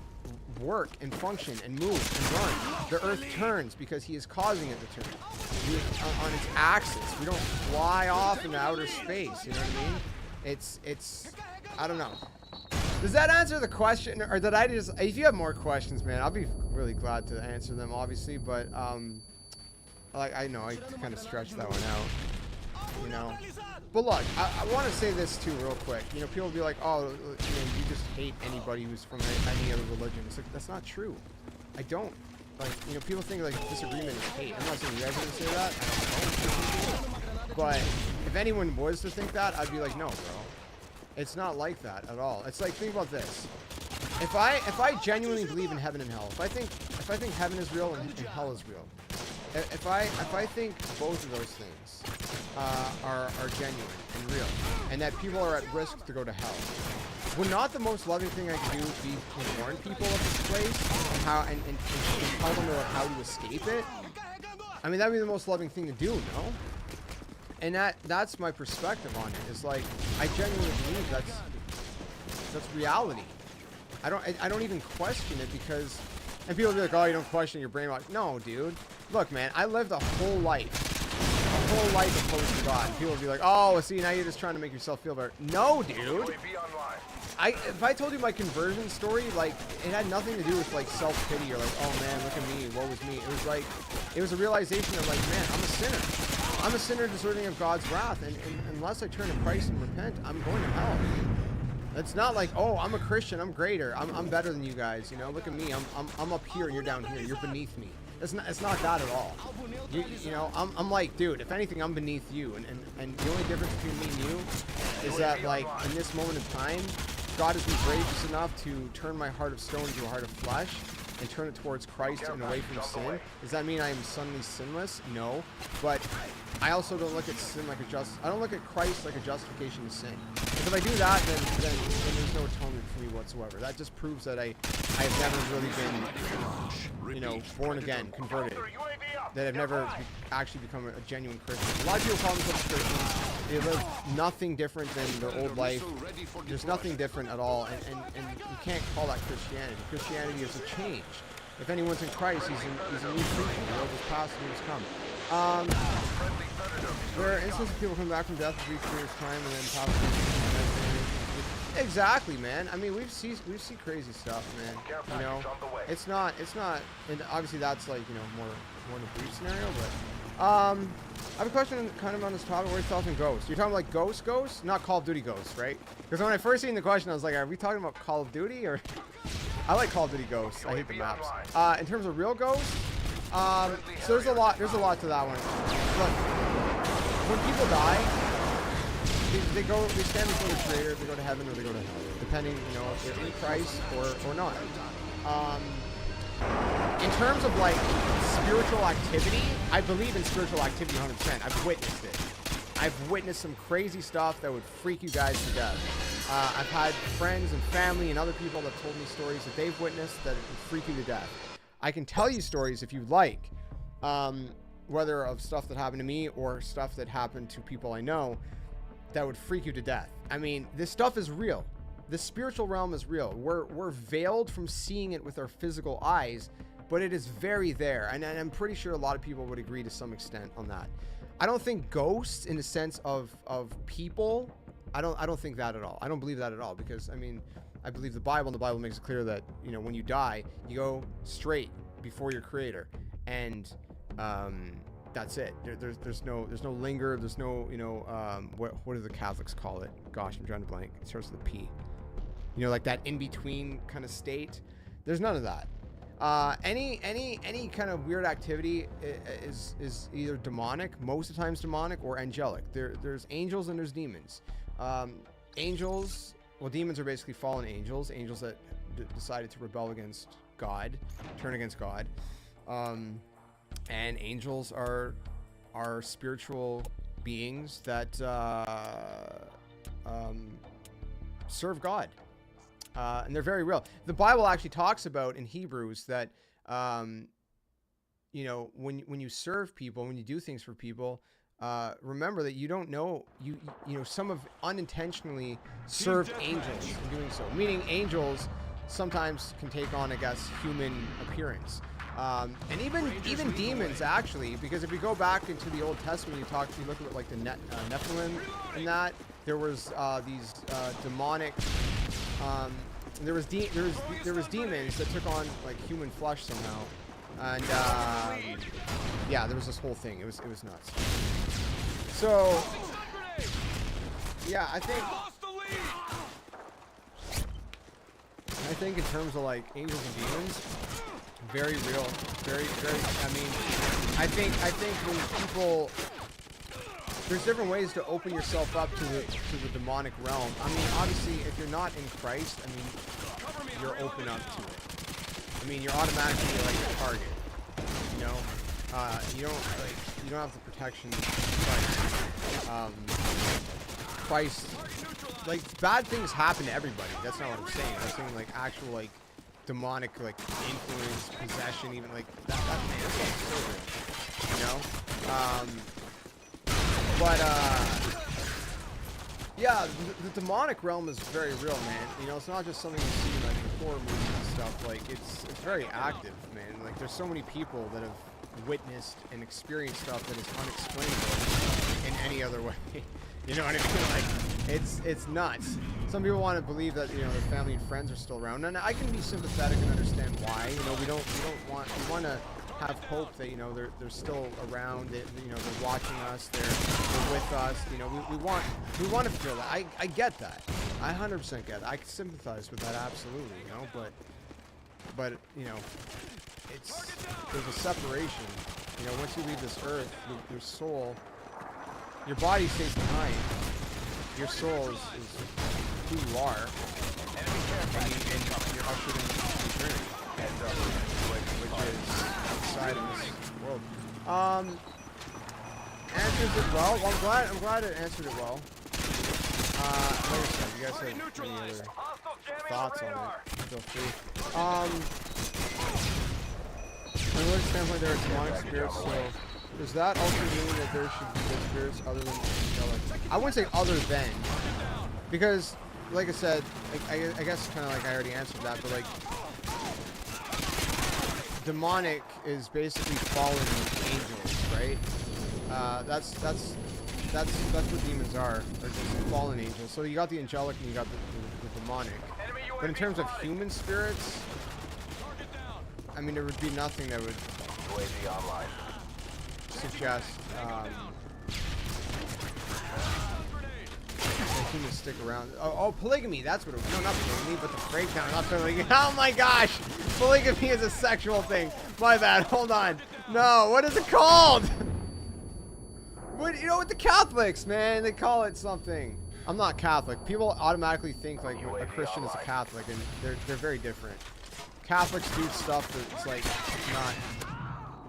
work and function and move and run. The earth turns because he is causing it to turn. On its axis. We don't fly off into outer space. You know what I mean? It's I don't know. Does that answer the question, or did I just? If you have more questions, man, I'll be really glad to answer them, obviously. But like, I know I kind of stretched that one out, you know. But look, I want to say this too, real quick. You know, people will be like, "Oh, you know, you just hate anybody who's from any other religion." It's like, that's not true. I don't. Like, you know, people think like disagreement is hate. I'm not saying you guys are gonna say that. I don't. But if anyone was to think that, I'd be like, no, bro. It's not like that at all. It's like, think about this. If I genuinely believe in heaven and hell, if I think heaven is real and hell is real, if I think both of those things are genuine and real, and that people are at risk to go to hell, would not the most loving thing I could do be to warn people of this place and how and tell them about how to escape it? I mean, that'd be the most loving thing to do, no? And that's my perspective on it. It's like, I genuinely believe that's reality. I don't even question it, because, and people will be like, oh, you don't question your brain. Like, no, dude. Look, man, I lived a whole life opposed to God. And people will be like, oh, see, now you're just trying to make yourself feel better. No, dude. If I told you my conversion story, like, it had nothing to do with like self-pity or like, oh man, look at me, woe was me. It was like, it was a realization of like, man, I'm a sinner. I'm a sinner deserving of God's wrath, and unless I turn to Christ and repent, I'm going to hell. It's not like, oh, I'm a Christian, I'm greater, I'm better than you guys, you know, look at me, I'm up here and you're down here, you're beneath me. It's not that at all. You know, I'm like, dude, if anything, I'm beneath you, and the only difference between me and you is that, like, in this moment in time, God has been gracious enough to turn my heart of stone into a heart of flesh and turn it towards Christ and away from sin. Does that mean I am suddenly sinless? No. But I also don't look at sin like I don't look at Christ like a justification to sin. Because if I do that, then there's no atonement for me whatsoever. That just proves that I have never really been, you know, born again, converted. That I've never actually become a genuine Christian. A lot of people call themselves Christians. They live nothing different than their old life. There's nothing different at all, and you can't call that Christianity. Christianity is a change. If anyone's in Christ, he's a new creature. The world is past and he's come. There are instances of people come back from death for 3 years time and then possibly. Exactly, man. I mean, we've seen crazy stuff, man. You know, it's not, and obviously that's like, you know, more in a brief scenario, but I have a question kind of on this topic. Where's yourself in Ghost? You're talking like Ghost, not Call of Duty Ghost, right? Because when I first seen the question, I was like, are we talking about Call of Duty or? I like Call of Duty Ghost. I hate the maps. In terms of real Ghost, so there's a lot to that one. Look, when people die, they stand before the Creator. They go to heaven or they go to hell, depending, you know, if they're in Christ or not. In terms of like spiritual activity, I believe in spiritual activity 100%. I've witnessed it. I've witnessed some crazy stuff that would freak you guys to death. I've had friends and family and other people that told me stories that they've witnessed that would freak you to death. I can tell you stories if you like, whether of stuff that happened to me or stuff that happened to people I know that would freak you to death. I mean, this stuff is real. The spiritual realm is real. We're veiled from seeing it with our physical eyes, but it is very there. And I'm pretty sure a lot of people would agree to some extent on that. I don't think ghosts in the sense of people, I don't think that at all. I don't believe that at all, because I mean, I believe the Bible, and the Bible makes it clear that, you know, when you die, you go straight before your Creator. And that's it. There's no linger. There's no, you know, what do the Catholics call it? Gosh, I'm trying to blank. It starts with a P. You know, like that in between kind of state. There's none of that. Any kind of weird activity is either demonic, most of the times demonic, or angelic. There's angels and there's demons. Angels, well, demons are basically fallen angels that decided to rebel against God, turn against God. And angels are spiritual beings that serve God. And they're very real. The Bible actually talks about in Hebrews that, you know, when you serve people, when you do things for people, remember that you don't know, you know, some have unintentionally served angels in doing so. Meaning angels sometimes can take on, I guess, human appearance. And even demons, actually, because if you go back into the Old Testament, you look at like the Nephilim and that, there was these demonic. There was demons that took on like human flesh somehow, and yeah, there was this whole thing. It was nuts. So yeah, I think in terms of like angels and demons, very real, very. I mean, I think when people. There's different ways to open yourself up to the demonic realm. I mean, obviously, if you're not in Christ, I mean, you're open up to it. I mean, you're automatically like a target. You know, you don't have the protection of Christ. Christ, like bad things happen to everybody. That's not what I'm saying. I'm saying like actual like demonic like influence, possession, even like that. You know. But yeah, the demonic realm is very real, man. You know, it's not just something you see in like horror movies and stuff. Like it's very active, man. Like there's so many people that have witnessed and experienced stuff that is unexplainable in any other way. You know what I mean? Like it's nuts. Some people want to believe that, you know, their family and friends are still around, and I can be sympathetic and understand why. You know, we want to have hope that, you know, they're still around, that, you know, they're watching us, they're with us, you know, we want to feel that. I get that. I 100% get that. I can sympathize with that, absolutely, you know, but you know, there's a separation. You know, once you leave this earth, your soul, your body stays behind. Your soul is who you are, and you're ushered into eternity, which is outside of this world. Answers it well. Well, I'm glad it answered it well. Like I said, you guys have any other thoughts on it, feel free. From a religious standpoint, there are demonic spirits, so does that also mean that there should be good spirits other than angelic? I wouldn't say other than, because, like I said, I guess kind of like I already answered that, but like, demonic is basically fallen angels, right? That's what demons are just fallen angels. So you got the angelic and you got the demonic. But in terms of human spirits, I mean, there would be nothing that would suggest that humans stick around. Oh, polygamy, that's what it was. No, not polygamy, but the breakdown. Not polygamy. Oh my gosh! Polygamy is a sexual thing. My bad. Hold on. No, what is it called? What, you know, with the Catholics, man, they call it something. I'm not Catholic. People automatically think like a Christian is a Catholic, and they're very different. Catholics do stuff that's like not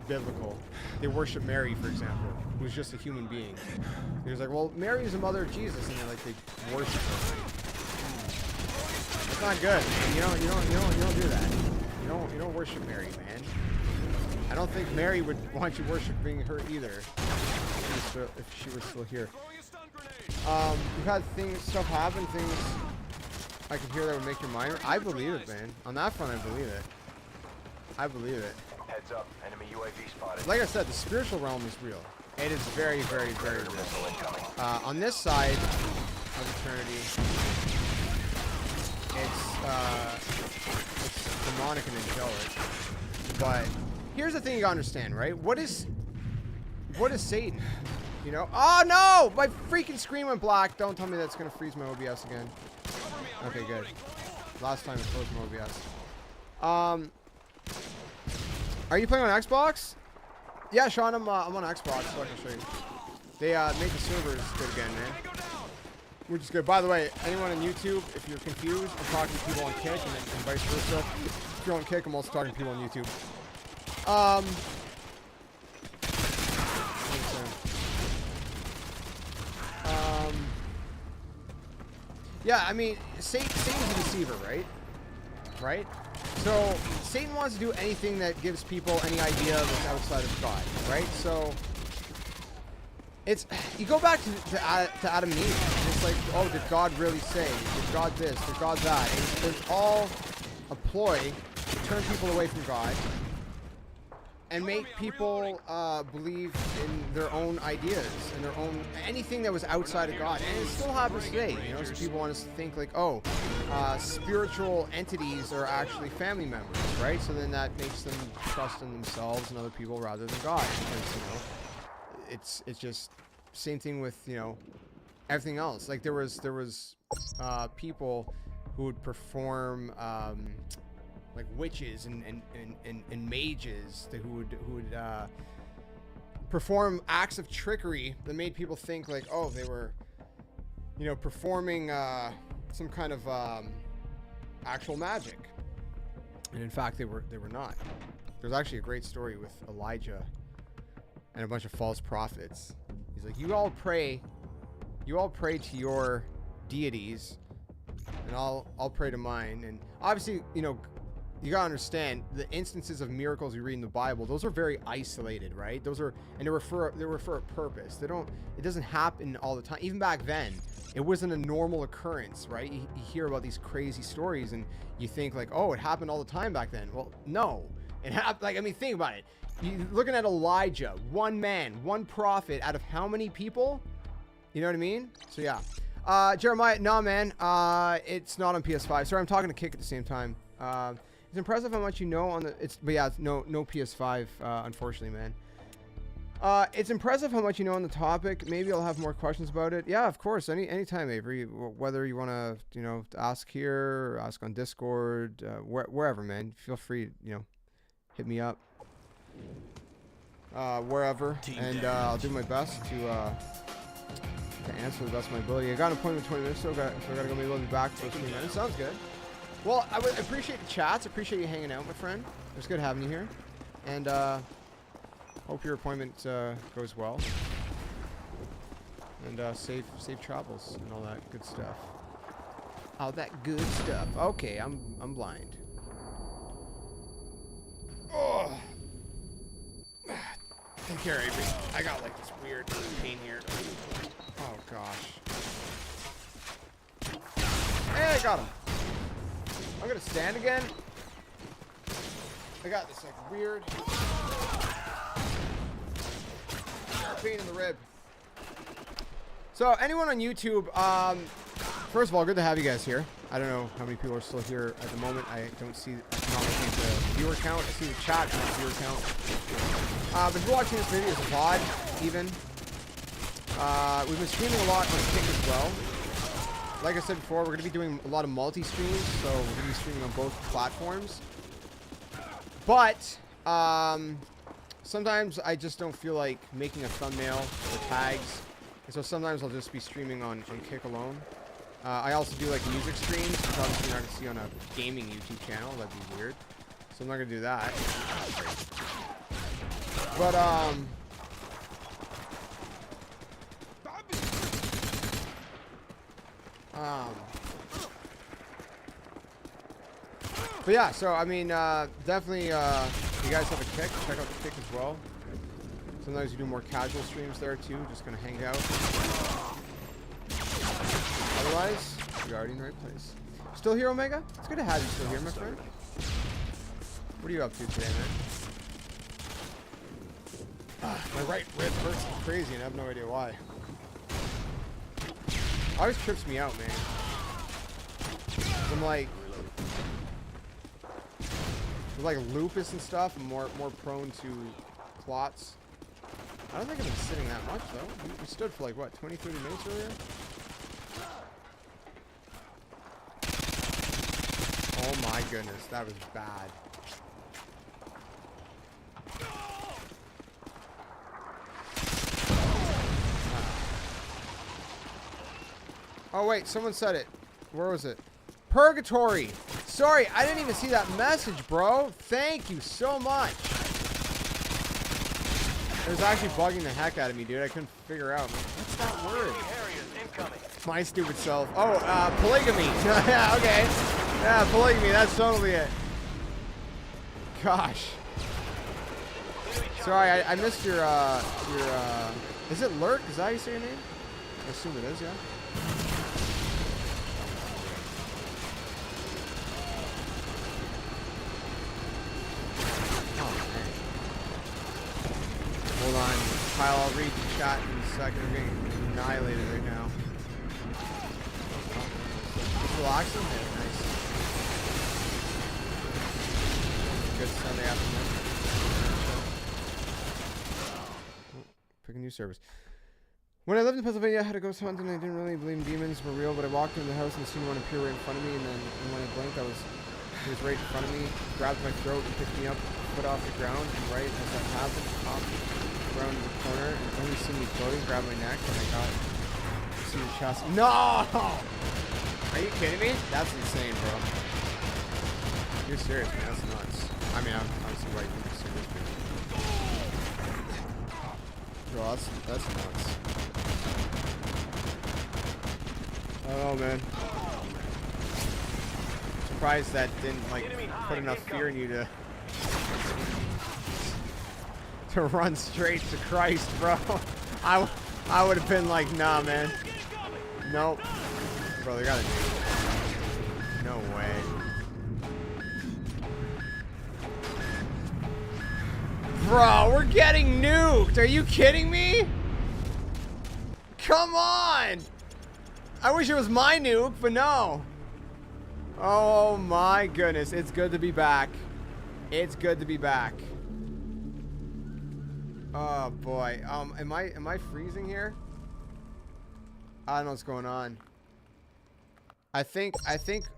biblical. They worship Mary, for example, who's just a human being. There's like, well, Mary is the mother of Jesus, and they worship her. That's not good. You don't do that. You don't worship Mary, man. I don't think Mary would want you worshiping her either, if she was still here. We've had stuff happen, things I can hear that would make your mind. I believe it, man. On that front, I believe it. I believe it. Heads up, enemy UAV spotted. Like I said, the spiritual realm is real. It is very, very, very real. On this side of eternity, it's demonic and angelic. But here's the thing you gotta understand, right? what is Satan? You know? Oh no! My freaking screen went black. Don't tell me that's gonna freeze my OBS again. Okay, good. Last time it froze my OBS. Are you playing on Xbox? Yeah, Sean, I'm on Xbox, so I can show you. They made the servers good again, man. Which is good. By the way, anyone on YouTube, if you're confused, I'm talking to people on Kick and vice versa. If you're on Kick, I'm also talking to people on YouTube. Yeah, I mean, Satan's a deceiver, right? Right? So, Satan wants to do anything that gives people any idea that's outside of God, right? So, it's, you go back to Adam and Eve, and it's like, oh, did God really say? Did God this? Did God that? And it's all a ploy to turn people away from God and make people believe in their own ideas and their own, anything that was outside of God. And it still happens today, you know, so people want us to think like, oh, spiritual entities are actually family members, right? So then that makes them trust in themselves and other people rather than God, because, you know, it's just same thing with, you know, everything else. Like there was people who would perform like witches and mages who would perform acts of trickery that made people think like, oh, they were, you know, performing some kind of actual magic, and in fact they were not. There's actually a great story with Elijah and a bunch of false prophets. He's like, you all pray to your deities, and I'll pray to mine. And obviously, you know, you gotta understand the instances of miracles you read in the Bible, those are very isolated, right? Those are, and they were for a purpose. It doesn't happen all the time. Even back then, it wasn't a normal occurrence, right? You hear about these crazy stories and you think like, oh, it happened all the time back then. Well, no. It happened, like, I mean, think about it. You're looking at Elijah, one man, one prophet out of how many people? You know what I mean? So yeah. Jeremiah, no, man. It's not on PS5. Sorry, I'm talking to Kick at the same time. It's impressive how much you know on the, but yeah, it's no PS5, unfortunately, man. It's impressive how much you know on the topic. Maybe I'll have more questions about it. Yeah, of course. Anytime, Avery. Whether you want to, you know, ask here, or ask on Discord, wherever, man. Feel free, you know, hit me up. Wherever, and I'll do my best to answer to the best of my ability. I got an appointment in 20 minutes, so I gotta go. Maybe I'll be back for 3 minutes. Sounds good. Well, I appreciate the chats. Appreciate you hanging out, my friend. It was good having you here, and hope your appointment goes well, and safe travels and all that good stuff. All that good stuff. Okay, I'm blind. Oh. Take care, Avery. I got like this weird pain here. Oh gosh. Hey, I got him. I'm gonna stand again. I got this like weird pain in the rib. So anyone on YouTube, first of all, good to have you guys here. I don't know how many people are still here at the moment. I don't see, I'm not looking at the viewer count. I see the chat, not the viewer count. But if you're watching this video as a VOD, even, we've been streaming a lot on Kick as well. Like I said before, we're going to be doing a lot of multi-streams, so we're going to be streaming on both platforms. But, sometimes I just don't feel like making a thumbnail or tags. And so sometimes I'll just be streaming on Kick alone. I also do like music streams, which obviously you're not going to see on a gaming YouTube channel. That'd be weird. So I'm not going to do that. But yeah, so I mean, definitely, if you guys have a Kick, check out the Kick as well. Sometimes you do more casual streams there too, just gonna hang out. Otherwise, you're already in the right place. Still here, Omega? It's good to have you still here, my friend. What are you up to today, man? My right rib hurts like crazy, and I have no idea why. It always trips me out, man. I'm like, with like lupus and stuff, I'm more prone to clots. I don't think I've been sitting that much, though. We stood for like, what, 20, 30 minutes earlier? Oh my goodness, that was bad. Oh wait, someone said it. Where was it? Purgatory! Sorry, I didn't even see that message, bro. Thank you so much. It was actually bugging the heck out of me, dude. I couldn't figure out. What's that word? My stupid self. Oh, polygamy. Yeah, okay. Yeah, polygamy. That's totally it. Gosh. Sorry, I missed your, is it Lurk? Is that how you say your name? I assume it is, yeah. Hold on, Kyle, I'll read the chat in a second. We're getting annihilated right now. Just relaxing? Yeah, nice. Good Sunday afternoon. Pick a new service. When I lived in Pennsylvania, I had to go hunting and I didn't really believe demons were real, but I walked into the house and seen one appear right in front of me, and then when I blinked, he was right in front of me, grabbed my throat and picked me up, put off the ground, and right as that happened, popped around the corner, and when he seen me floating, grabbed my neck, and I got to see the chest. No! Are you kidding me? That's insane, bro. You're serious, man. That's nuts. I mean, I'm honestly right. You're serious, man. Bro, that's nuts. Oh, man. Surprised that didn't, like, put enough fear in you to run straight to Christ, bro. I would have been like, nah, man. Nope. Bro, they gotta do it. No way. Bro, we're getting nuked. Are you kidding me? Come on. I wish it was my nuke, but no. Oh my goodness. It's good to be back. It's good to be back. Oh boy. Am I freezing here? I don't know what's going on. I think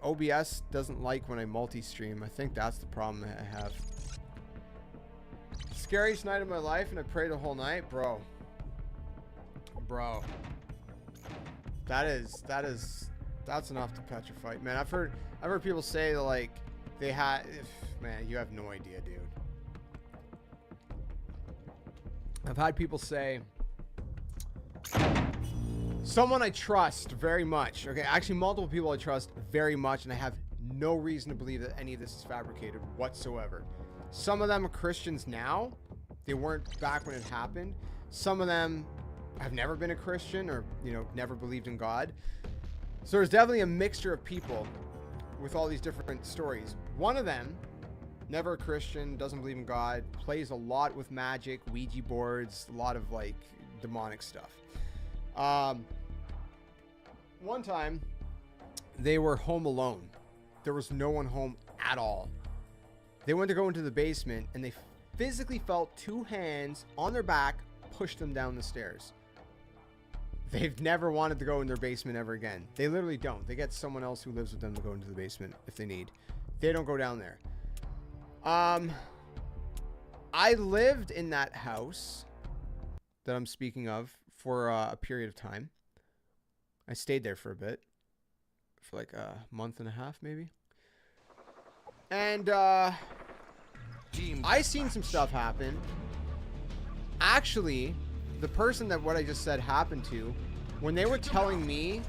OBS doesn't like when I multi-stream. I think that's the problem I have. Scariest night of my life, and I prayed the whole night, bro. Bro. That's enough to catch a fight, man. I've heard people say that, like, they had, man, you have no idea, dude. I've had people say, someone I trust very much, okay, actually multiple people I trust very much, and I have no reason to believe that any of this is fabricated whatsoever. Some of them are Christians now. They weren't back when it happened. Some of them have never been a Christian, or, you know, never believed in God. So there's definitely a mixture of people with all these different stories. One of them, never a Christian, doesn't believe in God, plays a lot with magic, Ouija boards, a lot of, like, demonic stuff. One time, they were home alone. There was no one home at all. They went to go into the basement, and they physically felt two hands on their back push them down the stairs. They've never wanted to go in their basement ever again. They literally don't. They get someone else who lives with them to go into the basement if they need. They don't go down there. I lived in that house that I'm speaking of for a period of time. I stayed there for a bit. For like a month and a half, maybe. And, I seen some stuff happen. Actually, the person that what I just said happened to, when they were telling me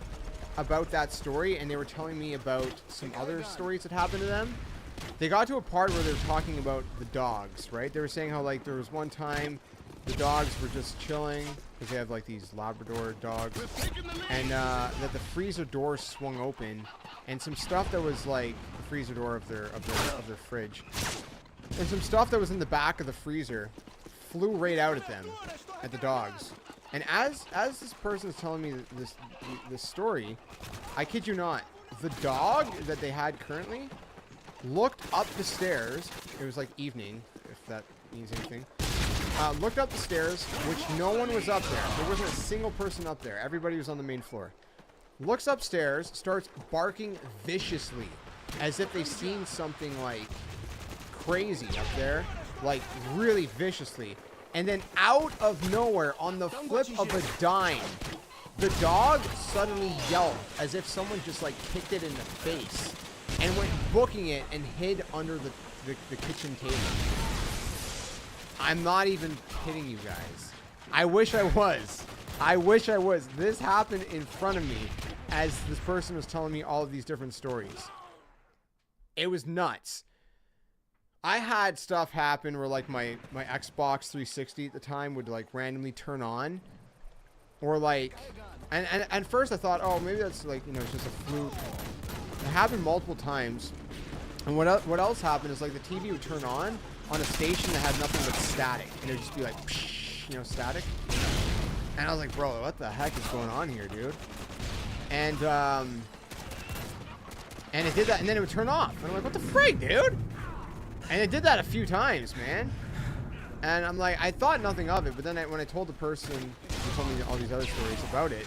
about that story, and they were telling me about some other stories that happened to them, they got to a part where they were talking about the dogs, right? They were saying how, like, there was one time the dogs were just chilling, because they have, like, these Labrador dogs, and that the freezer door swung open, and some stuff that was, like, the freezer door of their fridge, and some stuff that was in the back of the freezer flew right out at them, at the dogs. And as this person is telling me this story, I kid you not, the dog that they had currently looked up the stairs. It was like evening, if that means anything. Looked up the stairs, which no one was up there. There wasn't a single person up there. Everybody was on the main floor. Looks upstairs, starts barking viciously, as if they've seen something like crazy up there, like really viciously. And then out of nowhere, on the flip of a dime, the dog suddenly yelped as if someone just like kicked it in the face and went booking it and hid under the kitchen table. I'm not even kidding you guys. I wish I was. I wish I was. This happened in front of me as this person was telling me all of these different stories. It was nuts. I had stuff happen where like my Xbox 360 at the time would like randomly turn on. Or like, and first I thought, oh, maybe that's like, you know, it's just a fluke. It happened multiple times. And what else happened is like the TV would turn on a station that had nothing but static. And it would just be like, psh, you know, static. And I was like, bro, what the heck is going on here, dude? And it did that, and then it would turn off. And I'm like, what the frig, dude? And it did that a few times, man. And I'm like, I thought nothing of it, but then when I told the person who told me all these other stories about it,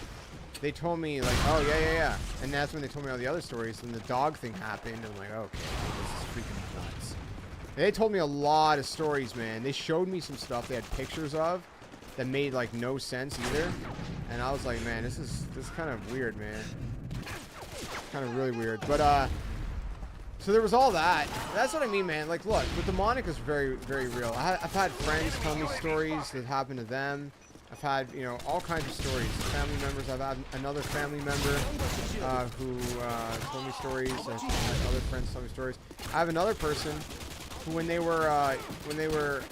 they told me like, oh yeah. And that's when they told me all the other stories, and the dog thing happened, and I'm like, okay, this is freaking nuts. They told me a lot of stories, man. They showed me some stuff they had pictures of that made like no sense either. And I was like, man, this is kind of weird, man. Kind of really weird. But so there was all that. That's what I mean, man. Like, look, the demonic is very, very real. I've had friends tell me stories that happened to them. I've had, you know, all kinds of stories. Family members. I've had another family member who told me stories. I've had other friends tell me stories. I have another person who, when they were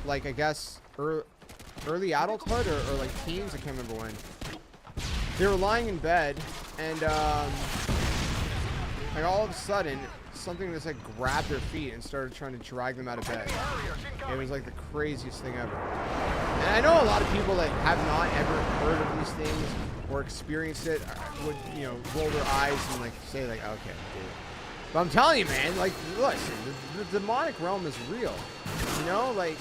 like, I guess early adulthood or like teens, I can't remember when. They were lying in bed, and like all of a sudden, something just like grabbed their feet and started trying to drag them out of bed. It was like the craziest thing ever. And I know a lot of people that have not ever heard of these things or experienced it would, you know, roll their eyes and like say like, okay, dude. But I'm telling you, man, like, listen, the demonic realm is real. You know, like,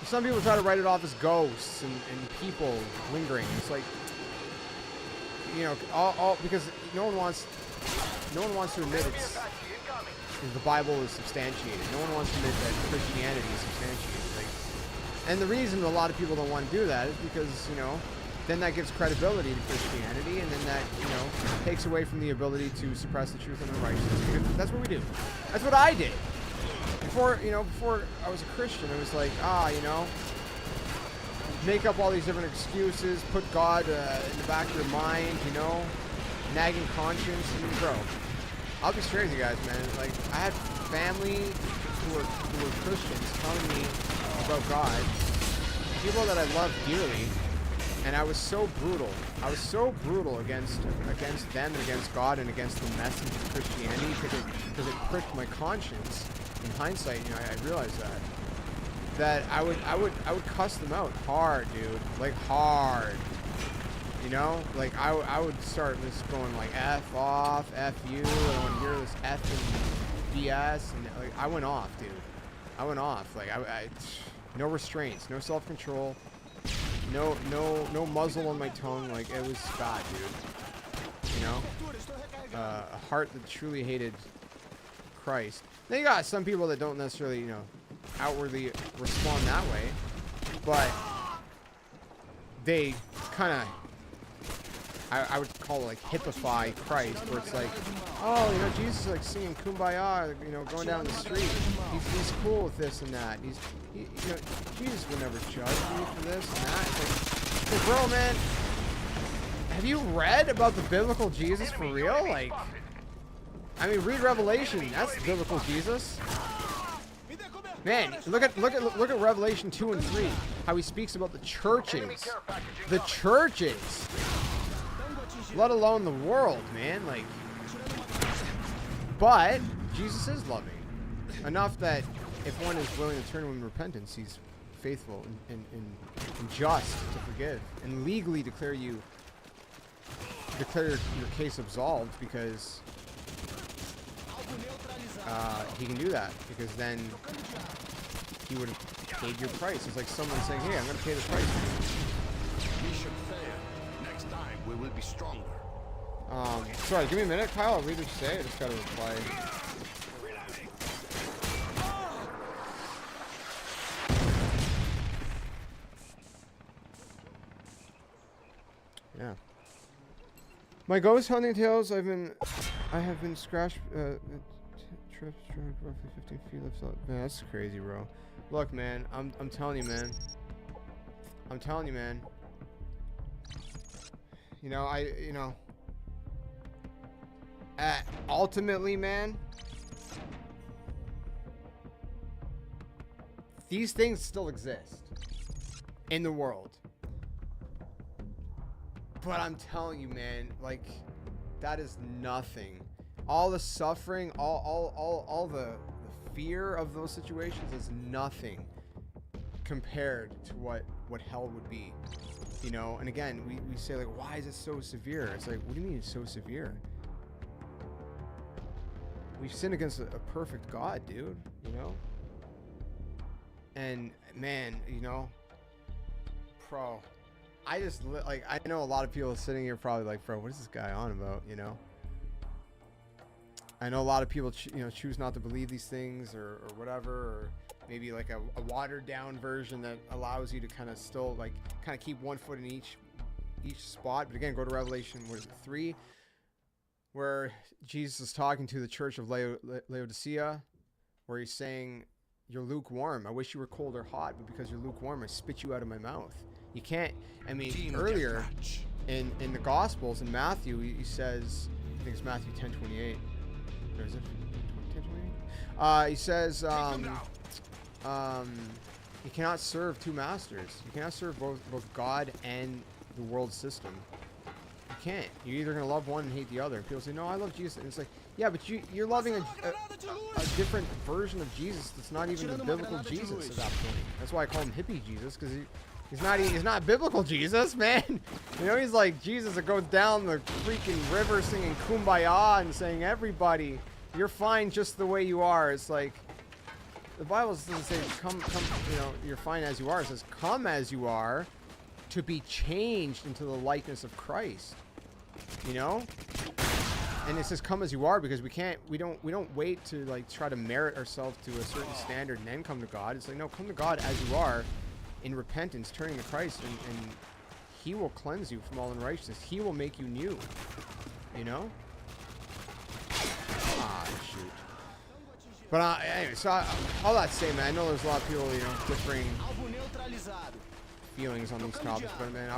some people try to write it off as ghosts and people lingering. It's like, you know, all because no one wants to admit the Bible is substantiated. No one wants to admit that Christianity is substantiated. Like, and the reason a lot of people don't want to do that is because, you know, then that gives credibility to Christianity, and then that, you know, takes away from the ability to suppress the truth and unrighteousness. Because that's what we do. That's what I did. Before I was a Christian, it was like, you know, make up all these different excuses, put God in the back of your mind, you know, nagging conscience. And bro, I'll be straight with you guys, man. Like, I had family who were Christians telling me about God, people that I loved dearly, and I was so brutal. I was so brutal against them and against God and against the message of Christianity because it pricked my conscience. In hindsight, you know, I realized that I would cuss them out hard, dude, like hard. You know, like I would start just going like F off, F you, I don't want to hear this F and BS, and like I went off, dude. I went off. Like I no restraints, no self-control, no muzzle on my tongue. Like it was bad, dude. You know, a heart that truly hated Christ. Then you got some people that don't necessarily, you know, outwardly respond that way, but they kind of, I would call it like hippify Christ, where it's like, oh, you know, Jesus is like singing Kumbaya, you know, going down the street. He's cool with this and that. You know, Jesus would never judge you for this and that. It's like, bro, man, have you read about the biblical Jesus for real? Like, I mean, read Revelation. That's biblical Jesus. Man, look at Revelation 2 and 3. How he speaks about the churches. The churches. Let alone the world, man. Like, but Jesus is loving enough that if one is willing to turn in repentance, he's faithful and just to forgive and legally declare your case absolved, because he can do that, because then he would have paid your price. It's like someone saying, hey, I'm going to pay the price. We should fail. Next time, we will be stronger. Sorry, give me a minute, Kyle. I'll read what you say. I just got to reply. Yeah. My ghost hunting tales, I have been scratched, trips roughly 15 feet left up. Man, that's crazy, bro. Look, man, I'm telling you, man. I'm telling you, man. You know, ultimately, man, these things still exist in the world. But I'm telling you, man, like, that is nothing. All the suffering, all the fear of those situations is nothing compared to what hell would be. You know, and again, we say, like, why is it so severe? It's like, what do you mean it's so severe? We've sinned against a perfect God, dude, you know? And, man, you know, I just, like, I know a lot of people sitting here probably like, bro, what is this guy on about, you know? I know a lot of people, choose not to believe these things or whatever, or maybe like a watered down version that allows you to kind of still, like, kind of keep one foot in each spot. But again, go to Revelation, 3, where Jesus is talking to the church of Laodicea, where he's saying, you're lukewarm. I wish you were cold or hot, but because you're lukewarm, I spit you out of my mouth. You can't, I mean, earlier in the Gospels, in Matthew, he says, I think it's Matthew 10:28. Or is it 10:28? He says, you cannot serve two masters. You cannot serve both God and the world system. You can't. You're either going to love one and hate the other. People say, no, I love Jesus. And it's like, yeah, but you're loving a different version of Jesus that's not even the biblical Jesus at that point. That's why I call him hippie Jesus, because he's not biblical Jesus, man. You know, he's like Jesus that goes down the freaking river singing Kumbaya and saying, everybody, you're fine just the way you are. It's like, the Bible doesn't say come, you know, you're fine as you are. It says come as you are to be changed into the likeness of Christ. You know? And it says come as you are because we don't wait to, like, try to merit ourselves to a certain standard and then come to God. It's like, no, come to God as you are in repentance, turning to Christ, and he will cleanse you from all unrighteousness. He will make you new. You know? Ah, shoot. But anyway, so all that to say, man, I know there's a lot of people, you know, differing feelings on these topics, but man,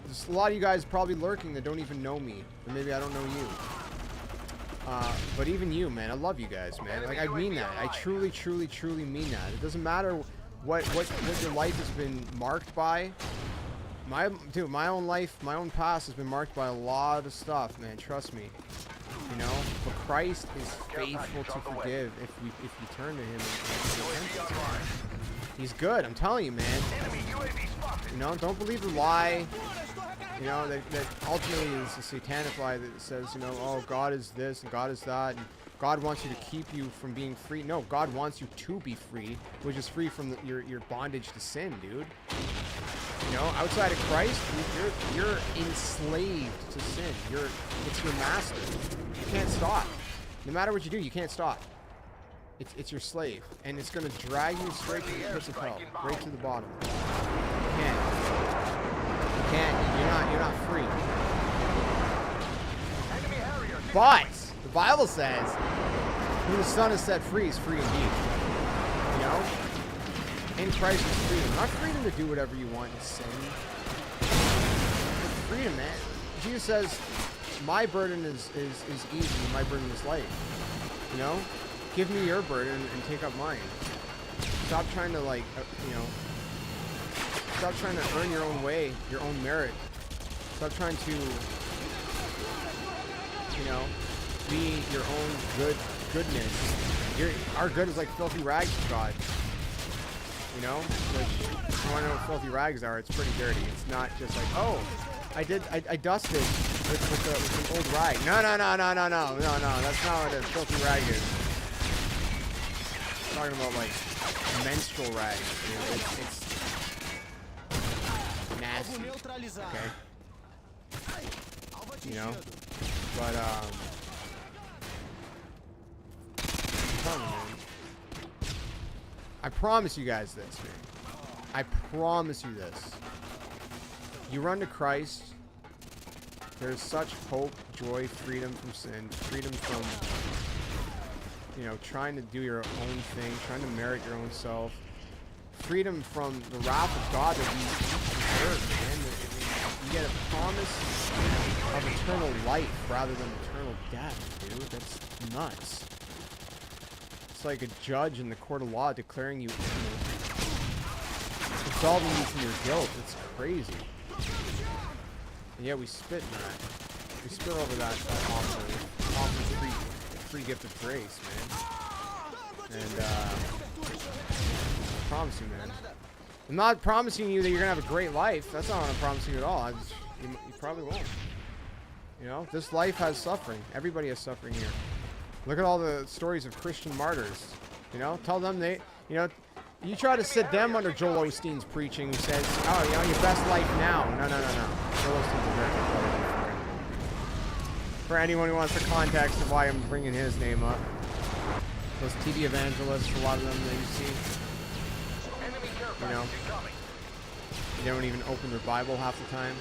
there's a lot of you guys probably lurking that don't even know me, or maybe I don't know you. But even you, man, I love you guys, man. Like, I mean that. I truly, truly, truly mean that. It doesn't matter what your life has been marked by. My own life, my own past has been marked by a lot of stuff, man. Trust me. You know, but Christ is faithful to forgive if you turn to him and he's good. I'm telling you, man. You know, don't believe the lie. You know, that ultimately is a satanic lie that says, you know, oh, God is this and God is that, and God wants you to keep you from being free. No, God wants you to be free, which is free from your bondage to sin, dude. You know, outside of Christ, you're enslaved to sin. It's your master. You can't stop. No matter what you do, you can't stop. It's your slave, and it's gonna drag you straight to the pits of hell, right to the bottom. You can't. You're not free. But the Bible says, "Who the Son has set free is free indeed." You know, in Christ is freedom. Not freedom to do whatever you want and sin. It's freedom, man. Jesus says, "My burden is easy. My burden is light." You know. Give me your burden and take up mine. Stop trying to, like, you know, stop trying to earn your own way, your own merit. Stop trying to, you know, be your own goodness. Our good is like filthy rags to God. You know, which, if you want to know what filthy rags are, it's pretty dirty. It's not just like, oh, I dusted with an old rag. No. That's not what a filthy rag is. talking about like menstrual rags. You know, it's nasty. Okay. You know, but I'm telling you, man. I promise you guys this, man. I promise you this. You run to Christ. There's such hope, joy, freedom from sin, freedom from, you know, trying to do your own thing, trying to merit your own self, freedom from the wrath of God that you deserve, man. You get a promise of eternal life rather than eternal death, dude. That's nuts. It's like a judge in the court of law declaring you absolving you from your guilt. It's crazy. And yeah, we spit in that. We spit over that awesome free gift of grace, man. And I promise you, man. I'm not promising you that you're gonna have a great life. That's not what I'm promising you at all. You probably won't. You know, this life has suffering. Everybody has suffering here. Look at all the stories of Christian martyrs. You know, tell them you know, you try to sit them under Joel Osteen's preaching who says, oh, you know, your best life now. No. Joel Osteen's American. For anyone who wants the context of why I'm bringing his name up. Those TV evangelists, a lot of them that you see. You know, they don't even open their Bible half the time.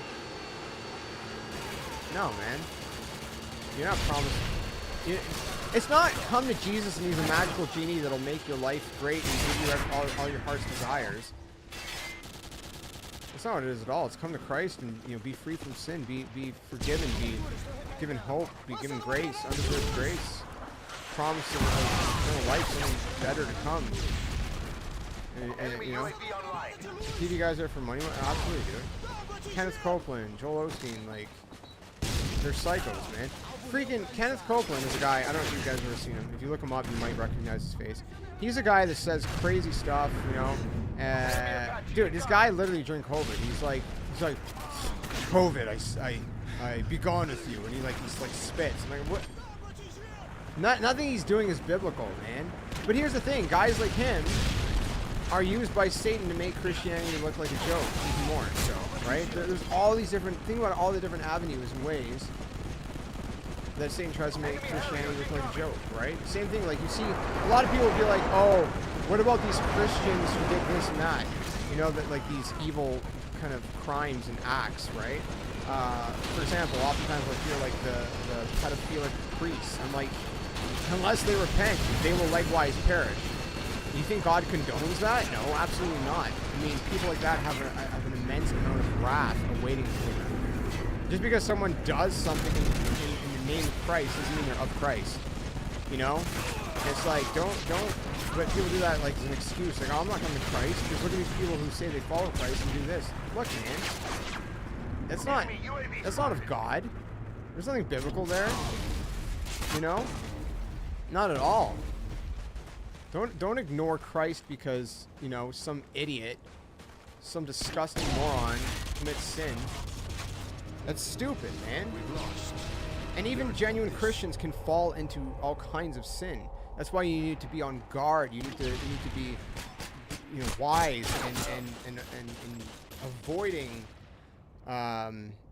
No, man. You're not promised. It's not come to Jesus and he's a magical genie that'll make your life great and give you all your heart's desires. That's not what it is at all. It's come to Christ and, you know, be free from sin, be forgiven, be given hope, be given grace, undeserved grace, promise of eternal life, something better to come. And you know, TV guys are for money. Absolutely, dude. Kenneth Copeland, Joel Osteen, like, they're psychos, man. Freaking Kenneth Copeland is a guy, I don't know if you guys have ever seen him. If you look him up, you might recognize his face. He's a guy that says crazy stuff, you know. Dude, this guy literally during COVID, he's like, COVID, I be gone with you, and he spits. I'm like, what? Nothing he's doing is biblical, man. But here's the thing, guys like him are used by Satan to make Christianity look like a joke, even more so, right? There's all these different, think about all the different avenues and ways that Satan tries to make Christianity look like a joke, right? Same thing, like you see, a lot of people will be like, oh, what about these Christians who did this and that? You know, that like these evil kind of crimes and acts, right? For example, oftentimes like you're like the pedophilic priests. I'm like, unless they repent, they will likewise perish. You think God condones that? No, absolutely not. I mean, people like that have an immense amount of wrath awaiting for them. Just because someone does something in the name of Christ doesn't mean they're of Christ. You know? It's like, don't let people do that like as an excuse. Like, oh, I'm not coming to Christ. Just look at these people who say they follow Christ and do this. Look, man. That's not of God. There's nothing biblical there. You know? Not at all. Don't ignore Christ because, you know, some idiot, some disgusting moron commits sin. That's stupid, man. And even genuine Christians can fall into all kinds of sin. That's why you need to be on guard. You need to be, you know, wise and avoiding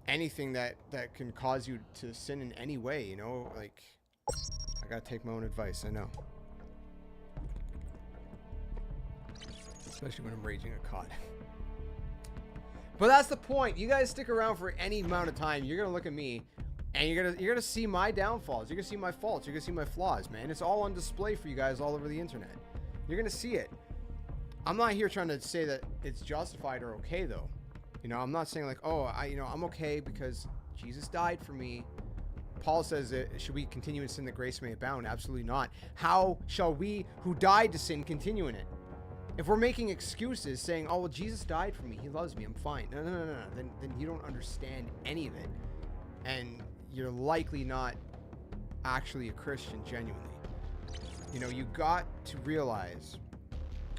anything that can cause you to sin in any way. You know, like, I gotta take my own advice. I know. Especially when I'm raging a COD. But that's the point. You guys stick around for any amount of time. You're gonna look at me, and you're gonna see my downfalls. You're gonna see my faults. You're gonna see my flaws, man. It's all on display for you guys all over the internet. You're gonna see it. I'm not here trying to say that it's justified or okay, though. You know, I'm not saying like, oh, I'm okay because Jesus died for me. Paul says, should we continue in sin that grace may abound? Absolutely not. How shall we who died to sin continue in it? If we're making excuses saying, oh, well, Jesus died for me, he loves me, I'm fine. No. Then you don't understand any of it. And you're likely not actually a Christian genuinely. You know, you got to realize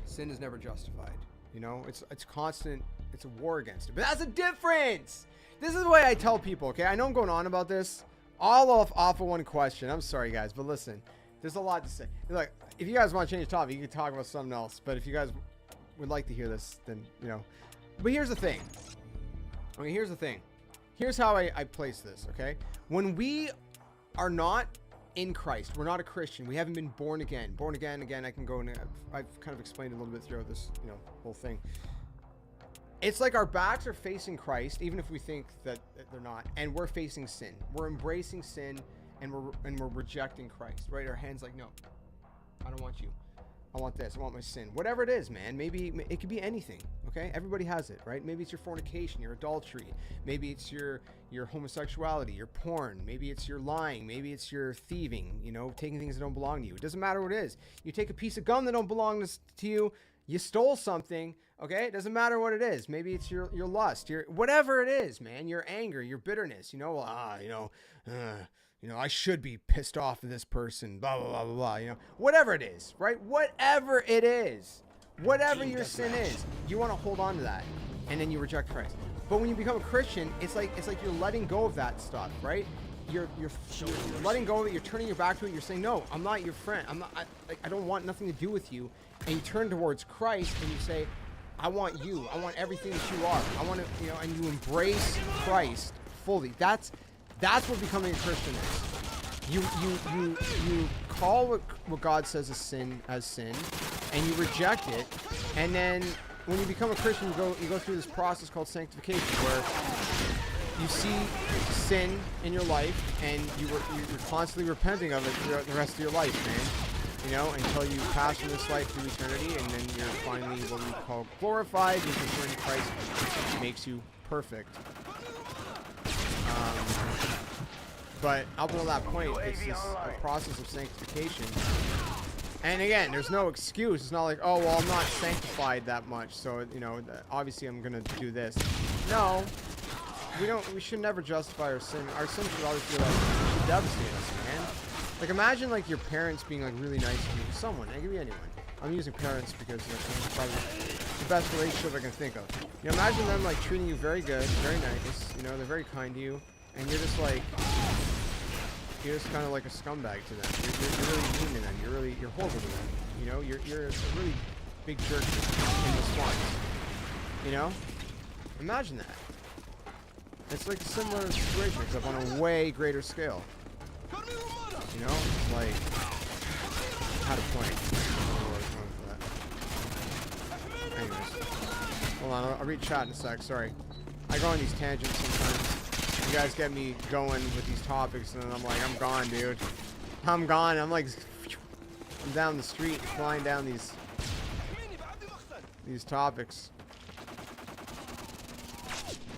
sin is never justified. You know, it's constant, it's a war against it. But that's a difference! This is the way I tell people, okay? I know I'm going on about this all off of one question. I'm sorry, guys, but listen. There's a lot to say. Like, if you guys want to change the topic, you can talk about something else. But if you guys would like to hear this, then, you know. But here's the thing. Okay, here's the thing. Here's how I place this, okay? When we are not in Christ, we're not a Christian, we haven't been born again. Born again, I can go and I've kind of explained a little bit throughout this, you know, whole thing. It's like our backs are facing Christ, even if we think that they're not, and we're facing sin. We're embracing sin, and we're rejecting Christ, right? Our hands like, no, I don't want you. I want this. I want my sin. Whatever it is, man. Maybe it could be anything, okay? Everybody has it, right? Maybe it's your fornication, your adultery. Maybe it's your homosexuality, your porn. Maybe it's your lying. Maybe it's your thieving, you know, taking things that don't belong to you. It doesn't matter what it is. You take a piece of gum that don't belong to you. You stole something, okay? It doesn't matter what it is. Maybe it's your lust, your whatever it is, man. Your anger, your bitterness. You know, I should be pissed off at this person. Blah blah blah blah blah. You know, whatever it is, right? Whatever it is, whatever your sin is, you want to hold on to that, and then you reject Christ. But when you become a Christian, it's like you're letting go of that stuff, right? You're letting go of it. You're turning your back to it. You're saying, no, I'm not your friend. I don't want nothing to do with you. And you turn towards Christ and you say, I want you. I want everything that you are. I want to, you know, and you embrace Christ fully. That's what becoming a Christian is. You call what God says is sin, and you reject it. And then when you become a Christian, you go through this process called sanctification, where you see sin in your life, and you're constantly repenting of it throughout the rest of your life, man. You know, until you pass from this life to eternity, and then you're finally what we call glorified, because when Christ makes you perfect. But up until that point, it's just a process of sanctification. And again, there's no excuse. It's not like, oh, well, I'm not sanctified that much, so, you know, obviously I'm going to do this. No. We should never justify our sin. Our sin should always feel like it should devastate us, man. Like, imagine, like, your parents being, like, really nice to you. Someone. It could be anyone. I'm using parents because that's probably the best relationship I can think of. You know, imagine them, like, treating you very good, very nice. You know, they're very kind to you. And you're just, like, you're just kind of like a scumbag to them. You're really mean to them. You're horrible to them. You know, you're a really big jerk in response. You know? Imagine that. It's like a similar situation, except on a way greater scale. You know, it's like how to point. Anyways, hold on. I'll read chat in a sec. Sorry, I go on these tangents sometimes. You guys get me going with these topics, and then I'm like, I'm gone, dude. I'm gone. I'm like, I'm down the street, flying down these topics.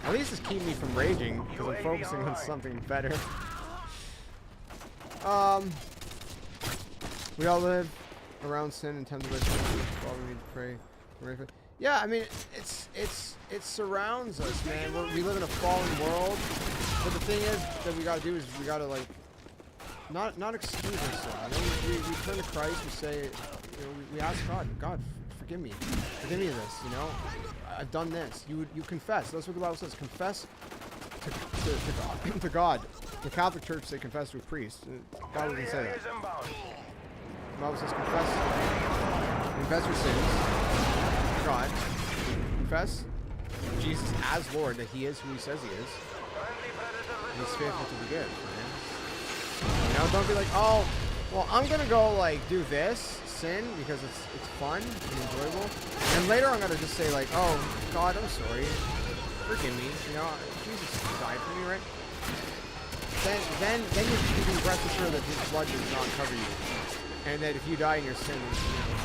At least it's keeping me from raging, because I'm focusing on something better. We all live around sin and tempted by sin. All we need to pray. Yeah, I mean, it surrounds us, man. We live in a fallen world, but the thing is that we gotta do is we gotta, like, not excuse ourselves. You know, we turn to Christ. We say, you know, we ask God, forgive me of this. You know, I've done this. You confess. That's what the Bible says. Confess to God. The Catholic Church say confess to a priest. God doesn't say that. The Bible says confess your sins to God. Confess Jesus as Lord, that He is who He says He is. And He's faithful to forgive, man. You know, don't be like, oh, well, I'm gonna go, like, do this sin because it's fun and enjoyable, and later I'm gonna just say, like, oh, God, I'm sorry, forgive me. You know, Jesus died for me, right? Then you can rest assured that His blood does not cover you, and that if you die in your sins, you know,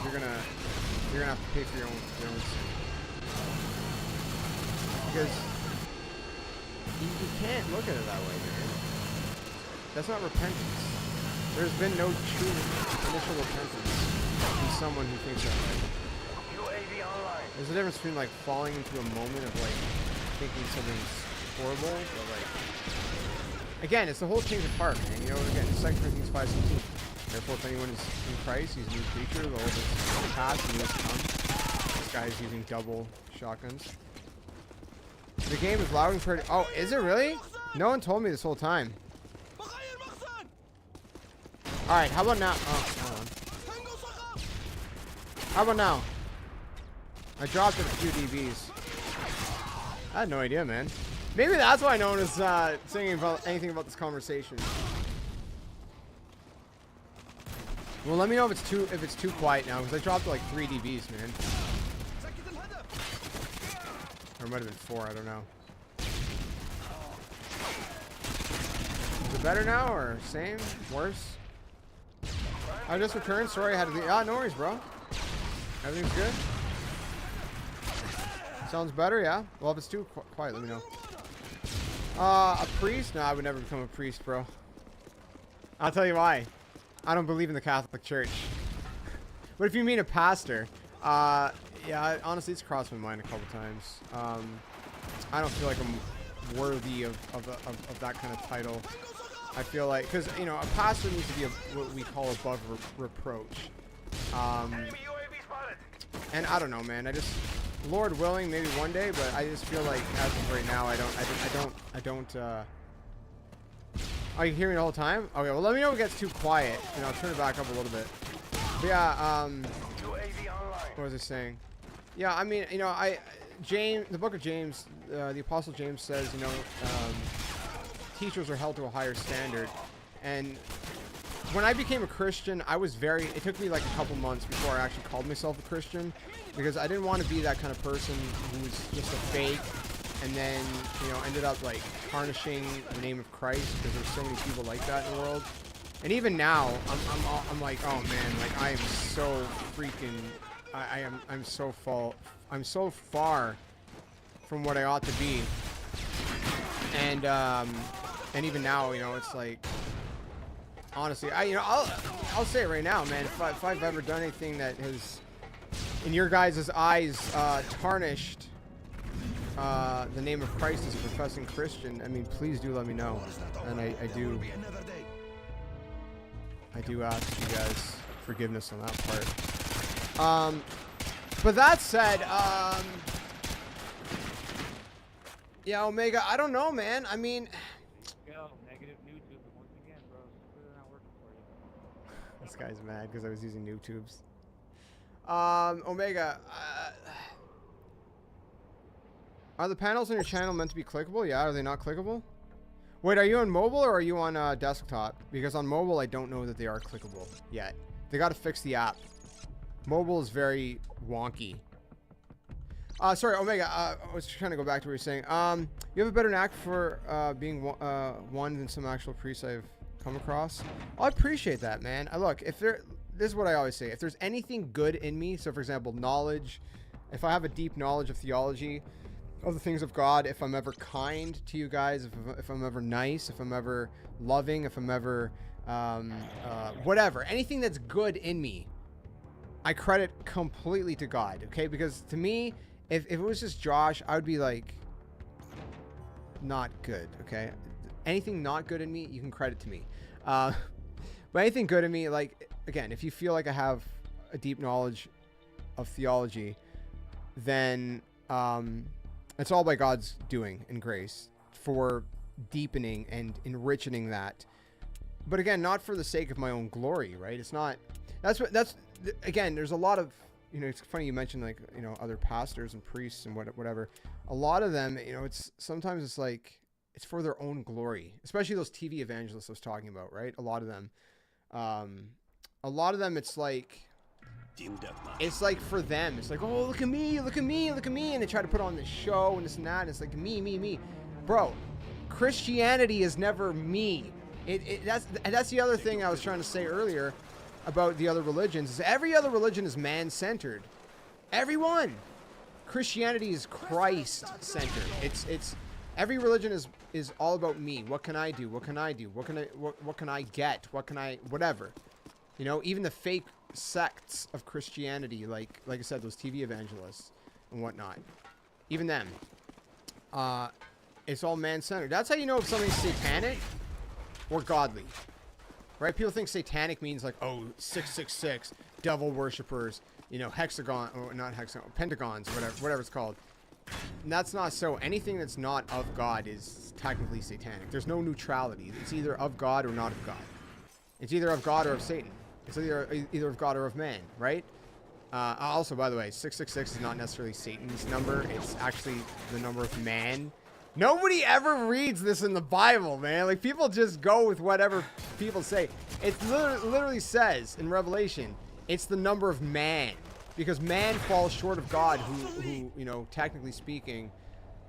you're gonna have to pay for your own sin, because you can't look at it that way, man. That's not repentance. There's been no true initial repentance in someone who thinks that way. There's a difference between, like, falling into a moment of, like, thinking something's horrible, but, like, again, it's the whole change of heart, man. You know, again, 2 Corinthians 5:16. Therefore, if anyone is in Christ, he's a new creature. The old is past, and new has come. This guy is using double shotguns. The game is loud and pretty. Oh, is it really? No one told me this whole time. Alright, how about now? Oh, hold on. How about now? I dropped it a few dBs. I had no idea, man. Maybe that's why no one is saying about anything about this conversation. Well, let me know if it's too quiet now, because I dropped like 3 dBs, man. Or it might have been 4, I don't know. Is it better now, or same? Worse? I just returned. Sorry, I had to. Ah, no worries, bro. Everything's good. Sounds better, yeah. Well, if it's too quiet, let me know. A priest? No, I would never become a priest, bro. I'll tell you why. I don't believe in the Catholic Church. But if you mean a pastor, yeah, honestly, it's crossed my mind a couple times. I don't feel like I'm worthy of that kind of title. I feel like, because, you know, a pastor needs to be what we call above reproach. And I don't know, man. I just, Lord willing, maybe one day, but I just feel like as of right now, I don't. Are you hearing the whole time? Okay, well, let me know if it gets too quiet, and I'll turn it back up a little bit. But yeah, what was I saying? Yeah, I mean, you know, the book of James, the Apostle James says, you know, teachers are held to a higher standard. And when I became a Christian, it took me like a couple months before I actually called myself a Christian, because I didn't want to be that kind of person who was just a fake and then, you know, ended up like tarnishing the name of Christ, because there's so many people like that in the world. And even now, I'm like, oh man, like I am so freaking, I'm so far from what I ought to be. And even now, you know, it's like, honestly, I'll say it right now, man. If I've ever done anything that has, in your guys' eyes, tarnished the name of Christ as a professing Christian, I mean, please do let me know. And I do ask you guys forgiveness on that part. But that said, yeah, Omega, I don't know, man. I mean, Yo, negative YouTube once again, bro. It's really not working for you. this guy's mad because I was using YouTubes. Omega, are the panels on your channel meant to be clickable? Yeah, are they not clickable? Wait, are you on mobile or are you on desktop? Because on mobile, I don't know that they are clickable yet. They got to fix the app. Mobile is very wonky. Sorry, Omega, I was trying to go back to what you were saying. You have a better knack for being one than some actual priests I've come across. I appreciate that, man. Look, this is what I always say. If there's anything good in me, so for example, knowledge, if I have a deep knowledge of theology, of the things of God, if I'm ever kind to you guys, if I'm ever nice, if I'm ever loving, if I'm ever whatever, anything that's good in me, I credit completely to God, okay? Because to me, if it was just Josh, I would be like, not good, okay? Anything not good in me, you can credit to me. But anything good in me, like, again, if you feel like I have a deep knowledge of theology, then it's all by God's doing and grace for deepening and enriching that. But again, not for the sake of my own glory, right? It's not, again, there's a lot of, you know, it's funny you mentioned, like, you know, other pastors and priests and whatever. A lot of them, you know, sometimes it's like, it's for their own glory, especially those TV evangelists I was talking about, right? A lot of them, it's like, it's like for them, it's like, oh, look at me, look at me, look at me. And they try to put on this show and this and that. And it's like, me. Bro, Christianity is never me. That's the other thing I was trying to say earlier about the other religions, is every other religion is man-centered. Everyone. Christianity is Christ-centered. It's every religion is all about me. What can I do? What can I do? What can I get? Whatever. You know, even the fake sects of Christianity, like I said, those TV evangelists and whatnot, even them, it's all man-centered. That's how you know if something's satanic or godly. Right? People think satanic means like, oh, 666, devil worshippers, you know, hexagon, or not hexagon, pentagons, whatever it's called. And that's not so. Anything that's not of God is technically satanic. There's no neutrality. It's either of God or not of God. It's either of God or of Satan. It's either of God or of man, right? Also, by the way, 666 is not necessarily Satan's number. It's actually the number of man. Nobody ever reads this in the Bible, man. Like, people just go with whatever people say. It literally says in Revelation, it's the number of man. Because man falls short of God, who you know, technically speaking,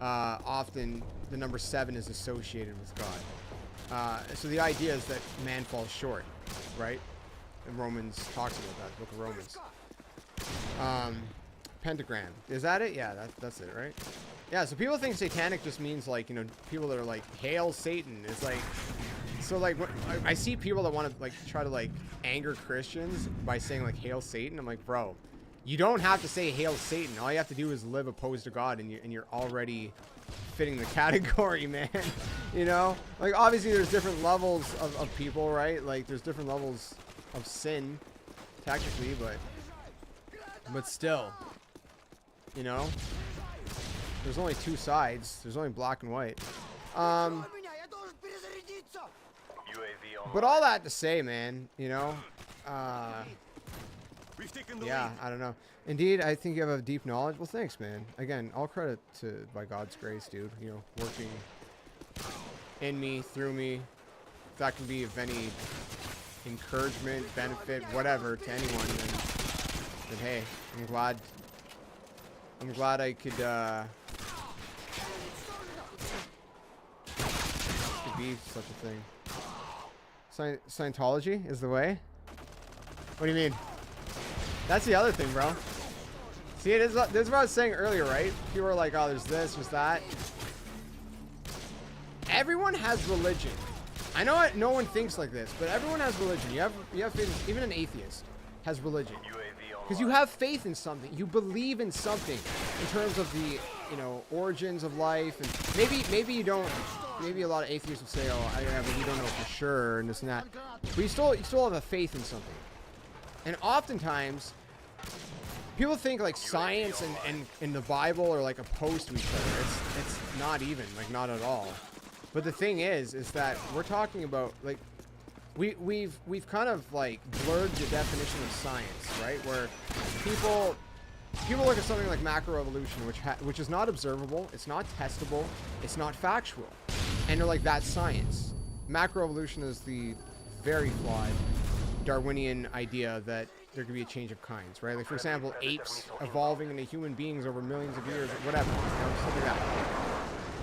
often the number 7 is associated with God. So the idea is that man falls short, right? And Romans talks about that, the book of Romans. Pentagram. Is that it? Yeah, that's it, right? Yeah, so people think satanic just means, like, you know, people that are like, hail Satan. It's like, so like, I see people that want to like try to like anger Christians by saying like, hail Satan. I'm like, bro, you don't have to say hail Satan. All you have to do is live opposed to God, and you're already fitting the category, man. You know, like, obviously there's different levels of people, right? Like, there's different levels of sin, technically, but still, you know, there's only two sides. There's only black and white. But all that to say, man, you know, yeah, I don't know. Indeed, I think you have a deep knowledge. Well, thanks, man. Again, all credit to, by God's grace, dude. You know, working in me, through me. If that can be of any encouragement, benefit, whatever, to anyone, then hey, I'm glad I could be such a thing. Scientology is the way? What do you mean? That's the other thing, bro. See, this is what I was saying earlier, right? People are like, oh, there's this, there's that. Everyone has religion. I know no one thinks like this, but everyone has religion. You have faith. Even an atheist has religion. Because you have faith in something. You believe in something in terms of the, you know, origins of life. And maybe you don't. Maybe a lot of atheists would say, oh, yeah, but you don't know for sure and this and that. But you still have a faith in something. And oftentimes, people think like science and the Bible are like opposed to each other. It's not even, like, not at all. But the thing is that we're talking about, like, we've kind of like blurred the definition of science, right? Where people look at something like macroevolution, which is not observable, it's not testable, it's not factual, and they're like, that's science. Macroevolution is the very flawed Darwinian idea that there could be a change of kinds, right? Like, for example, apes evolving into human beings over millions of years, or whatever, you know, something like that.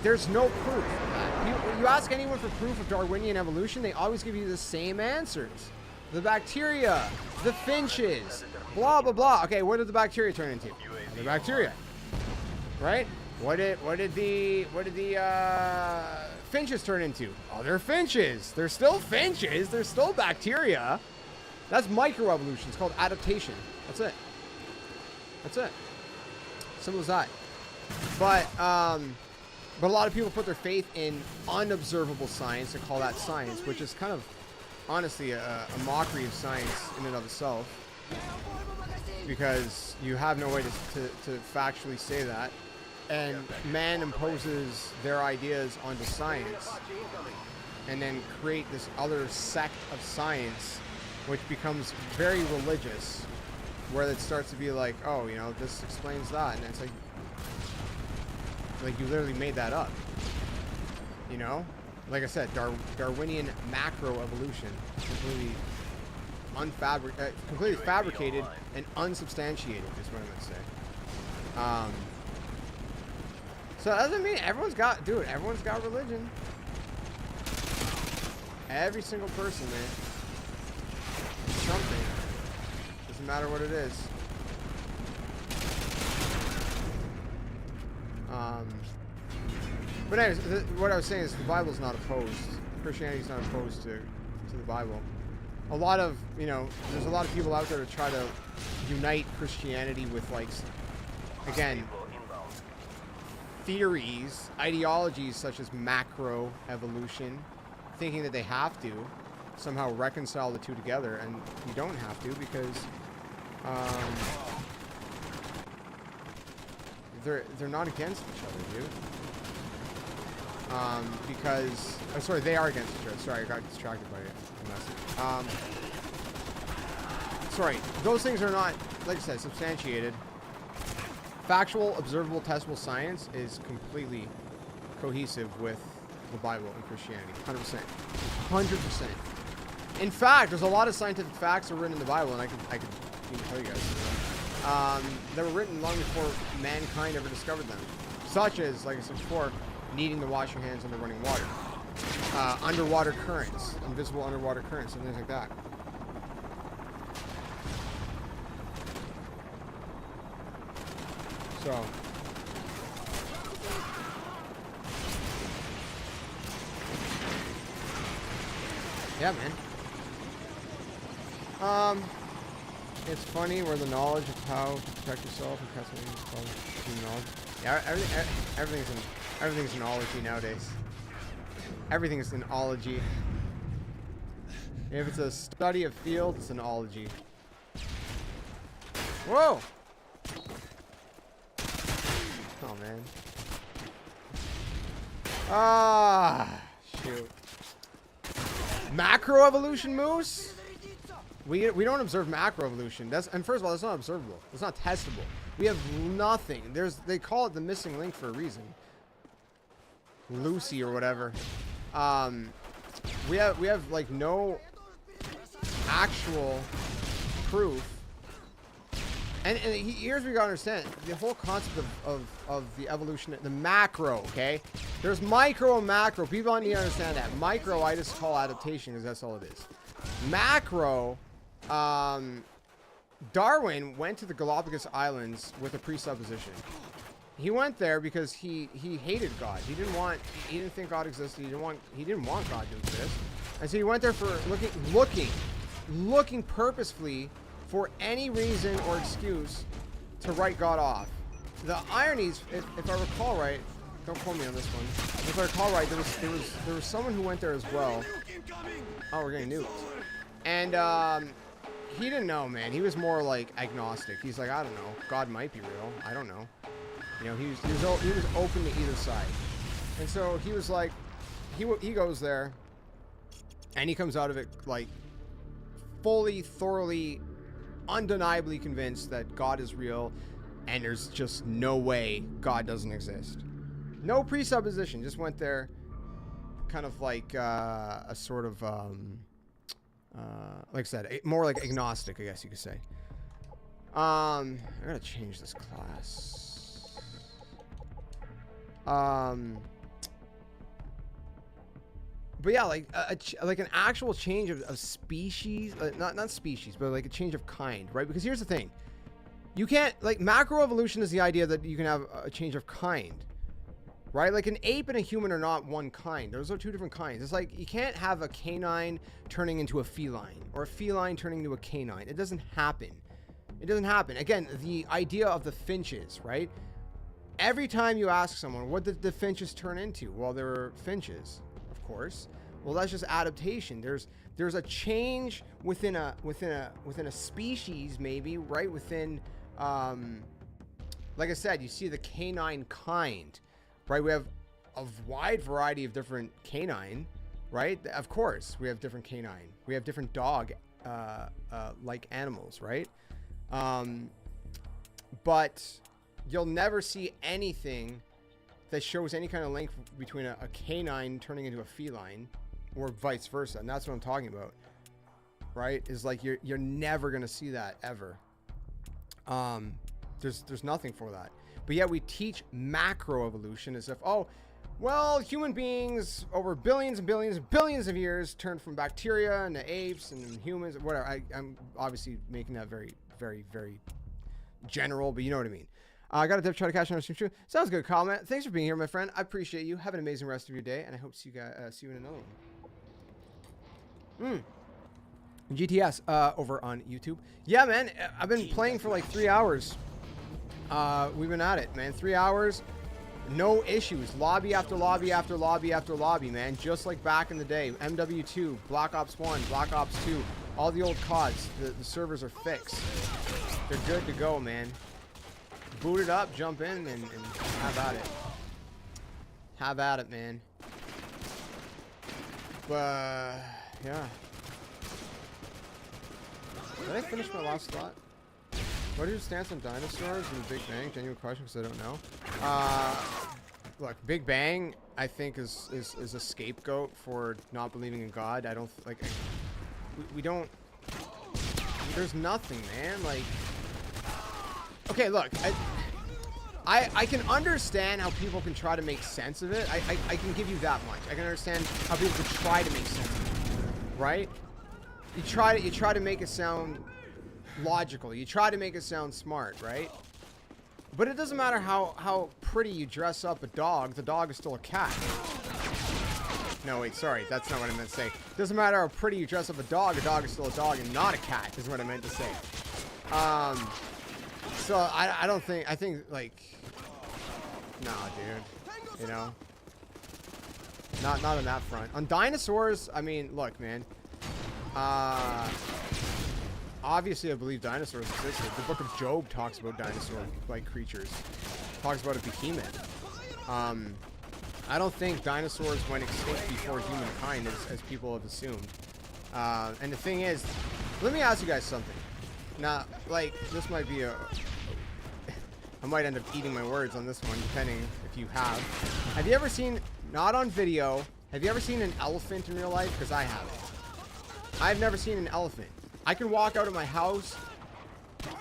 There's no proof of that. You ask anyone for proof of Darwinian evolution, they always give you the same answers. The bacteria, the finches, blah, blah, blah. Okay, what did the bacteria turn into? The bacteria, right? What did the finches turn into? Oh, they're finches. They're still finches. They're still bacteria. That's microevolution. It's called adaptation. That's it. That's it. Simple as that. But a lot of people put their faith in unobservable science and call that science, which is kind of, honestly, a mockery of science in and of itself. Because you have no way to factually say that. And man imposes their ideas onto science and then create this other sect of science, which becomes very religious, where it starts to be like, oh, you know, this explains that. And it's like you literally made that up, you know? Like I said, Darwinian macroevolution, completely fabricated and unsubstantiated is what I'm gonna say. So that doesn't mean everyone's got religion. Every single person, man. Something. Doesn't matter what it is. But anyways, what I was saying is the Bible's not opposed. Christianity's not opposed to the Bible. A lot of, you know, there's a lot of people out there to try to unite Christianity with, like, again, theories, ideologies such as macro evolution, thinking that they have to somehow reconcile the two together, and you don't have to, because they're not against each other, dude. Because, oh, sorry, they are against each other. Sorry, I got distracted by the message. Sorry, those things are not, like I said, substantiated. Factual, observable, testable science is completely cohesive with the Bible and Christianity. 100%. 100%. In fact, there's a lot of scientific facts that are written in the Bible, and I could even tell you guys. That were written long before mankind ever discovered them. Such as, like I said before, needing to wash your hands under running water. Underwater currents, invisible underwater currents, and things like that. So, yeah, man. It's funny where the knowledge of how to protect yourself and catch things called human knowledge. Yeah, everything's an ology nowadays. Everything is an ology. If it's a study of field, it's an ology. Whoa! Oh man. Ah, shoot. Macroevolution, Moose? We don't observe macroevolution. And first of all, that's not observable. It's not testable. We have nothing. They call it the missing link for a reason. Lucy or whatever. We have like no actual proof. And here's what you gotta understand. The whole concept of the evolution, the macro, okay? There's micro and macro. People need to understand that. Micro, I just call adaptation because that's all it is. Macro, Darwin went to the Galapagos Islands with a presupposition. He went there because he hated God. He didn't think God existed. He didn't want God to exist. And so he went there for looking purposefully for any reason or excuse to write God off. The ironies, if I recall right, don't quote me on this one. If I recall right, there was someone who went there as well. Oh, we're getting nuked. And he didn't know, man. He was more like agnostic. He's like, I don't know. God might be real. I don't know. You know, he was open to either side. And so he was like, he goes there, and he comes out of it like fully, thoroughly, undeniably convinced that God is real, and there's just no way God doesn't exist. No presupposition. Just went there, kind of like a sort of, like I said, more like agnostic, I guess you could say. I gotta change this class. But yeah, like like an actual change of species, not species, but like a change of kind, right? Because here's the thing. You can't, like, macroevolution is the idea that you can have a change of kind, right? Like an ape and a human are not one kind. Those are two different kinds. It's like you can't have a canine turning into a feline or a feline turning into a canine. It doesn't happen. It doesn't happen. Again, the idea of the finches, right? Every time you ask someone, what did the finches turn into? Well, they were finches, of course. Well, that's just adaptation. There's a change within a species, maybe, right? Within, like I said, you see the canine kind, right? We have a wide variety of different canine, right? Of course, we have different canine. We have different dog, like animals, right? But you'll never see anything that shows any kind of link between a canine turning into a feline or vice versa. And that's what I'm talking about, right? Is like you're never going to see that ever. There's nothing for that. But yet we teach macroevolution as if, oh, well, human beings over billions and billions and billions of years turned from bacteria into apes and humans, whatever. I'm obviously making that very, very, very general, but you know what I mean. I got to try to catch on stream too. Sounds good, comment. Thanks for being here, my friend. I appreciate you. Have an amazing rest of your day, and I hope to see you in another one. GTS over on YouTube. Yeah, man. I've been playing for like 3 hours. We've been at it, man. 3 hours. No issues. Lobby after lobby after lobby after lobby, man. Just like back in the day. MW2, Black Ops 1, Black Ops 2. All the old CODs. The servers are fixed. They're good to go, man. Boot it up, jump in, and have at it. Have at it, man. Yeah. Did I finish my last thought? What is your stance on dinosaurs and the Big Bang? Genuine question, because I don't know. Look, Big Bang, I think, is a scapegoat for not believing in God. I don't, like, we don't, there's nothing, man. Like, okay, look, I can understand how people can try to make sense of it. I can give you that much. I can understand how people can try to make sense of it, right? You try to make it sound logical. You try to make it sound smart, right? But it doesn't matter how pretty you dress up a dog. The dog is still a cat. No, wait, sorry. That's not what I meant to say. It doesn't matter how pretty you dress up a dog is still a dog and not a cat, is what I meant to say. So I don't think, I think, like, nah, dude. You know? Not on that front. On dinosaurs, I mean, look, man. Obviously, I believe dinosaurs existed. The Book of Job talks about dinosaur-like creatures. Talks about a behemoth. I don't think dinosaurs went extinct before humankind, as people have assumed. And the thing is, let me ask you guys something. Now, like, this might be a... I might end up eating my words on this one, depending if you have. Have you ever seen, not on video, have you ever seen an elephant in real life? Because I haven't. I've never seen an elephant. I can walk out of my house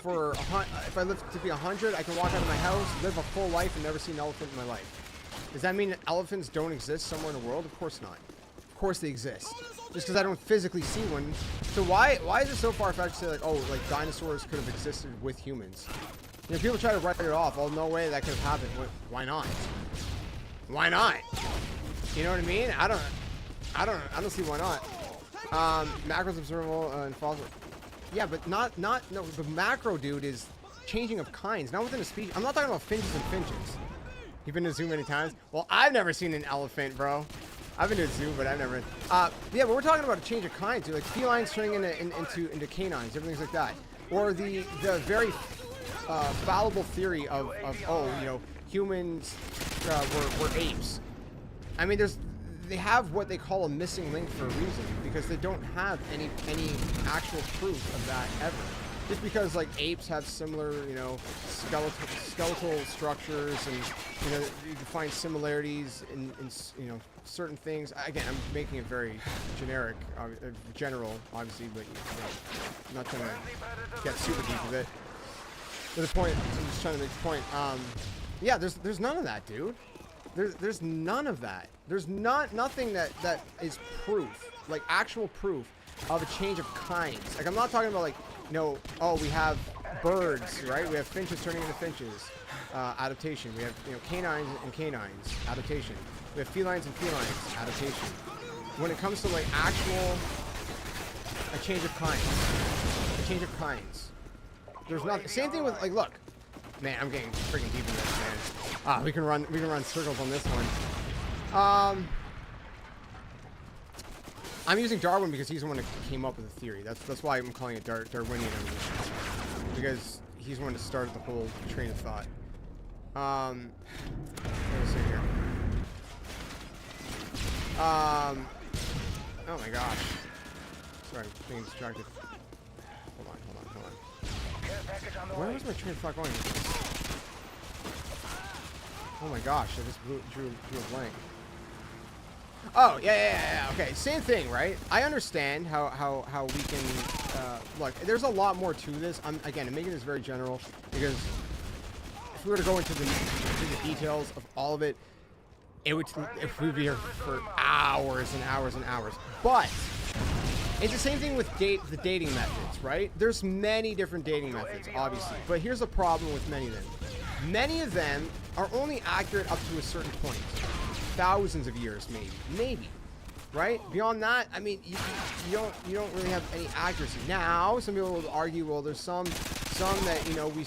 for, if I live to be 100, I can walk out of my house, live a full life, and never see an elephant in my life. Does that mean that elephants don't exist somewhere in the world? Of course not. Of course they exist. Just because I don't physically see one. So why is it so far-fetched to say, like, oh, like, dinosaurs could have existed with humans? You know, people try to write it off. Oh, no way that could have happened. Why not? Why not? You know what I mean? I don't see why not. Macros observable and fossil. Yeah, but no, the macro, dude, is changing of kinds, not within a species. I'm not talking about finches and finches. You've been to a zoo many times? Well, I've never seen an elephant, bro. I've been to a zoo, but I've never. Yeah, but we're talking about a change of kinds, dude. Like felines turning into canines, everything's like that. Or the very fallible theory of oh, you know, humans were apes. I mean, they have what they call a missing link for a reason, because they don't have any actual proof of that ever. Just because, like, apes have similar, you know, skeletal structures, and, you know, you can find similarities in you know, certain things. Again, I'm making it very generic, general, obviously, but, you know, I'm not trying to get super deep with it. But the point, I'm just trying to make the point. Yeah, there's none of that, dude. There's none of that. There's nothing that is proof, like actual proof of a change of kinds. Like, I'm not talking about, like, you know, oh, we have birds, right? We have finches turning into finches, adaptation. We have, you know, canines and canines, adaptation. We have felines and felines, adaptation. When it comes to, like, a change of kinds, there's nothing. Same thing with, like, look, man, I'm getting freaking deep in this, man. We can run circles on this one. I'm using Darwin because he's the one that came up with the theory. That's why I'm calling it Darwinian evolution, because he's the one that started the whole train of thought. Let's see here. Oh my gosh. Sorry, I'm being distracted. Hold on. Where was my train of thought going? Oh my gosh, I just drew a blank. Oh, yeah. Okay, same thing, right? I understand how we can, look, there's a lot more to this. I'm making this very general, because if we were to go into the details of all of it, we'd be here for hours and hours and hours. But it's the same thing with the dating methods, right? There's many different dating methods, obviously. But here's the problem with many of them. Many of them are only accurate up to a certain point. Thousands of years, maybe, right? Beyond that, I mean, you don't really have any accuracy. Now, some people will argue, well, there's some that, you know, we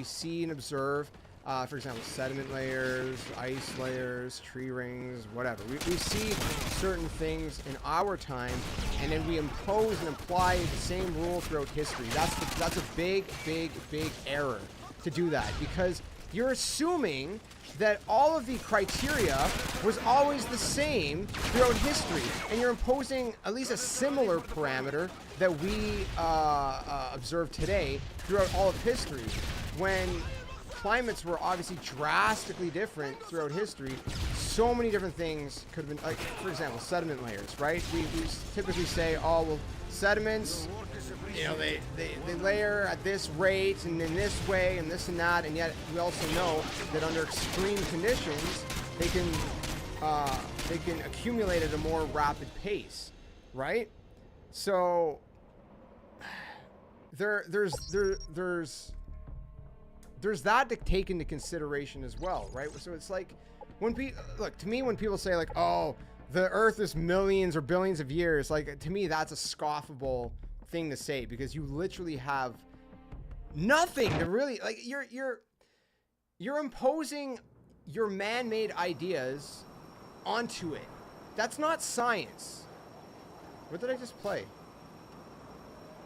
see and observe. For example, sediment layers, ice layers, tree rings, whatever. We see certain things in our time, and then we impose and apply the same rule throughout history. That's a big error to do that, because You're assuming that all of the criteria was always the same throughout history, and you're imposing at least a similar parameter that we observe today throughout all of history, when climates were obviously drastically different throughout history. So many different things could have been, like, for example, sediment layers, right? We typically say, oh, well, sediments, you know, they layer at this rate and in this way and this and that, and yet we also know that under extreme conditions, they can accumulate at a more rapid pace, right? So there's that to take into consideration as well, right? So it's like, when when people say like, oh, the earth is millions or billions of years, like, to me, that's a scoffable thing to say, because you literally have nothing to really, like, you're imposing your man-made ideas onto it. That's not science. What did I just play?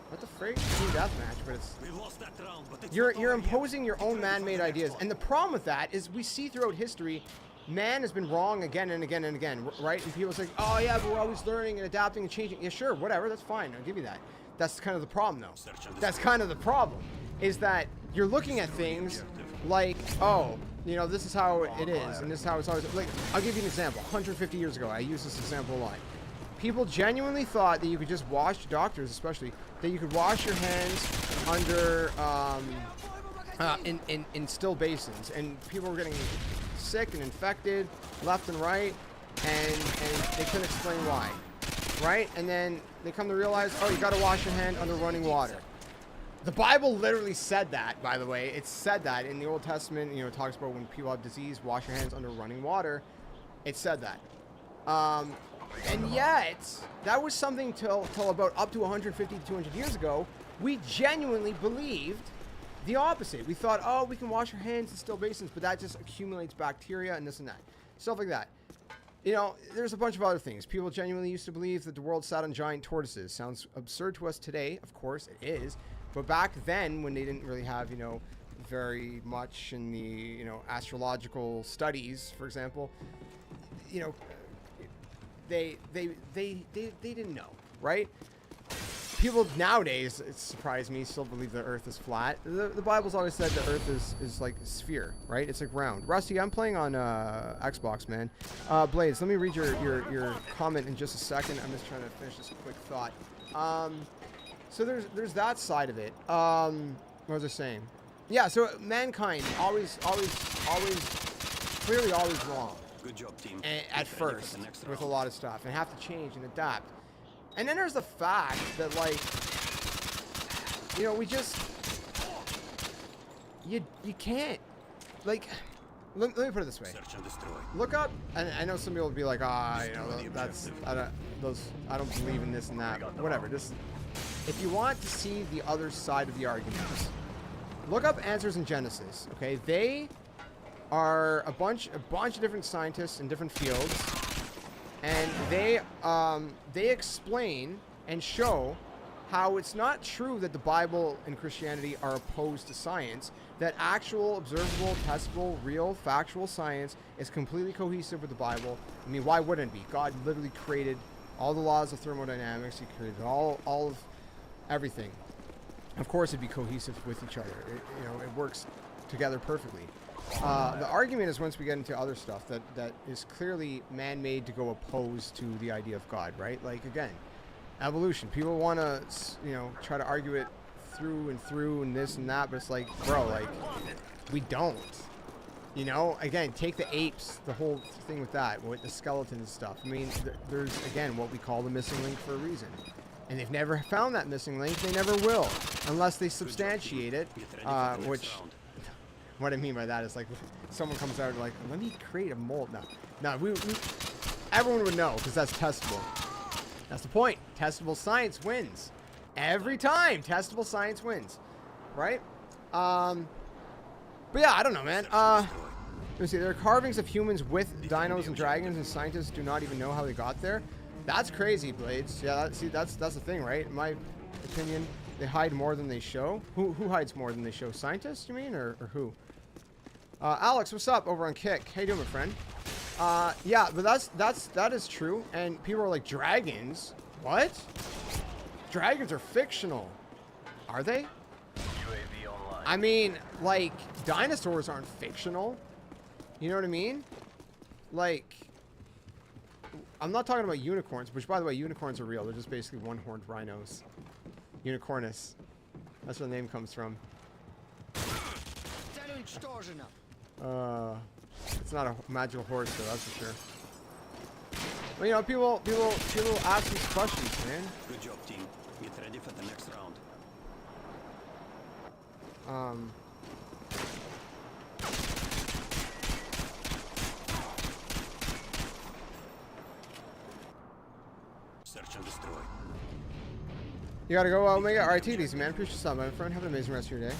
What the freak? Team deathmatch, but it's... We lost that round, but it's You're imposing your own man-made ideas. And the problem with that is we see throughout history, man has been wrong again and again and again, right? And people say, oh yeah, but we're always learning and adapting and changing. Yeah, sure, whatever, that's fine. I'll give you that. That's kind of the problem, though. That's kind of the problem, is that you're looking at things like, oh, you know, this is how it is, and this is how it's always... Like, I'll give you an example. 150 years ago, I used this example a lot. People genuinely thought that you could just wash, doctors especially, that you could wash your hands under, in still basins, and people were getting sick and infected left and right, and they couldn't explain why, right? And then they come to realize, oh, you got to wash your hand under running water. The Bible literally said that, by the way. It said that in the Old Testament. You know, it talks about when people have disease, wash your hands under running water. It said that. And yet, that was something till about up to 150 to 200 years ago. We genuinely believed the opposite. We thought, oh, we can wash our hands in still basins, but that just accumulates bacteria and this and that. Stuff like that. You know, there's a bunch of other things. People genuinely used to believe that the world sat on giant tortoises. Sounds absurd to us today. Of course, it is. But back then, when they didn't really have, you know, very much in the, you know, astrological studies, for example, you know, they didn't know, right? People nowadays, it surprised me, still believe the earth is flat. The Bible's always said the earth is like a sphere, right? It's like round. Rusty, I'm playing on Xbox, man. Blades, let me read your comment in just a second. I'm just trying to finish this quick thought. So there's that side of it. What was I saying? Yeah, so mankind clearly always wrong. Good job, team. At first, with a lot of stuff, and have to change and adapt. And then there's the fact that, like, you know, we just, you can't, like, let me put it this way. Search and destroy. Look up, and I know some people will be like, you know, that's, I don't believe in this and that, whatever. Just, if you want to see the other side of the arguments, look up Answers in Genesis, okay? They are a bunch of different scientists in different fields, and they explain and show how it's not true that the Bible and Christianity are opposed to science, that actual, observable, testable, real, factual science is completely cohesive with the Bible. I mean, why wouldn't it be? God literally created all the laws of thermodynamics. He created all of everything. Of course it'd be cohesive with each other. It works together perfectly. The argument is, once we get into other stuff that is clearly man-made to go opposed to the idea of God, right? Like, again, evolution. People want to, you know, try to argue it through and this and that, but it's like, bro, like, we don't. You know, again, take the apes, the whole thing with that, with the skeleton and stuff. I mean, there's, again, what we call the missing link for a reason. And they've never found that missing link. They never will, unless they substantiate it, which... What I mean by that is, like, someone comes out and like, let me create a mold. No, everyone would know, because that's testable. That's the point. Testable science wins. Every time, testable science wins. Right? But yeah, I don't know, man. Let me see. There are carvings of humans with dinos and dragons, and scientists do not even know how they got there. That's crazy, Blades. Yeah, that's the thing, right? In my opinion, they hide more than they show. Who hides more than they show? Scientists, you mean, or who? Alex, what's up over on Kick? How you doing, my friend? Yeah, but that is true. And people are like, dragons? What? Dragons are fictional. Are they? UAV online. I mean, like, dinosaurs aren't fictional. You know what I mean? Like, I'm not talking about unicorns, which, by the way, unicorns are real. They're just basically one-horned rhinos. Unicornus. That's where the name comes from. It's not a magical horse, though, that's for sure. Well, you know, people ask these questions, man. Good job, team. Get ready for the next round. Search and destroy. You gotta go, Omega. Alright, take it easy, man. Appreciate your stuff, my friend. Have an amazing rest of your day.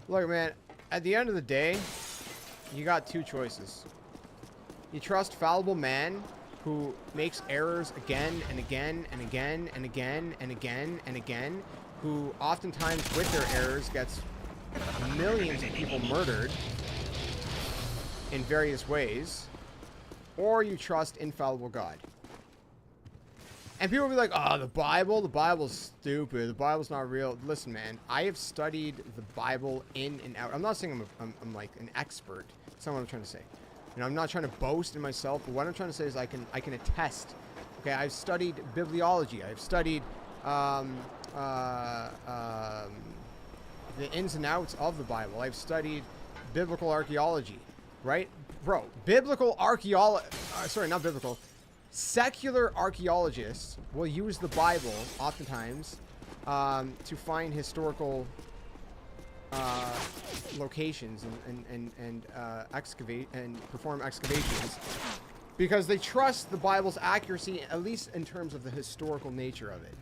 Look, man, at the end of the day, you got two choices. You trust fallible man who makes errors again and again and again and again and again and again, who oftentimes with their errors gets millions of people murdered in various ways, or you trust infallible God. And people will be like, oh, the Bible's stupid. The Bible's not real. Listen, man, I have studied the Bible in and out. I'm not saying I'm like an expert. That's not what I'm trying to say. You know, I'm not trying to boast in myself, but what I'm trying to say is I can attest. Okay, I've studied bibliology. I've studied the ins and outs of the Bible. I've studied biblical archaeology, right? Bro, biblical archaeology, sorry, not biblical. Secular archaeologists will use the Bible oftentimes to find historical locations and excavate and perform excavations because they trust the Bible's accuracy, at least in terms of the historical nature of it.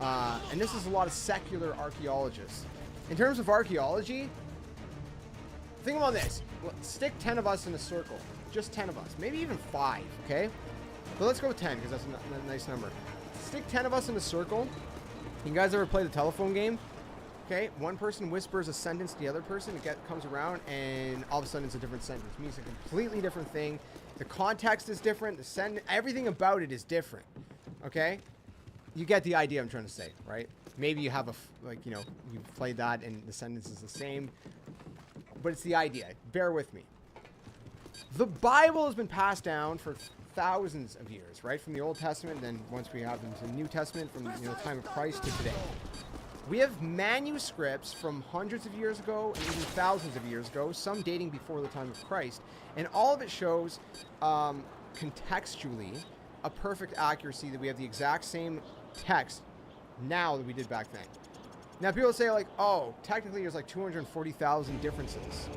And this is a lot of secular archaeologists. In terms of archaeology, think about this. Stick 10 of us in a circle. Just 10 of us. Maybe even 5, okay? But let's go with 10 because that's a nice number. Stick 10 of us in a circle. You guys ever play the telephone game? Okay, one person whispers a sentence to the other person. It comes around and all of a sudden it's a different sentence. It means a completely different thing. The context is different. Everything about it is different. Okay? You get the idea I'm trying to say, right? Maybe you have you played that and the sentence is the same. But it's the idea. Bear with me. The Bible has been passed down for thousands of years, right? From the Old Testament, then once we have into the New Testament, from the time of Christ to today. We have manuscripts from hundreds of years ago and even thousands of years ago, some dating before the time of Christ, and all of it shows contextually a perfect accuracy that we have the exact same text now that we did back then. Now people say like, oh, technically there's like 240,000 differences.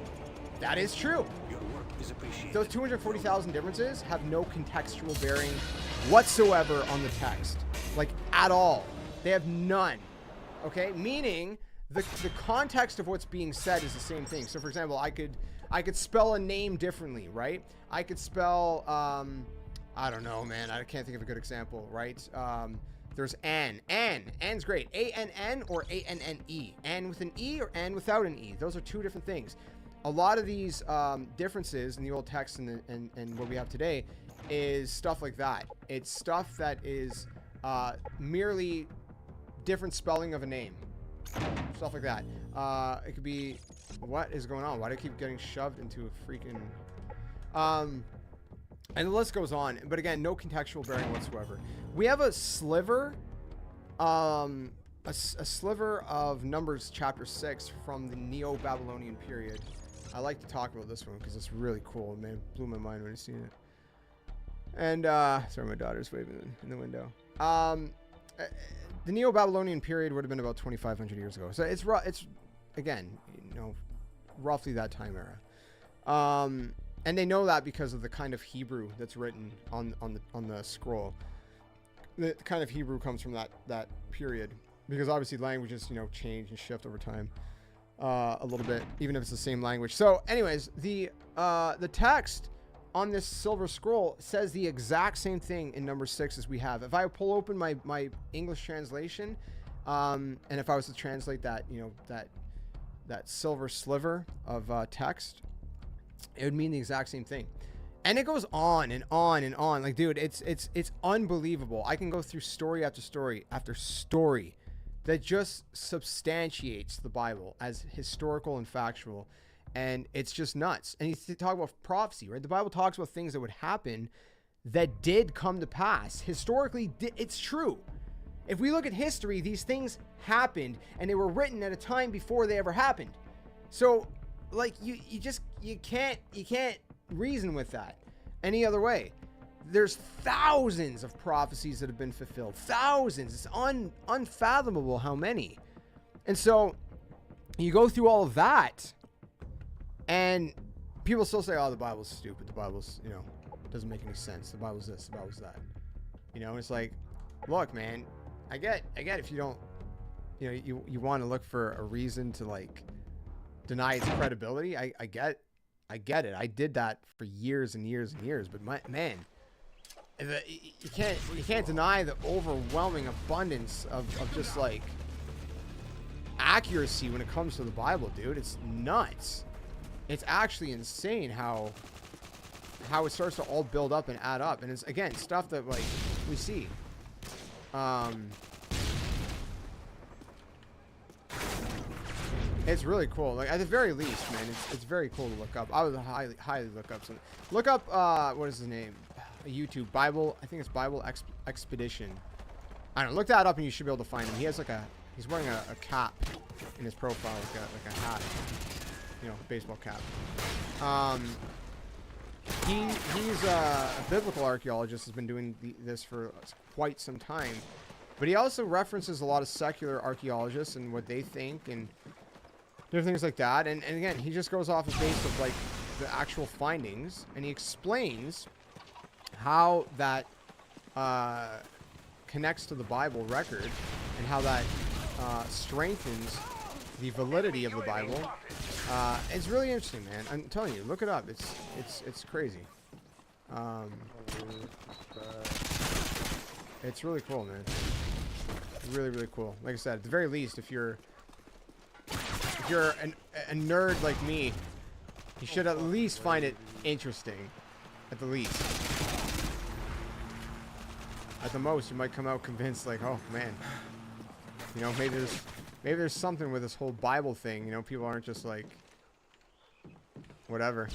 That is true. Your work is appreciated. Those 240,000 differences have no contextual bearing whatsoever on the text. Like, at all. They have none. Okay? Meaning, the context of what's being said is the same thing. So, for example, I could spell a name differently, right? I could spell, I don't know, man. I can't think of a good example, right? There's Ann. Ann's great. A-N-N or A-N-N-E. Ann with an E or Ann without an E. Those are two different things. A lot of these differences in the old text and what we have today is stuff like that. It's stuff that is merely different spelling of a name. Stuff like that. It could be, what is going on? Why do I keep getting shoved into a freaking... and the list goes on. But again, no contextual bearing whatsoever. We have a sliver... a sliver of Numbers chapter 6 from the Neo-Babylonian period. I like to talk about this one because it's really cool, man. It blew my mind when I seen it. And sorry, my daughter's waving in the window. The Neo-Babylonian period would have been about 2,500 years ago. So it's again, roughly that time era. And they know that because of the kind of Hebrew that's written on the scroll. The kind of Hebrew comes from that period. Because obviously languages, change and shift over time a little bit, even if it's the same language. So anyways, the text on this silver scroll says the exact same thing in number 6 as we have. If I pull open my English translation, and if I was to translate that, you know, that silver sliver of text, it would mean the exact same thing. And it goes on and on and on. Like, dude, it's unbelievable. I can go through story after story after story that just substantiates the Bible as historical and factual. And it's just nuts. And you talk about prophecy, right? The Bible talks about things that would happen that did come to pass. Historically, it's true. If we look at history, these things happened and they were written at a time before they ever happened. So, like, you can't reason with that any other way. There's thousands of prophecies that have been fulfilled. Thousands. It's unfathomable how many. And so you go through all of that, and people still say, oh, the Bible's stupid. The Bible's, you know, doesn't make any sense. The Bible's this, the Bible's that. You know, it's like, look, man, I get if you don't, you know, you want to look for a reason to, like, deny its credibility. I get it. I did that for years and years and years. But man, you can't deny the overwhelming abundance of just, like, accuracy when it comes to the Bible, dude. It's nuts. It's actually insane how it starts to all build up and add up. And it's, again, stuff that, like, we see. It's really cool. Like, at the very least, man, it's very cool to look up. I would highly look up some. Look up what is his name? YouTube Bible. I think it's Bible Expedition. I don't know. Look that up and you should be able to find him. He has like he's wearing a cap in his profile, like a hat, you know, baseball cap. He's a biblical archaeologist. Has been doing this for quite some time, but he also references a lot of secular archaeologists and what they think and different things like that. And again, he just goes off the base of, like, the actual findings, and he explains how that connects to the Bible record and how that strengthens the validity of the Bible. It's really interesting, man. I'm telling you, look it up. It's crazy. It's really cool, man. Really, really cool. Like I said, at the very least, if you're a nerd like me, you should at least find it interesting. At the least. At the most, you might come out convinced, like, oh man, you know, maybe there's something with this whole Bible thing. You know, people aren't just like, whatever.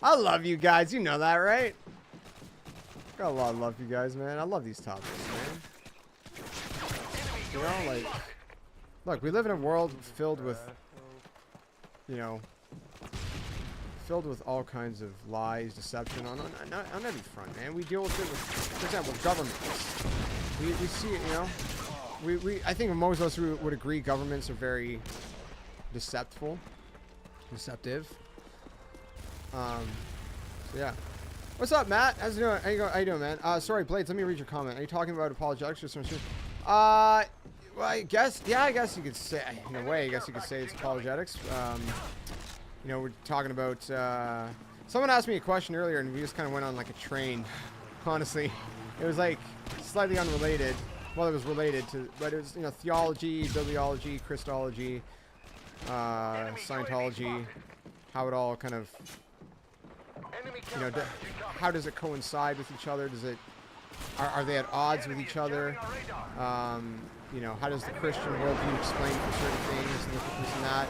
I love you guys. You know that, right? Got a lot of love for you guys, man. I love these topics, man. You know, like, look, we live in a world filled with, you know, filled with all kinds of lies, deception on every front, man. We deal with it with, for example, governments. We see it, you know. I think most of us would agree governments are very deceptive. So yeah. What's up, Matt? How's it doing? How you doing, man? Sorry, Blades, let me read your comment. Are you talking about apologetics or something? Well, I guess you could say, in a way, I guess you could say it's apologetics. You know, we're talking about, someone asked me a question earlier and we just kind of went on like a train. Honestly, it was like slightly unrelated. Well, it was related to, but it was, you know, theology, bibliology, Christology, Scientology, how it all kind of, you know, how does it coincide with each other? Does it, are they at odds with each other? You know, how does the Christian worldview explain for certain things and this and that?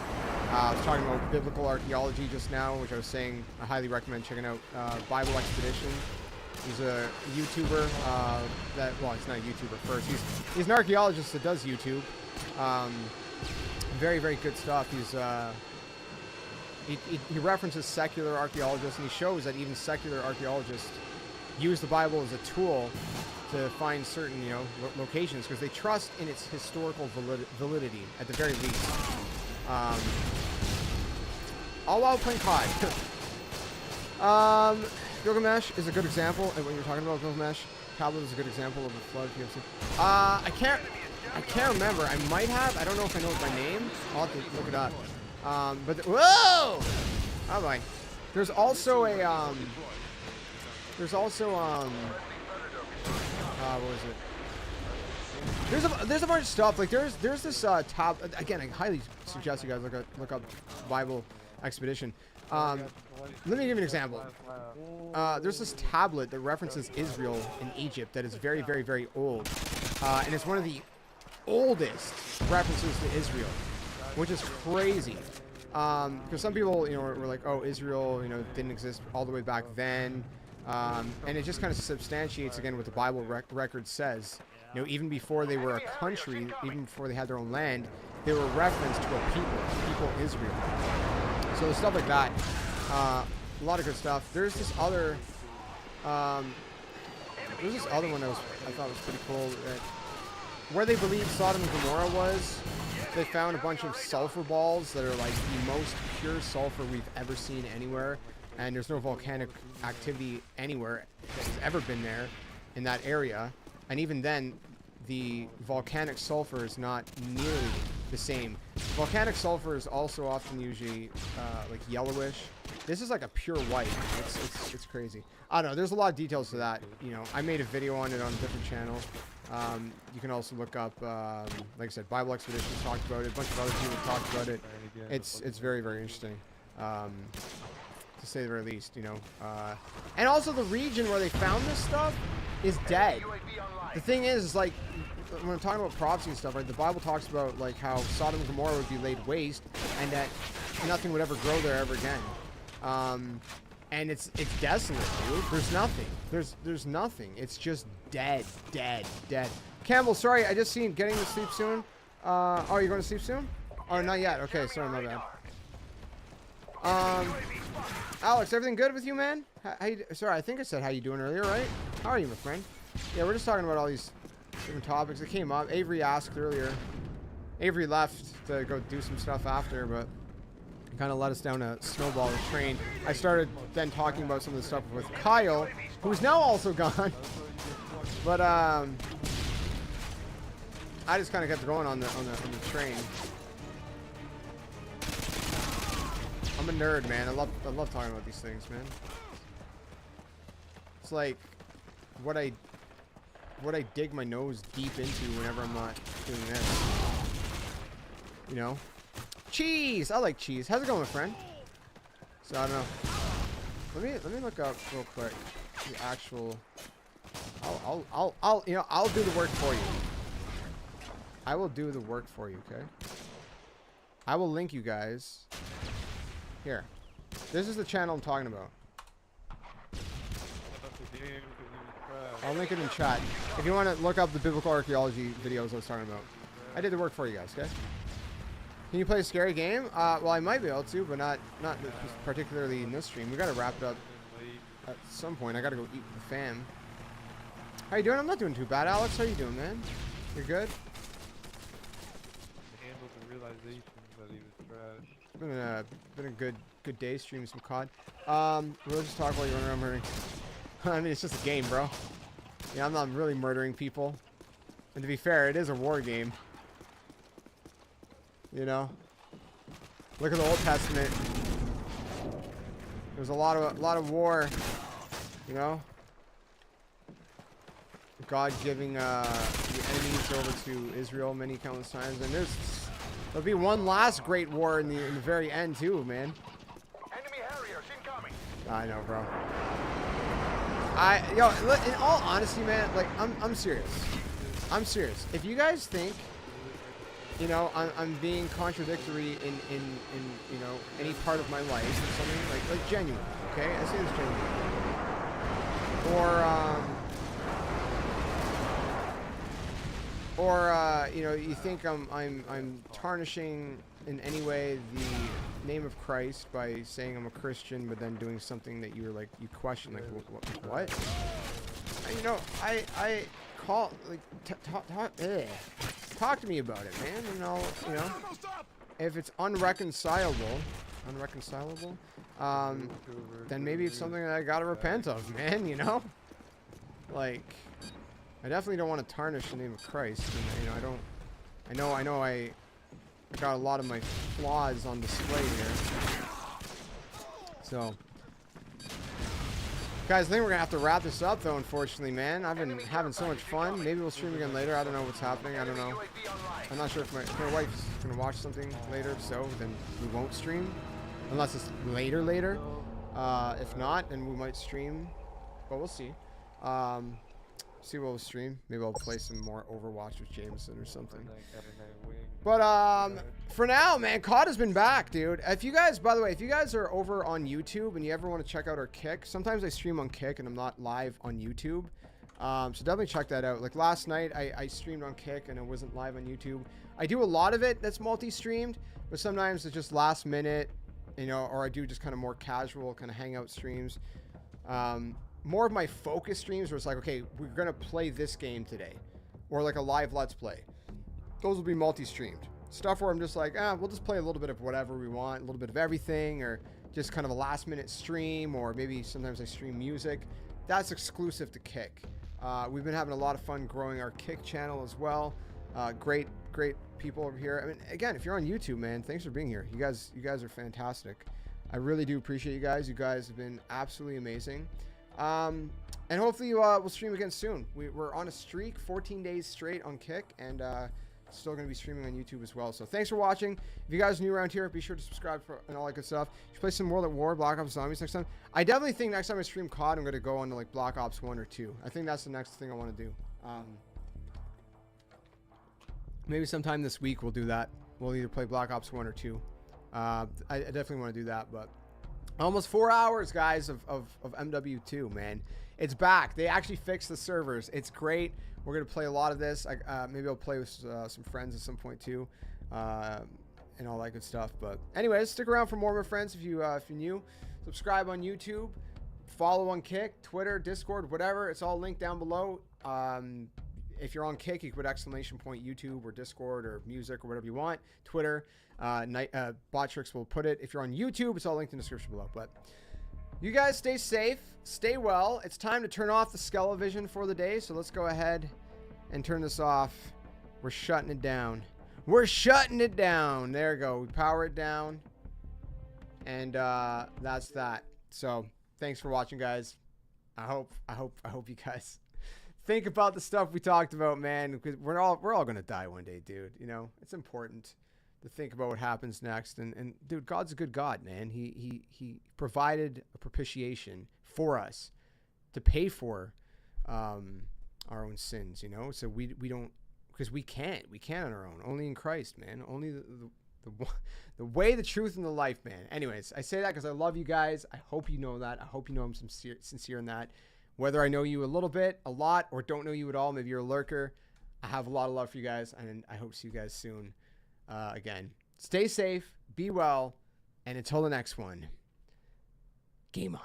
I was talking about biblical archaeology just now, which I was saying I highly recommend checking out. Bible Expedition. He's a YouTuber well, he's not a YouTuber first. He's an archaeologist that does YouTube. Very, very good stuff. He references secular archaeologists, and he shows that even secular archaeologists use the Bible as a tool to find certain, you know, locations because they trust in its historical validity at the very least. All while playing COD. Gilgamesh is a good example. And when you're talking about Gilgamesh, Tablet is a good example of a flood PFC. I can't remember. I might have. I don't know if I know it by name. I'll have to look it up. Whoa! Oh boy. There's also a what was it? There's a bunch of stuff. Like there's this tab. Again, I highly suggest you guys look up Bible Expedition. Let me give you an example. There's this tablet that references Israel in Egypt that is very, very, very old, and it's one of the oldest references to Israel, which is crazy. Because some people, you know, were like, oh, Israel, you know, didn't exist all the way back then, and it just kind of substantiates again what the Bible record says. You know, even before they were a country, even before they had their own land, they were referenced to a people Israel. So there's stuff like that. A lot of good stuff. There's this other one that I thought was pretty cool. Where they believe Sodom and Gomorrah was, they found a bunch of sulfur balls that are like the most pure sulfur we've ever seen anywhere, and there's no volcanic activity anywhere that has ever been there in that area. And even then, the volcanic sulfur is not nearly the same. Volcanic sulfur is also often usually like yellowish. This is like a pure white. It's crazy. I don't know. There's a lot of details to that. You know, I made a video on it on a different channel. You can also look up, like I said, Bible Expeditions talked about it. A bunch of other people talked about it. It's very, very interesting, to say the very least. You know, and also the region where they found this stuff is dead. The thing is like, when I'm talking about prophecy and stuff, right? The Bible talks about like how Sodom and Gomorrah would be laid waste, and that nothing would ever grow there ever again. And it's desolate, dude. There's nothing. There's nothing. It's just dead. Campbell, sorry, I just seen getting to sleep soon. Oh, are you going to sleep soon? Oh, not yet. Okay, sorry, my bad. Alex, everything good with you, man? How you, sorry, I think I said how you doing earlier, right? How are you, my friend? Yeah, we're just talking about all these different topics that came up. Avery asked earlier. Avery left to go do some stuff after, but kind of led us down a snowball train. I started then talking about some of the stuff with Kyle, who's now also gone. But I just kind of kept going on the train. I'm a nerd, man. I love talking about these things, man. It's like what I dig my nose deep into whenever I'm not doing this. You know? Cheese! I like cheese. How's it going, my friend? So I don't know. Let me look up real quick the actual. I'll do the work for you. I will do the work for you, okay? I will link you guys. Here. This is the channel I'm talking about. I'll link it in chat. If you want to look up the biblical archaeology videos I was talking about. I did the work for you guys, okay? Can you play a scary game? Well, I might be able to, but not particularly in this stream. We gotta wrap it up at some point. I gotta go eat with the fam. How you doing? I'm not doing too bad, Alex. How you doing, man? You're good? Handled the realization that he was trash. It's been a good day streaming some COD. We'll just talk while you're running around murdering. I mean, it's just a game, bro. Yeah, I'm not really murdering people. And to be fair, it is a war game. You know, look at the Old Testament. There's a lot of war. You know, God giving the enemies over to Israel many countless times, and there'll be one last great war in the very end too, man. Enemy Harriers incoming. I know, bro. In all honesty, man, like I'm serious. I'm serious. If you guys think, you know, I'm being contradictory in you know, any part of my life or something, like genuine, okay? I say this genuine. Or you know, you think I'm tarnishing in any way the name of Christ by saying I'm a Christian, but then doing something that you question, like what? You know, I call like talk to me about it, man. You know, if it's unreconcilable, then maybe it's something that I gotta repent of, man. You know, like I definitely don't want to tarnish the name of Christ. And, you know, I know I got a lot of my flaws on display here. So Guys, I think we're gonna have to wrap this up though, unfortunately, man. I've been having so much fun. Maybe we'll stream again later. I don't know what's happening. I don't know. I'm not sure if my wife's gonna watch something later. If so, then we won't stream. Unless it's later. If not, then we might stream. But we'll see. See what we'll stream. Maybe I'll play some more Overwatch with Jameson or something. But for now, man, COD has been back, dude. If you guys, by the way, if you guys are over on YouTube and you ever want to check out our Kick, sometimes I stream on Kick and I'm not live on YouTube. So definitely check that out. Like last night, I streamed on Kick and it wasn't live on YouTube. I do a lot of it that's multi-streamed, but sometimes it's just last minute, you know, or I do just kind of more casual kind of hangout streams. More of my focus streams where it's like, okay, we're going to play this game today. Or like a live Let's Play. Those will be multi-streamed. Stuff where I'm just like, we'll just play a little bit of whatever we want, a little bit of everything, or just kind of a last minute stream, or maybe sometimes I stream music. That's exclusive to Kick. We've been having a lot of fun growing our Kick channel as well. Great people over here. I mean, again, if you're on YouTube, man, thanks for being here. You guys are fantastic. I really do appreciate you guys. You guys have been absolutely amazing. And hopefully we'll stream again soon. We're on a streak, 14 days straight on Kick, and still going to be streaming on YouTube as well. So thanks for watching. If you guys are new around here, be sure to subscribe and all that good stuff. You should play some World at War, Black Ops Zombies next time. I definitely think next time I stream COD, I'm going to go on to like Black Ops 1 or 2. I think that's the next thing I want to do. Maybe sometime this week we'll do that. We'll either play Black Ops 1 or 2. I definitely want to do that, but almost 4 hours, guys, of MW2, man. It's back. They actually fixed the servers. It's great. We're going to play a lot of this. Maybe I'll play with some friends at some point, too, and all that good stuff. But anyways, stick around for more, my friends, if you're new. Subscribe on YouTube. Follow on Kick, Twitter, Discord, whatever. It's all linked down below. If you're on Kick, you can put exclamation point YouTube or Discord or music or whatever you want. Twitter, Botrix will put it. If you're on YouTube, it's all linked in the description below. But you guys stay safe, stay well. It's time to turn off the Skelevision for the day. So let's go ahead and turn this off. We're shutting it down. We're shutting it down. There we go. We power it down. And that's that. So thanks for watching, guys. I hope you guys think about the stuff we talked about, man, because we're all gonna die one day, dude. You know, it's important to think about what happens next. And dude, God's a good God, man. He provided a propitiation for us to pay for our own sins, you know. So we don't, because we can't on our own. Only in Christ, man. Only the way, the truth, and the life, man. Anyways, I say that because I love you guys. I hope you know that. I hope you know I'm sincere in that. Whether I know you a little bit, a lot, or don't know you at all, maybe you're a lurker, I have a lot of love for you guys, and I hope to see you guys soon. Again, stay safe, be well, and until the next one, game on.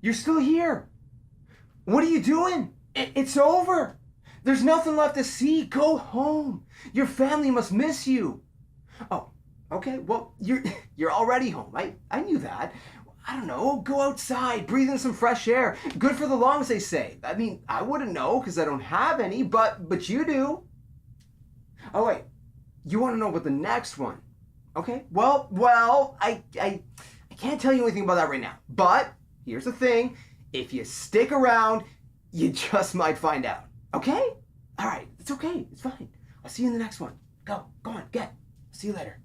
You're still here. What are you doing? It's over. There's nothing left to see. Go home. Your family must miss you. Oh. Okay, well, you're already home. I knew that. I don't know, go outside, breathe in some fresh air. Good for the lungs, they say. I mean, I wouldn't know because I don't have any, but you do. Oh, wait, you want to know about the next one? Okay, well, I can't tell you anything about that right now. But here's the thing. If you stick around, you just might find out. Okay? All right, it's okay. It's fine. I'll see you in the next one. Go on, get. See you later.